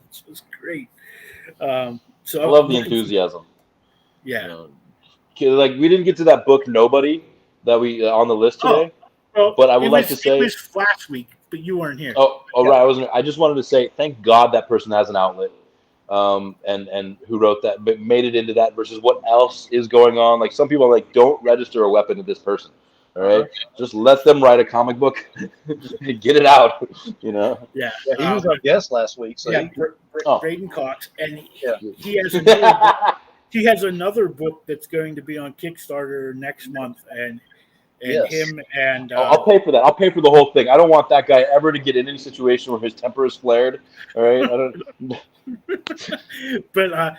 was just great. So I love the enthusiasm. Yeah. We didn't get to that book, Nobody, that we on the list today. Well, but I would like to say it was last week, but you weren't here. Right. I just wanted to say thank God that person has an outlet, and who wrote that, but made it into that versus what else is going on. Like some people are like, don't register a weapon to this person. All right, just let them write a comic book, and get it out. Yeah. He was our guest last week. So Braden Cox, and he has he has another book that's going to be on Kickstarter next month, and him and I'll pay for that. I'll pay for the whole thing. I don't want that guy ever to get in any situation where his temper is flared. All right, I don't. But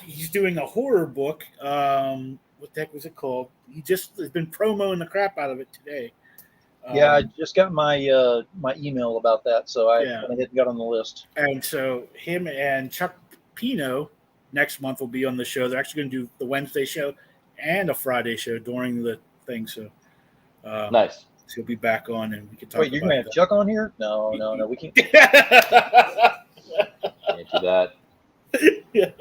he's doing a horror book. What the heck was it called? He just has been promoting the crap out of it today. I just got my my email about that, so I got on the list. And so him and Chuck Pino next month will be on the show. They're actually going to do the Wednesday show and a Friday show during the thing. So nice. So he'll be back on, and we can talk. Wait, you're going to have Chuck on here? No, we can't. Can't do that. Yeah.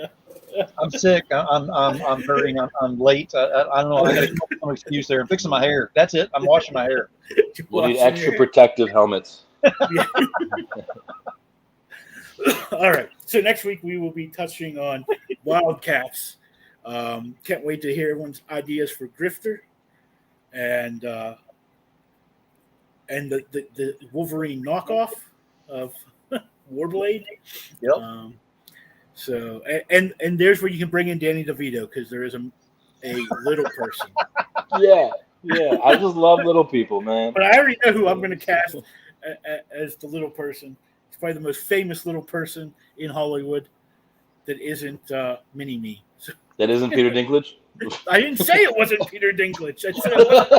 I'm sick. I'm hurting. I'm late. I don't know. I got to come up with some excuse there. I'm fixing my hair. That's it. I'm washing my hair. We'll need extra protective helmets. All right. So next week we will be touching on Wildcats. Can't wait to hear everyone's ideas for Grifter and the Wolverine knockoff of Warblade. Yep. So and there's where you can bring in Danny DeVito because there is a little person. Yeah. I just love little people, man. But I already know who I'm going to cast as the little person. It's probably the most famous little person in Hollywood that isn't Mini-Me. So, That isn't Peter Dinklage? I didn't say it wasn't Peter Dinklage. I said it wasn't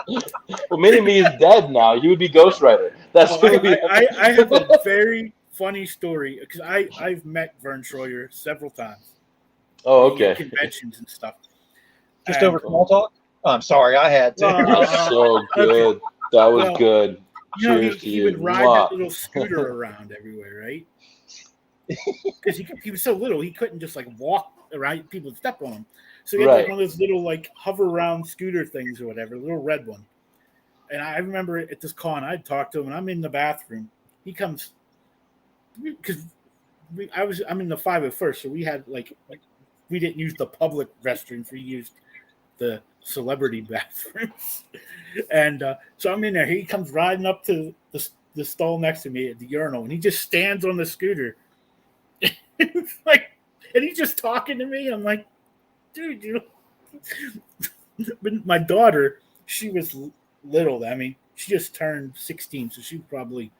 Mini-Me. Well, Mini-Me is dead now. He would be Ghost Rider. That's who I have a very funny story because I've met Vern Troyer several times. Oh, okay. At conventions and stuff. Just over small talk? Oh, I'm sorry, I had to. So good. Okay. That was good. You know, Cheers to he you. would ride that little scooter around everywhere, right? Because he was so little, he couldn't just like walk around. People would step on him. So he had like one of those little like hover around scooter things or whatever, a little red one. And I remember at this con, I'd talk to him, and I'm in the bathroom. He comes because I'm in the 501st, so we had like we didn't use the public restrooms, we used the celebrity bathrooms. And so I'm in there. He comes riding up to the stall next to me at the urinal, and he just stands on the scooter. Like, and he's just talking to me. I'm like, dude, you know. But my daughter, she was little. I mean, she just turned 16, so she's probably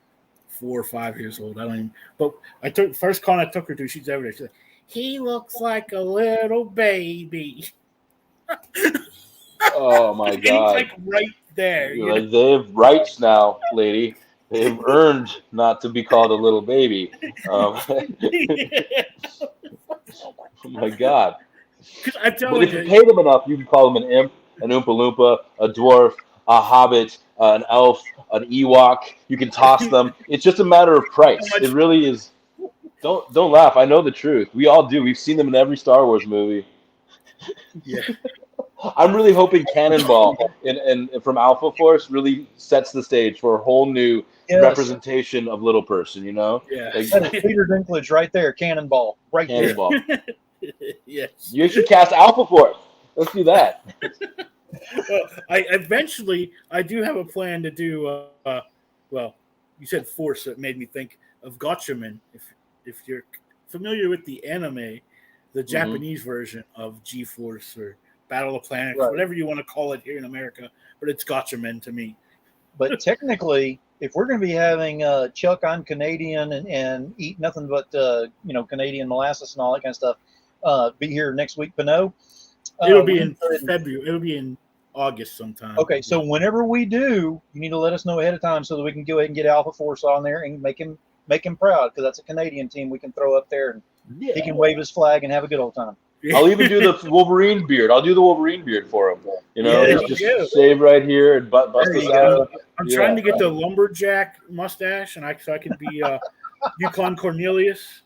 4 or 5 years old. I don't even. But I took first con I took her to. She's over there. She's like, he looks like a little baby. Oh my and God! he's like right there. Like, they have rights now, lady. They've earned not to be called a little baby. Oh my God! I tell But if you pay them enough, you can call them an imp, an Oompa Loompa, a dwarf, a hobbit, an elf, an Ewok. You can toss them. It's just a matter of price. It really is. Don't laugh. I know the truth. We all do. We've seen them in every Star Wars movie. Yeah. I'm really hoping Cannonball and from Alpha Force really sets the stage for a whole new representation of little person, you know? Yeah. Like, that is Peter Dinklage right there, Cannonball. Right Cannonball. there. Yes. You should cast Alpha Force. Let's do that. Well, I do have a plan to do well, you said Force, so it made me think of Gatchaman. If you're familiar with the anime, the Japanese version of G-Force or Battle of the Planets, whatever you want to call it here in America, but it's Gatchaman to me. But technically, if we're going to be having Chuck, I'm Canadian, and eat nothing but Canadian molasses and all that kind of stuff, be here next week, Pinot. It'll be in February. It'll be in August sometime. Okay, so whenever we do, you need to let us know ahead of time so that we can go ahead and get Alpha Force on there and make him proud, because that's a Canadian team we can throw up there, and he can wave his flag and have a good old time. I'll even do the Wolverine beard. I'll do the Wolverine beard for him. You know, just shave right here and bust this out. I'm trying to get the lumberjack mustache, and so I can be Yukon Cornelius.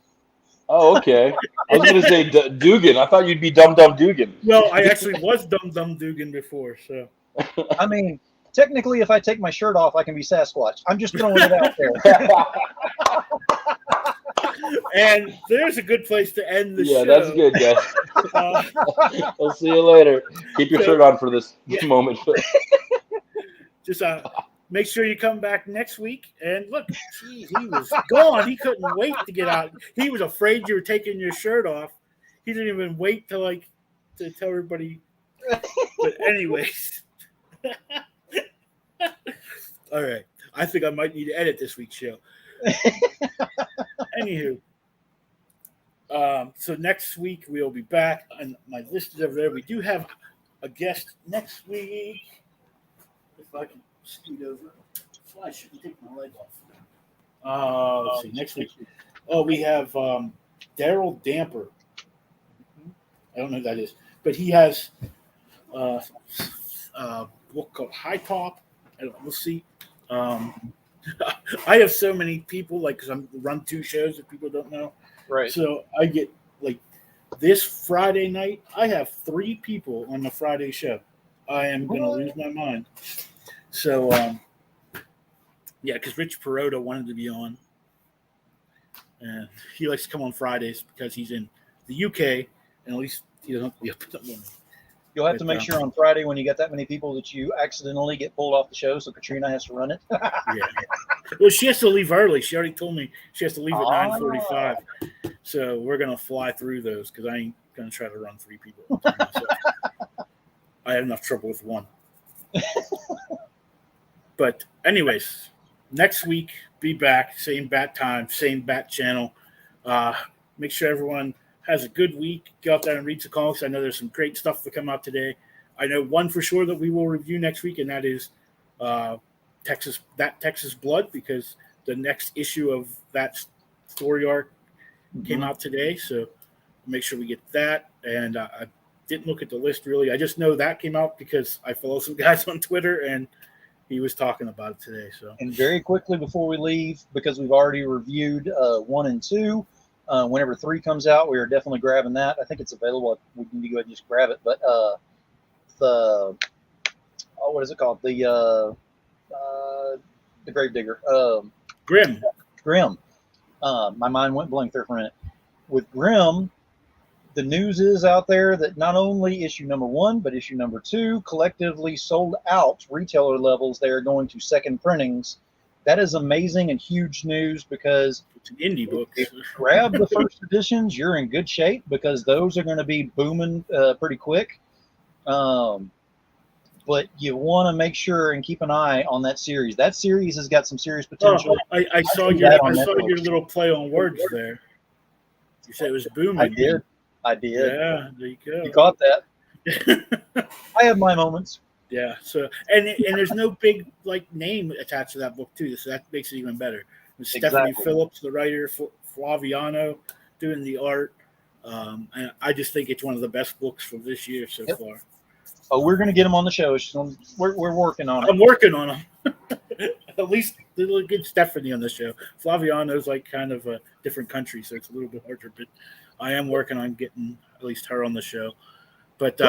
Oh, okay. I was going to say Dugan. I thought you'd be Dum Dum Dugan. Well, I actually was Dum Dum Dugan before, so. I mean, technically, if I take my shirt off, I can be Sasquatch. I'm just throwing it out there. And there's a good place to end the show. Yeah, that's good, guys. I'll see you later. Keep your shirt on for this moment. Just make sure you come back next week. And look, geez, he was gone. He couldn't wait to get out. He was afraid you were taking your shirt off. He didn't even wait to tell everybody. But anyways. All right. I think I might need to edit this week's show. Anywho. So next week we'll be back, and my list is over there. We do have a guest next week. If I can scoot over. Well, I shouldn't take my leg off. Let's see. Next week. Oh, we have Daryl Damper. I don't know who that is, but he has a book called High Top. I don't know. We'll see. I have so many people, because I run 2 shows if people don't know. Right. So I get, this Friday night, I have 3 people on the Friday show. I am going to lose my mind. So, because Rich Perota wanted to be on. And he likes to come on Fridays because he's in the UK, and at least he doesn't have to be up in the morning. You'll have to make sure on Friday when you get that many people that you accidentally get pulled off the show, so Katrina has to run it. Yeah. Well, she has to leave early. She already told me she has to leave at 9:45. So we're going to fly through those because I ain't going to try to run 3 people. I had enough trouble with 1. But anyways, next week, be back. Same bat time, same bat channel. Make sure everyone has a good week. Go out there and read some comics. I know there's some great stuff to come out today. I know one for sure that we will review next week, and that is Texas Blood, because the next issue of that story arc came out today. So make sure we get that. And I didn't look at the list really. I just know that came out because I follow some guys on Twitter, and he was talking about it today. So, and very quickly before we leave, because we've already reviewed 1 and 2. Whenever 3 comes out, we are definitely grabbing that. I think it's available. We can go ahead and just grab it. But what is it called? The Gravedigger. Grim. My mind went blank there for a minute. With Grim, the news is out there that not only issue number 1, but issue number 2 collectively sold out retailer levels. They are going to second printings. That is amazing and huge news, because it's an indie book. If you grab the first editions, you're in good shape, because those are going to be booming pretty quick. But you want to make sure and keep an eye on that series. That series has got some serious potential. I saw your little play on words there. You said it was booming. I did. Yeah, there you go. You caught that. I have my moments. Yeah. So and there's no big name attached to that book too, so that makes it even better. Stephanie Phillips, the writer, Flaviano doing the art. And I just think it's one of the best books from this year so far. Oh, we're going to get him on the show. We're working on it. I'm working on him. At least we'll get Stephanie on the show. Flaviano's kind of a different country, so it's a little bit harder. But I am working on getting at least her on the show. But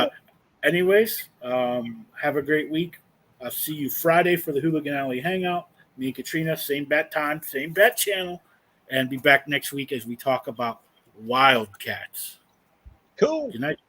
anyways, have a great week. I'll see you Friday for the Hooligan Alley Hangout. Me and Katrina, same bat time, same bat channel. And be back next week as we talk about Wildcats. Cool. Good night.